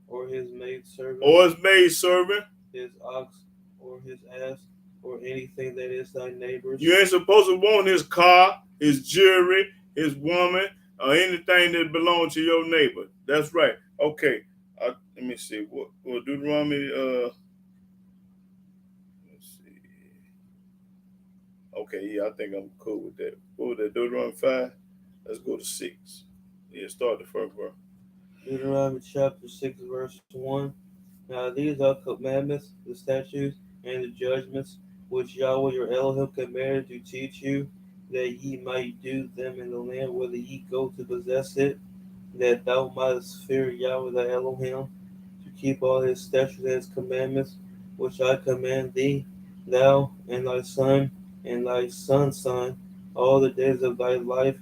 Or his maidservant. Or his maidservant. His ox. Or his ass. Or anything that is thy neighbor's. You ain't supposed to want his car, his jewelry, his woman, or anything that belongs to your neighbor. That's right. Okay. Let me see. What Deuteronomy? Let's see. Okay, yeah, I think I'm cool with that. What was that? Deuteronomy 5? Let's go to 6. Yeah, start the first verse. Deuteronomy chapter 6, verse 1. Now these are commandments, the statutes, and the judgments, which Yahweh your Elohim commanded to teach you, that ye might do them in the land whither ye go to possess it, that thou mightest fear Yahweh thy Elohim, to keep all his statutes and his commandments, which I command thee, thou and thy son and thy son's son, all the days of thy life,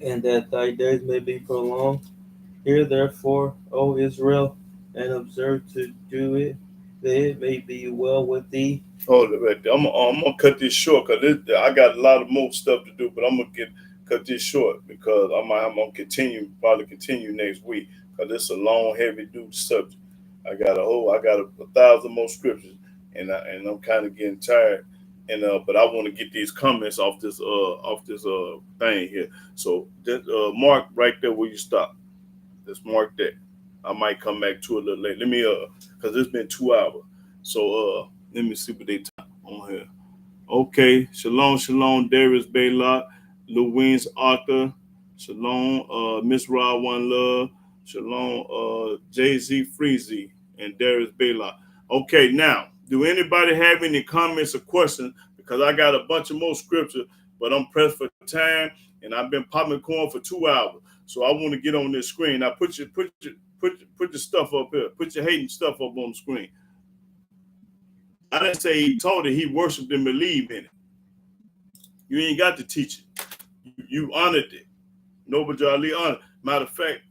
and that thy days may be prolonged. Hear therefore, O Israel, and observe to do it, that it may be well with thee. Hold it right there. I'm gonna cut this short because I got a lot of more stuff to do, but I'm gonna cut this short because I'm gonna probably continue next week because it's a long, heavy duty subject. I got a 1,000 more scriptures, and I'm kind of getting tired. And but I want to get these comments off this thing here. So that mark right there where you stop. Let's mark that. I might come back to it a little late. Let me because it's been 2 hours. So let me see what they talk on here. Okay, shalom, Darius Baylock, Louise Arthur, shalom, Miss Rod One Love, shalom, Jay-Z Freezy, and Darius Baylock. Okay, now, do anybody have any comments or questions? Because I got a bunch of more scripture, but I'm pressed for time, and I've been popping corn for 2 hours. So I want to get on this screen. Now put your stuff up here. Put your hating stuff up on the screen. I didn't say he taught it. He worshiped and believed in it. You ain't got to teach it. You honored it. Noble Drew Ali honor. Matter of fact,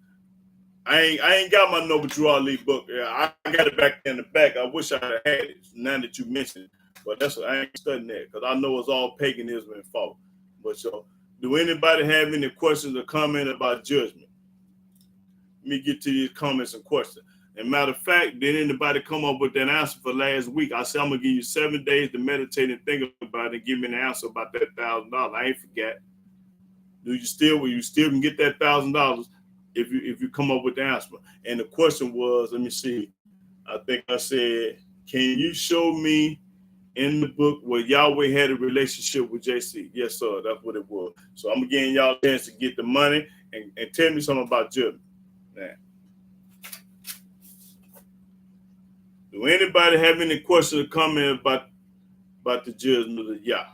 I ain't got my Noble Drew Ali book. Yeah, I got it back in the back. I wish I had it now that you mentioned it. But that's what I ain't studying that because I know it's all paganism and fault. But so, do anybody have any questions or comment about judgment? Let me get to these comments and questions. And matter of fact, did anybody come up with that answer for last week? I said I'm gonna give you 7 days to meditate and think about it and give me an answer about that $1,000. I ain't forgot. Do you still will you still can get that $1,000 if you come up with the answer? And the question was, let me see. I think I said, can you show me in the book where Yahweh had a relationship with JC? Yes, sir. That's what it was. So I'm giving y'all a chance to get the money and tell me something about judgment. Now, do anybody have any questions or comment about the judgment of Yah?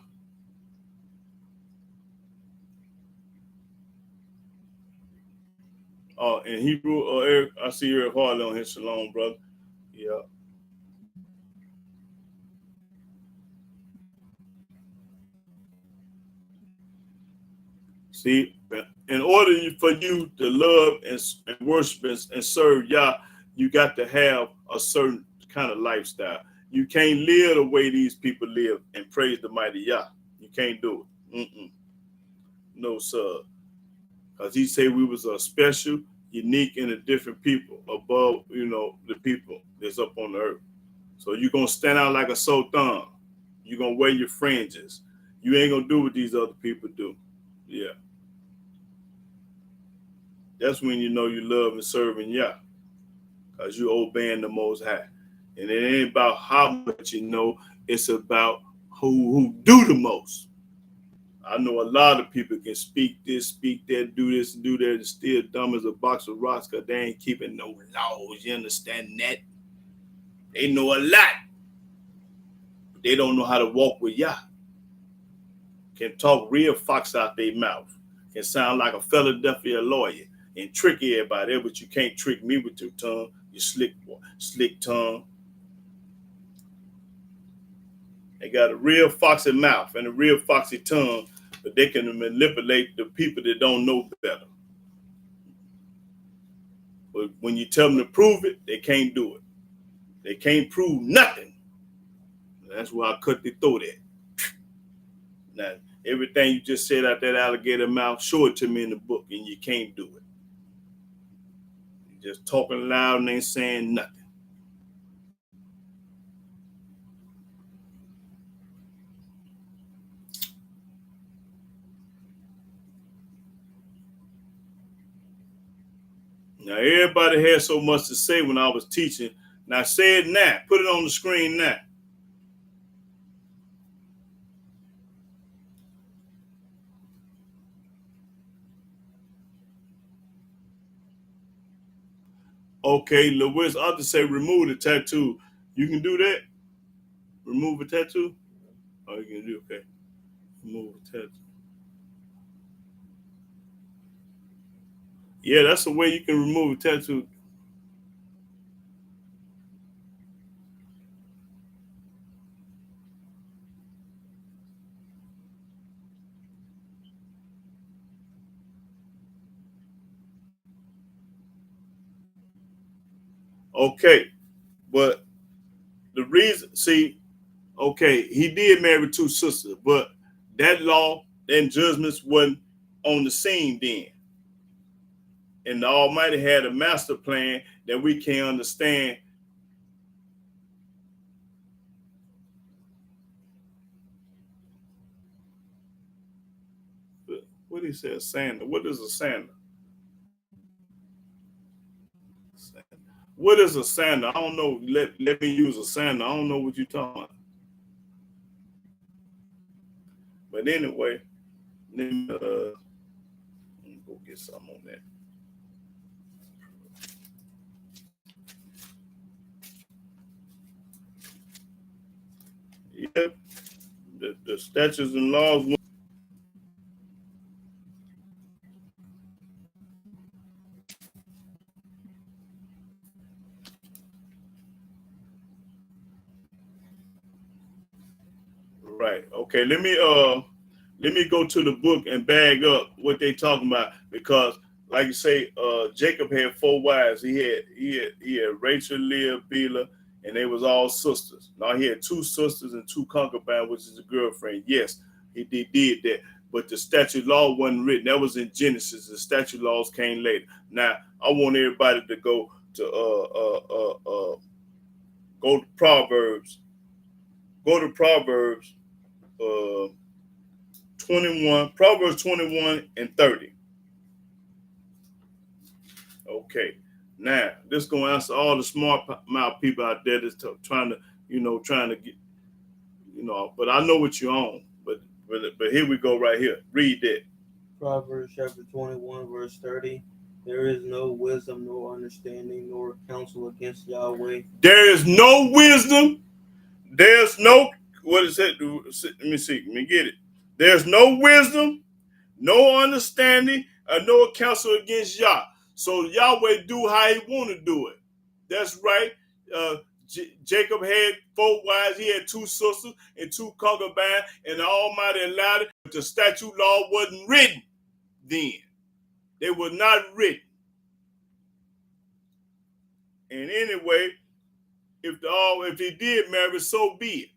In Hebrew, Eric, I see Eric Harley on his Shalom, brother. Yeah. See, in order for you to love and worship and serve Yah, you got to have a certain kind of lifestyle. You can't live the way these people live and praise the mighty Yah. You can't do it. No, sir. Because he said we was a special, unique, and a different people above, the people that's up on the earth. So you're going to stand out like a sore thumb. You're going to wear your fringes. You ain't going to do what these other people do. Yeah. That's when you know you love and serving Yah. Because you obeying the Most High. And it ain't about how much you know. It's about who do the most. I know a lot of people can speak this, speak that, do this, and do that, and still dumb as a box of rocks because they ain't keeping no laws. You understand that? They know a lot. But they don't know how to walk with Yah. Can talk real fox out their mouth. Can sound like a Philadelphia lawyer and trick everybody, but you can't trick me with your tongue, you slick tongue. They got a real foxy mouth and a real foxy tongue, but they can manipulate the people that don't know better. But when you tell them to prove it, they can't do it. They can't prove nothing. That's why I cut their throat at. Now, everything you just said out that alligator mouth, show it to me in the book, and you can't do it. You're just talking loud and ain't saying nothing. Now, everybody had so much to say when I was teaching. Now, say it now. Put it on the screen now. Okay, Lewis, I'll just say remove the tattoo. You can do that? Remove a tattoo? Oh, you can do, okay. Remove a tattoo. Yeah, that's the way you can remove a tattoo. Okay, but the reason, see, okay, he did marry two sisters, but that law and judgments wasn't on the scene then. And the Almighty had a master plan that we can't understand. What did he say? A sandal. What is a sandal? What is a sandal? I don't know. Let me use a sandal. I don't know what you're talking about. But anyway, let me go get some on that. Yeah, the statutes and laws. Right. Okay. Let me let me go to the book and bag up what they talking about, because like you say, Jacob had 4 wives. He had Rachel, Leah, Bilhah, and they was all sisters. Now he had 2 sisters and 2 concubines, which is a girlfriend. Yes, he did that. But the statute law wasn't written. That was in Genesis. The statute laws came later. Now I want everybody to go to Proverbs. Go to Proverbs 21, Proverbs 21 and 30. Okay. Now, this going to answer all the smart mouth people out there that's trying to get, but I know what you're on. But here we go right here. Read that. Proverbs chapter 21, verse 30. There is no wisdom, nor understanding, nor counsel against Yahweh. There is no wisdom. There's no, what is it? Let me see. Let me get it. There's no wisdom, no understanding, no counsel against Yah. So Yahweh do how he want to do it. That's right. Jacob had 4 wives. He had 2 sisters and 2 concubines, and the Almighty allowed it. But the statute law wasn't written then. They were not written. And anyway, if he did marry, so be it.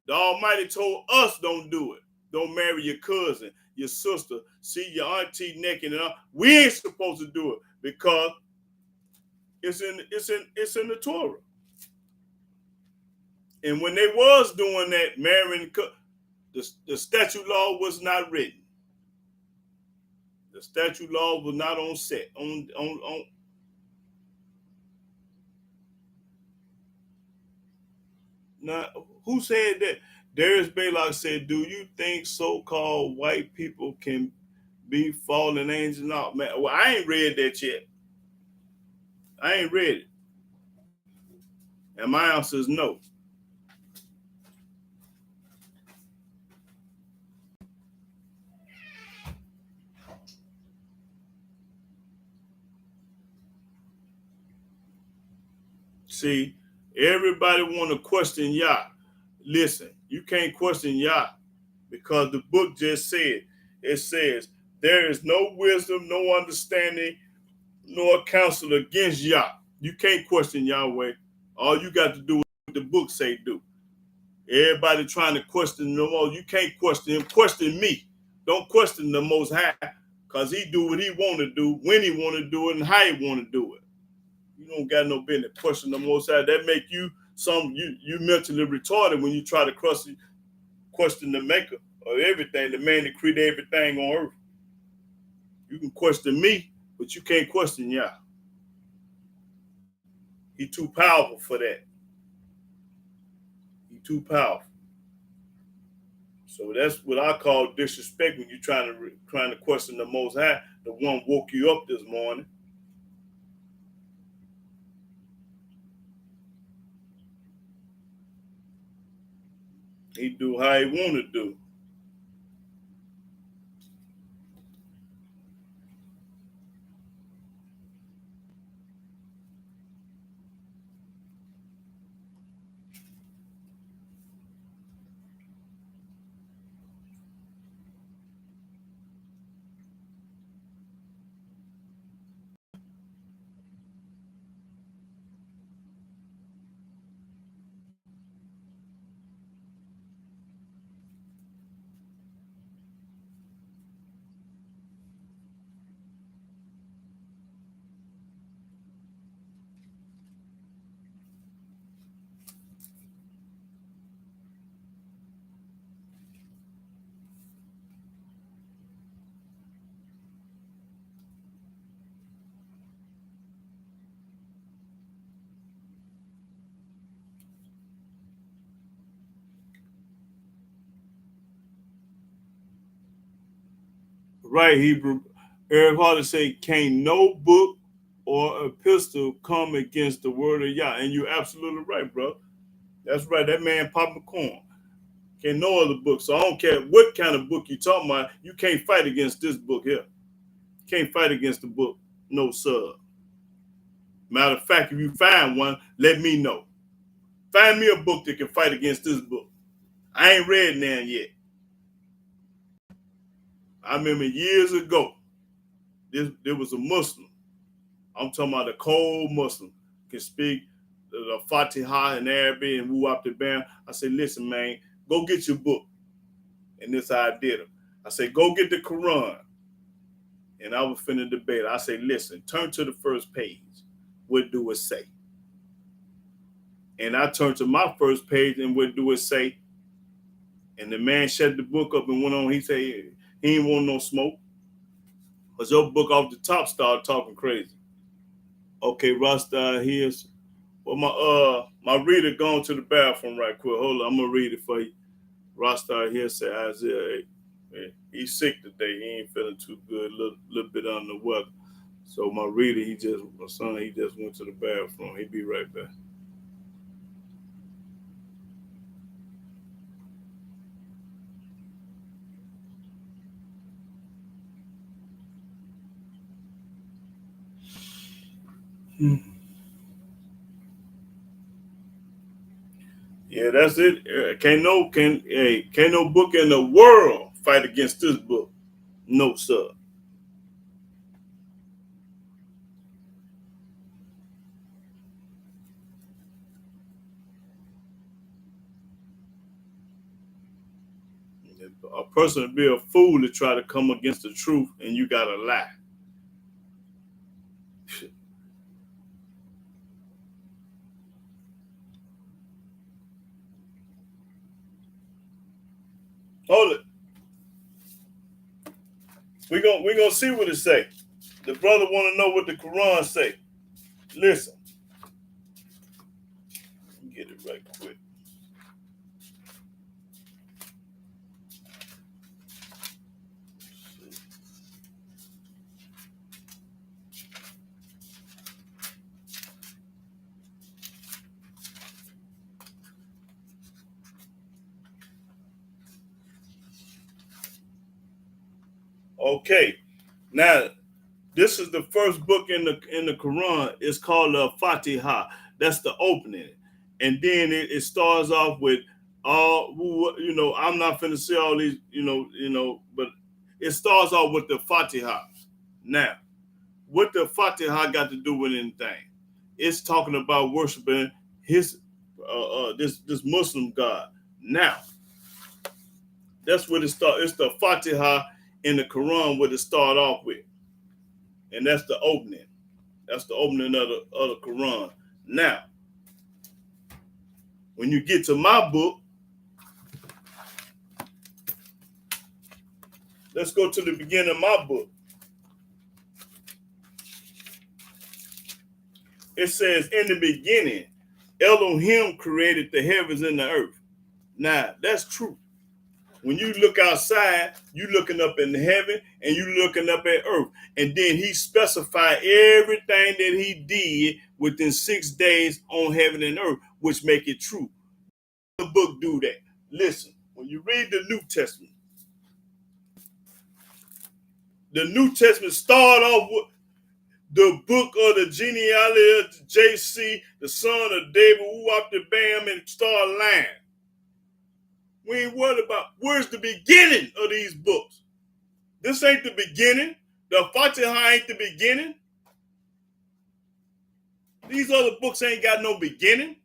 The Almighty told us don't do it. Don't marry your cousin, your sister, see your auntie naked, and all. We ain't supposed to do it because it's in the Torah. And when they was doing that, marrying, the statute law was not written. The statute law was not on set. On. Now, who said that? Darius Baylock said, "Do you think so-called white people can be fallen angels?" No, man. Well, I ain't read that yet. I ain't read it. And my answer is no. See, everybody want to question Yah. Listen, you can't question Yah because the book just said, it says, there is no wisdom, no understanding, nor counsel against Yah. You can't question Yahweh. All you got to do is what the book say do. Everybody trying to question the Most. You can't question him. Question me. Don't question the Most High, because he do what he want to do, when he want to do it, and how he want to do it. You don't got no business question the Most High. That make you you mentally retarded when you try to question the Maker of everything, the man that created everything on earth. You can question me, but you can't question Yah. He too powerful for that. He too powerful. So that's what I call disrespect when you're trying to question the Most High, the one woke you up this morning. He do how he want to do. Right, Hebrew. Eric Harder say, can't no book or epistle come against the word of Yah. And you're absolutely right, bro. That's right. That man popping corn. Can't no other book. So I don't care what kind of book you talking about. You can't fight against this book here. You can't fight against the book. No, sir. Matter of fact, if you find one, let me know. Find me a book that can fight against this book. I ain't read none yet. I remember years ago, there was a Muslim. I'm talking about a cold Muslim, can speak the Fatiha in Arabic and woo up the bam. I said, listen, man, go get your book. And this how I did it. I said, go get the Quran. And I was finna debate. I said, listen, turn to the first page. What do it say? And I turned to my first page and what do it say? And the man shut the book up and went on. He said, he ain't want no smoke. Because your book off the top started talking crazy. Okay, Rasta, here's well my reader going to the bathroom right quick. Hold on, I'm gonna read it for you. Rasta here say Isaiah 8. He's sick today. He ain't feeling too good, little bit under the weather. So my reader, my son, he just went to the bathroom. He'll be right back. Yeah, that's it. Can't no book in the world fight against this book. No, sir. A person would be a fool to try to come against the truth, and you gotta lie. Hold it. We gonna see what it say. The brother want to know what the Quran say. Listen, get it right quick. Okay, now this is the first book in the Quran. It's called the Fatiha. That's the opening, and then it starts off with all. I'm not finna say all these. But it starts off with the Fatiha. Now, what the Fatiha got to do with anything? It's talking about worshiping his this Muslim God. Now, that's what it starts. It's the Fatiha in the Quran what it start off with, and that's the opening. That's the opening of the Quran. Now, when you get to my book, let's go to the beginning of my book. It says, in the beginning, Elohim created the heavens and the earth. Now, that's true. When you look outside, you looking up in heaven and you looking up at earth. And then he specified everything that he did within 6 days on heaven and earth, which make it true. The book do that. Listen, when you read the New Testament start off with the book of the genealogy of JC, the son of David, who up the bam and start lying. We ain't worried about where's the beginning of these books. This ain't the beginning. The Fatiha ain't the beginning. These other books ain't got no beginning.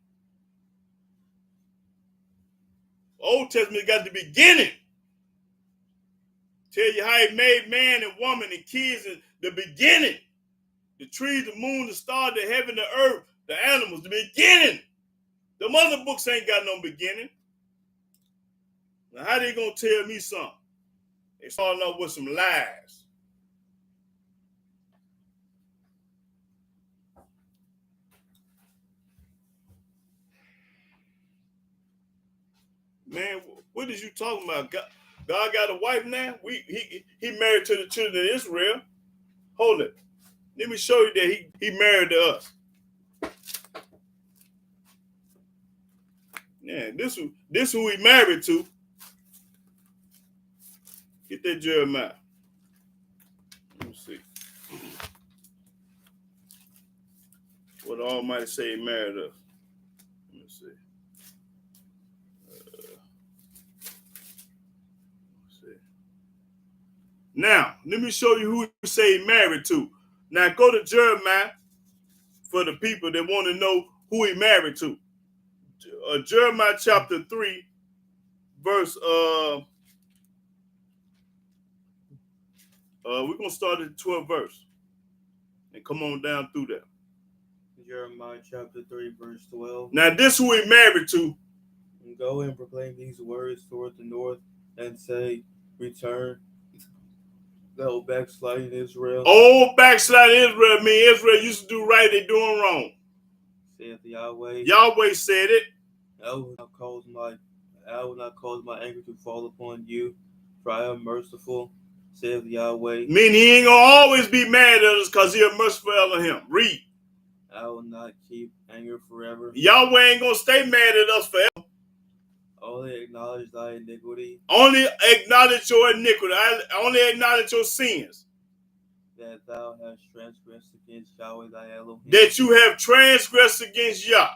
Old Testament got the beginning. Tell you how he made man and woman and kids in the beginning. The trees, the moon, the stars, the heaven, the earth, the animals, the beginning. The other books ain't got no beginning. Now how they gonna tell me something? They starting off with some lies. Man, what is you talking about? God got a wife now? He married to the children of Israel. Hold it. Let me show you that he married to us. Yeah, this who he married to. Get that Jeremiah. Let me see. What the Almighty say he married us. Let me see. Let's see. Now, let me show you who he say he married to. Now, go to Jeremiah for the people that want to know who he married to. Jeremiah chapter 3, verse, we're going to start at the 12th verse and come on down through there. Jeremiah chapter 3, verse 12. Now, this who he married to. Go and proclaim these words toward the north and say, return, thou backsliding Israel. Old backsliding Israel mean Israel used to do right, they doing wrong. Saith Yahweh. Yahweh said it. I will not cause my anger to fall upon you, for I am merciful, saith Yahweh. Meaning he ain't gonna always be mad at us because he a merciful Elohim. Read. I will not keep anger forever. Yahweh ain't gonna stay mad at us forever. Only acknowledge thy iniquity. Only acknowledge your iniquity. Only acknowledge your sins. That thou hast transgressed against Yahweh thy Elohim. That you have transgressed against Yah.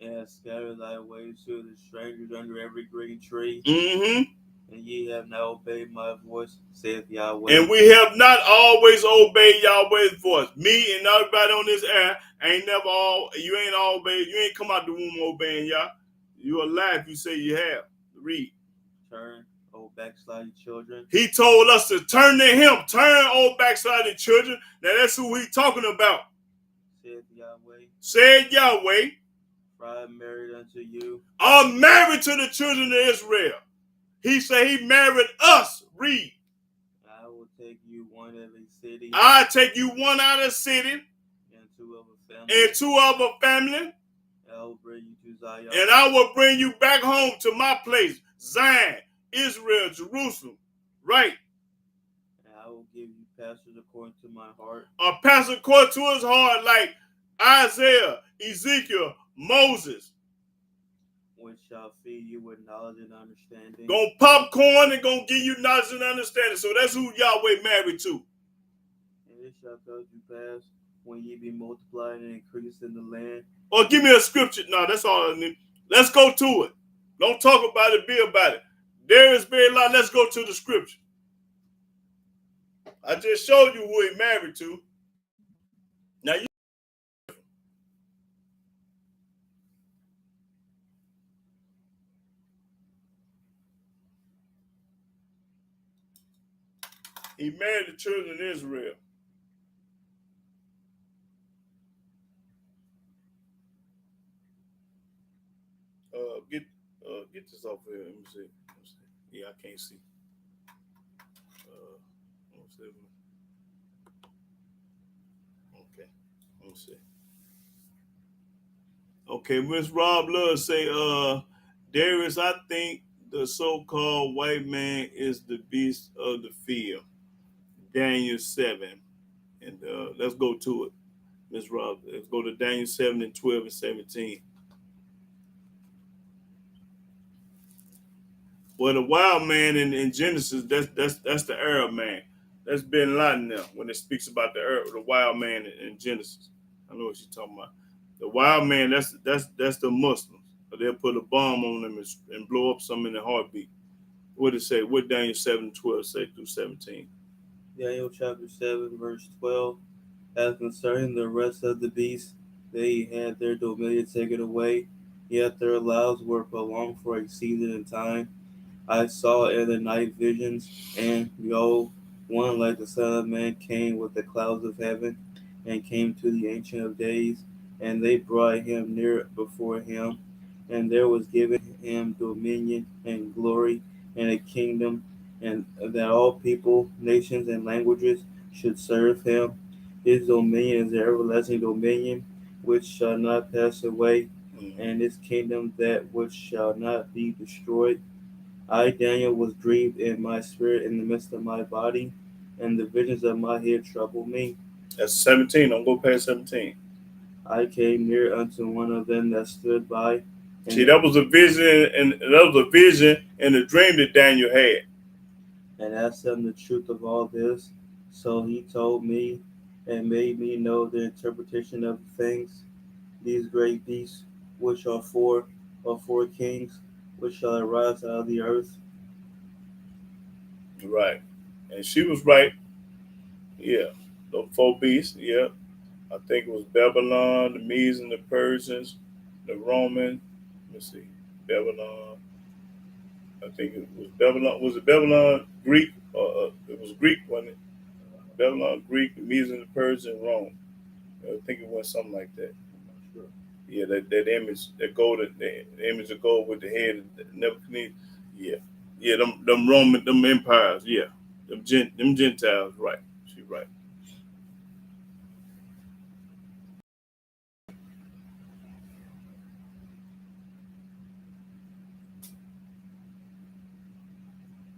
And hast scattered thy ways to the strangers under every green tree. Mm-hmm. And ye have not obeyed my voice, saith Yahweh. And we have not always obeyed Yahweh's voice. Me and everybody on this air you ain't come out the womb obeying Yah. You are alive if you say you have. Read. Turn, O backsliding children. He told us to turn to him. Turn, O backsliding children. Now that's who he talking about. Said Yahweh. Said Yahweh. For I am married unto you. I'm married to the children of Israel. He said he married us. Read. I will take you one of a city. I take you one out of the city. And two of a family. And two of a family. I will bring you to Zion. And I will bring you back home to my place. Zion, Israel, Jerusalem. Right. And I will give you pastors according to my heart. A pastor according to his heart, like Isaiah, Ezekiel, Moses. Which shall feed you with knowledge and understanding. Gonna popcorn and gonna give you knowledge and understanding. So that's who Yahweh married to. And it shall come to pass when ye be multiplied and increased in the land. Or give me a scripture. No, that's all I need. Let's go to it. Don't talk about it, be about it. There is very lot. Let's go to the scripture. I just showed you who he married to. Now you. He married the children of Israel. Get this off here. Let me see. Yeah, I can't see. Okay. Let me see. Okay, Miss Rob Love say, Darius, I think the so-called white man is the beast of the field. Daniel 7. And let's go to it. Miss Rob, let's go to Daniel 7 and 12 and 17. Well, the wild man in Genesis, that's the Arab man. That's Bin Laden now when it speaks about the wild man in Genesis. I know what you're talking about. The wild man, that's the Muslims. They'll put a bomb on them and blow up some in their heartbeat. What did it say? What Daniel 7 and 12 say through 17? Daniel chapter 7, verse 12. As concerning the rest of the beasts, they had their dominion taken away, yet their lives were prolonged for a season and time. I saw in the night visions, and behold, one like the Son of Man came with the clouds of heaven, and came to the Ancient of Days, and they brought him near before him, and there was given him dominion and glory and a kingdom, and that all people, nations, and languages should serve him. His dominion is an everlasting dominion which shall not pass away, and his kingdom that which shall not be destroyed. I, Daniel, was grieved in my spirit in the midst of my body, and the visions of my head troubled me. That's 17. Don't go past 17. I came near unto one of them that stood by. See, that was a vision, and a dream that Daniel had. And asked him the truth of all this. So he told me and made me know the interpretation of things. These great beasts, which are four kings, which shall arise out of the earth. Right. And she was right. Yeah, the four beasts. Yeah, I think it was Babylon, the Medes and the Persians, the Roman. Let's see, Babylon. I think it was Babylon. Was it Babylon Greek? It was Greek, wasn't it? Babylon Greek, the Medes and the Persians, Rome. I think it went something like that. Yeah, that image, that gold, the image of gold with the head of Nebuchadnezzar. Yeah, yeah, them Roman, them empires. Yeah, them Gentiles. Right, she right.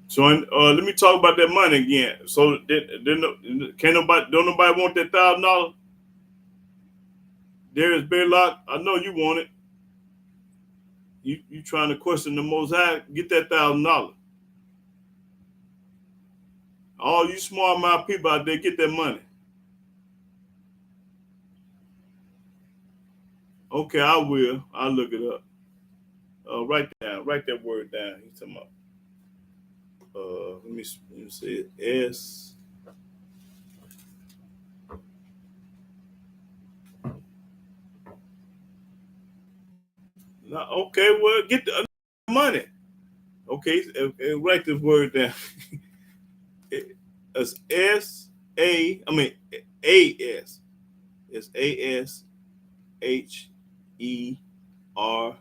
So let me talk about that money again. So can't nobody, don't nobody want that $1,000? There is Baylock. I know you want it. You trying to question the Most High? Get that $1,000. All you smart mouth people out there, get that money. Okay, I will. I'll look it up. Write that word down. He's talking about. Let me say it. S. No, okay, well, get the money. Okay, write this word down. It's S-A. I mean A-S. It's ASHERAH. I'm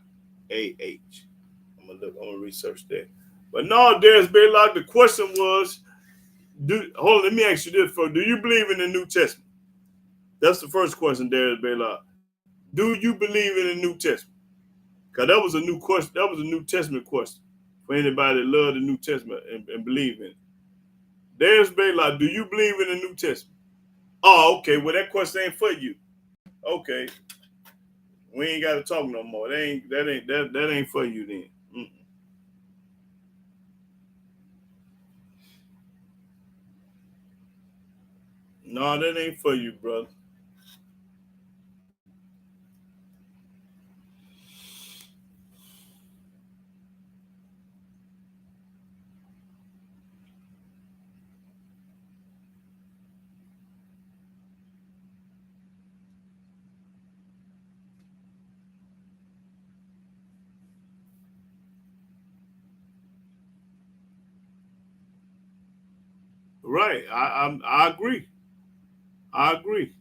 gonna look. I'm gonna research that. But no, Darius Baylock. The question was, hold on. Let me ask you this first. Do you believe in the New Testament? That's the first question, Darius Baylock. Do you believe in the New Testament? Because that was a new question. That was a New Testament question for anybody that loved the New Testament and believe in it. Darius Baylock, do you believe in the New Testament? Oh, okay. Well, that question ain't for you. Okay, we ain't got to talk no more. That ain't for you then. Mm-mm. No, that ain't for you, brother. Right. I agree. I agree.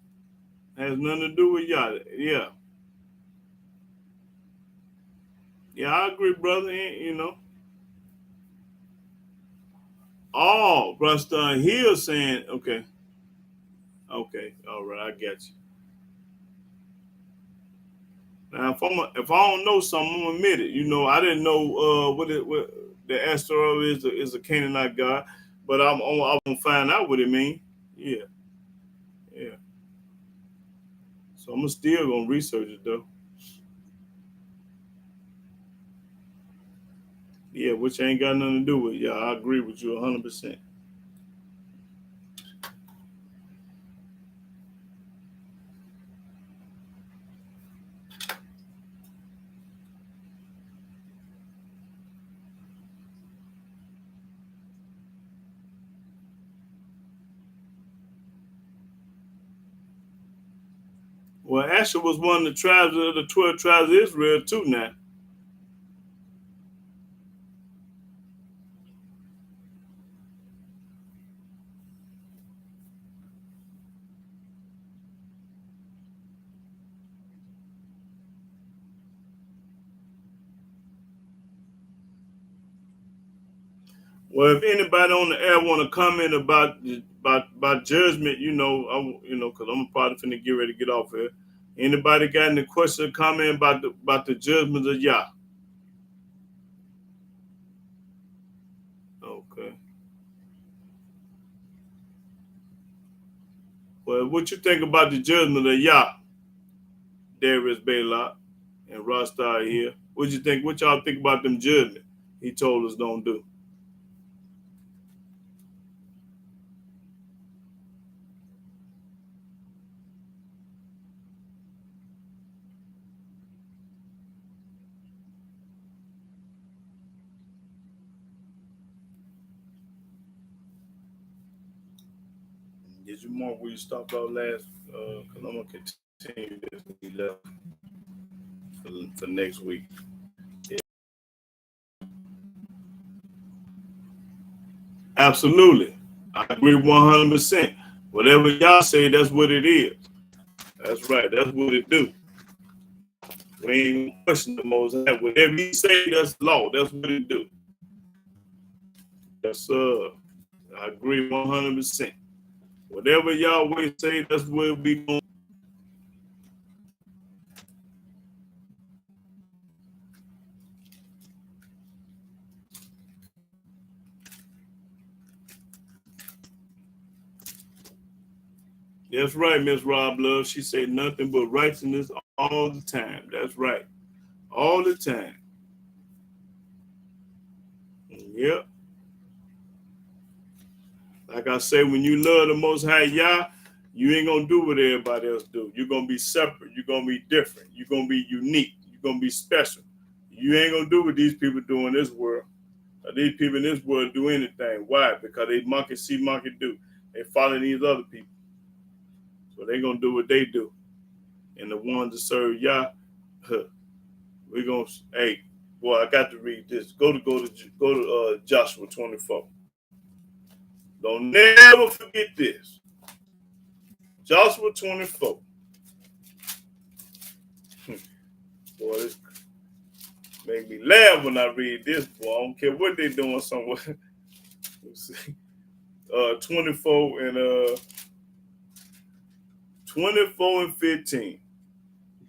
Has nothing to do with y'all. Yeah. Yeah, I agree, brother. You know. Oh, brother Hill saying, okay, okay, all right, I get you. Now, if I don't know something, I'm gonna admit it. You know, I didn't know what the asteroid is a Canaanite god, but I'm gonna find out what it means. Yeah, yeah. So I'm still gonna research it though. Yeah, which ain't got nothing to do with. Yeah, I agree with you 100%. Well, Asher was one of the tribes of the 12 tribes of Israel too. Now, well, if anybody on the air want to comment about judgment, because I'm probably finna get ready to get off here. Anybody got any question or comment about the judgment of Yah? Okay. Well, what you think about the judgment of Yah? Darius Baylock and Rostar here. What you think? What y'all think about them judgment? He told us don't do. Did you mark where you stopped out last? Because I'm going to continue this when you left for next week. Absolutely. I agree 100%. Whatever y'all say, that's what it is. That's right. That's what it do. We ain't gonna question the Most High. Whatever He say, that's law. That's what it do. Yes, sir. I agree 100%. Whatever Yahweh say, that's what we gonna. That's right, Miss Rob Love. She said nothing but righteousness all the time. That's right. All the time. Yep. Like I say, when you love the Most High Yah, you ain't gonna do what everybody else do. You're gonna be separate. You're gonna be different. You're gonna be unique. You're gonna be special. You ain't gonna do what these people do in this world. These people in this world do anything. Why? Because they monkey see, monkey do. They follow these other people. So they gonna do what they do. And the ones that serve Yah, we're gonna, hey, boy, I got to read this. Go to Joshua 24. Don't never forget this. Joshua 24. Boy, this make me laugh when I read this, boy. I don't care what they doing somewhere. Let's see. 24 and 15.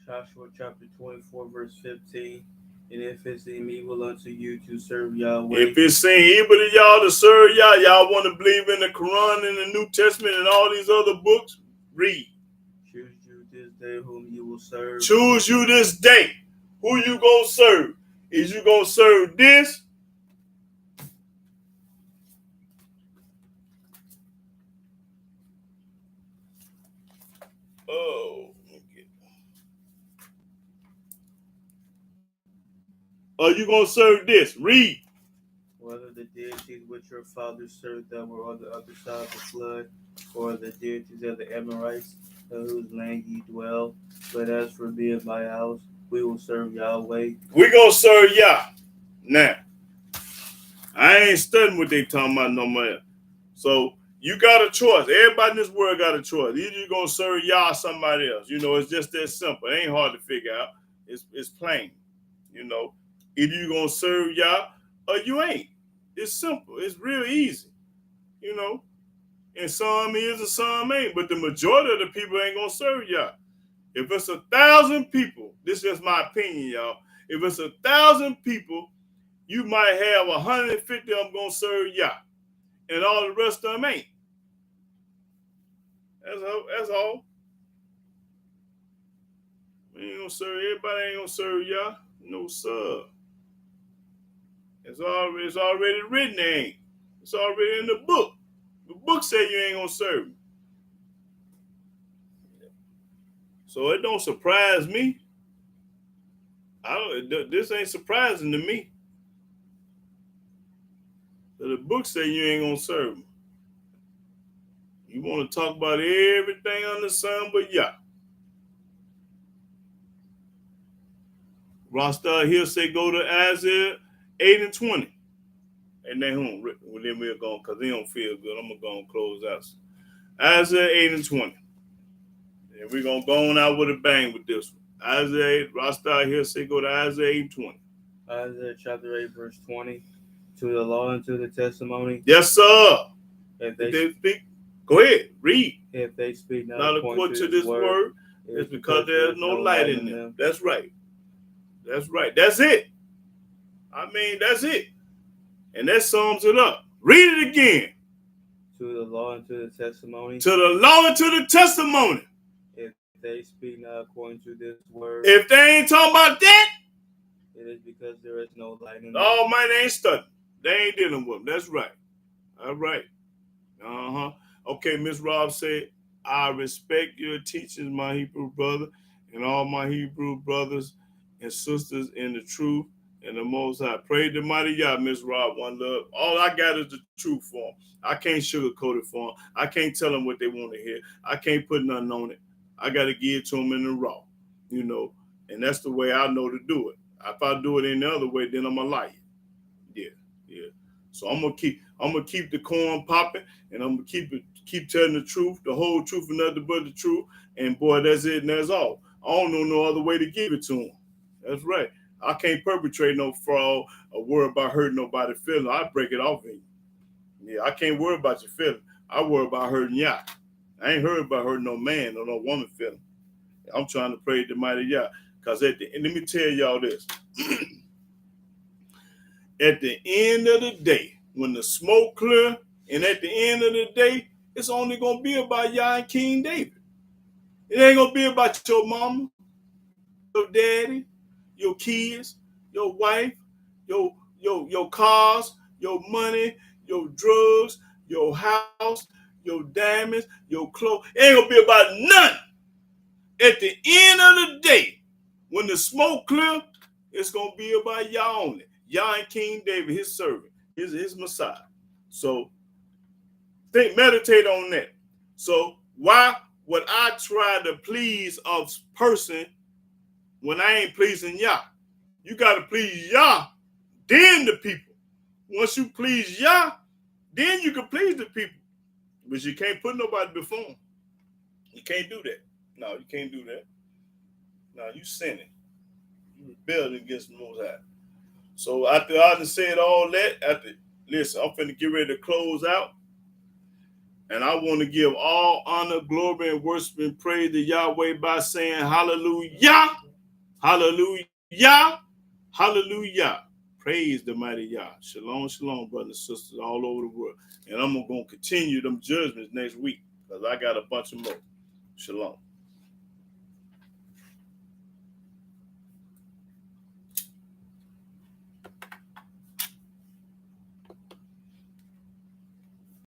Joshua chapter 24, verse 15. And if it seem evil unto you to serve Yahweh. If it seem evil to y'all to serve y'all want to believe in the Quran and the New Testament and all these other books, read. Choose you this day whom you will serve. Choose you this day. Who you gonna serve? Is you gonna serve this? Oh. Are you gonna serve this? Read. Whether the deities which your fathers served that were on the other side of the flood, or the deities of the Amorites, in whose land ye dwell. But as for me and my house, we will serve Yahweh. We gonna serve Yah. Now, I ain't studying what they talking about no more. So you got a choice. Everybody in this world got a choice. Either you gonna serve Yah or somebody else. It's just that simple. It ain't hard to figure out. It's plain. Either you gonna serve Yah or you ain't. It's simple. It's real easy. And some is and some ain't. But the majority of the people ain't gonna serve Yah. If it's 1,000 people, this is my opinion, y'all. If it's 1,000 people, you might have 150 of them gonna serve Yah, and all the rest of them ain't. That's all. We ain't gonna serve everybody. Ain't gonna serve Yah. No sir. It's already written. Ain't. It's already in the book. The book say you ain't gonna serve. So it don't surprise me. This ain't surprising to me. So the book say you ain't gonna serve. You want to talk about everything under the sun but Yah. Rasta here say go to Isaiah 8 and 20. And then then we're going, because they don't feel good. I'm going to go and close out. Isaiah 8 and 20. And we're going to go on out with a bang with this one. Isaiah, Rasta here say go to Isaiah 8 and 20. Isaiah chapter 8, verse 20. To the law and to the testimony. Yes, sir. If they speak, go ahead, read. If they speak not according to this word, it's because there's no light in them. That's right. That's right. That's it. I mean, that's it. And that sums it up. Read it again. To the law and to the testimony. To the law and to the testimony. If they speak not according to this word. If they ain't talking about that, it is because there is no light in them. The Almighty ain't studying. They ain't dealing with them. That's right. All right. Okay, Miss Rob said, I respect your teachings, my Hebrew brother, and all my Hebrew brothers and sisters in the truth And the Most High. Praise the mighty Yah, Miss Rob, one love. All I got is the truth for them. I can't sugarcoat it for them. I can't tell them what they want to hear. I can't put nothing on it. I got to give it to them in the raw, you know. And that's the way I know to do it. If I do it any other way, then I'm a liar. Yeah, yeah. So I'm gonna keep the corn popping, and I'm gonna keep telling the truth, the whole truth, and nothing but the truth. And boy, that's it, and that's all. I don't know no other way to give it to them. That's right. I can't perpetrate no fraud or worry about hurting nobody's feeling. I break it off in you. Yeah, I can't worry about your feeling. I worry about hurting Yah. I ain't worried about hurting no man or no woman feeling. I'm trying to praise the mighty Yah. Because let me tell y'all this. At the end of the day, when the smoke clear, and at the end of the day, it's only gonna be about Yah and King David. It ain't gonna be about your mama, your daddy, your kids, your wife, your cars, your money, your drugs, your house, your diamonds, your clothes. It ain't gonna be about none. At the end of the day, when the smoke clear, it's gonna be about Yah only. Yah and King David, his servant, his Messiah. So meditate on that. So why would I try to please a person when I ain't pleasing Yah? You got to please Yah, then the people. Once you please Yah, then you can please the people. But you can't put nobody before him. You can't do that. No, you can't do that. No, you sinning. You rebelling against the Most High. So after I done said all that, listen, I'm finna get ready to close out. And I want to give all honor, glory, and worship and praise to Yahweh by saying hallelujah, hallelujah, hallelujah. Praise the mighty Yah. Shalom, shalom, brothers and sisters all over the world. And I'm going to continue them judgments next week because I got a bunch of more. Shalom.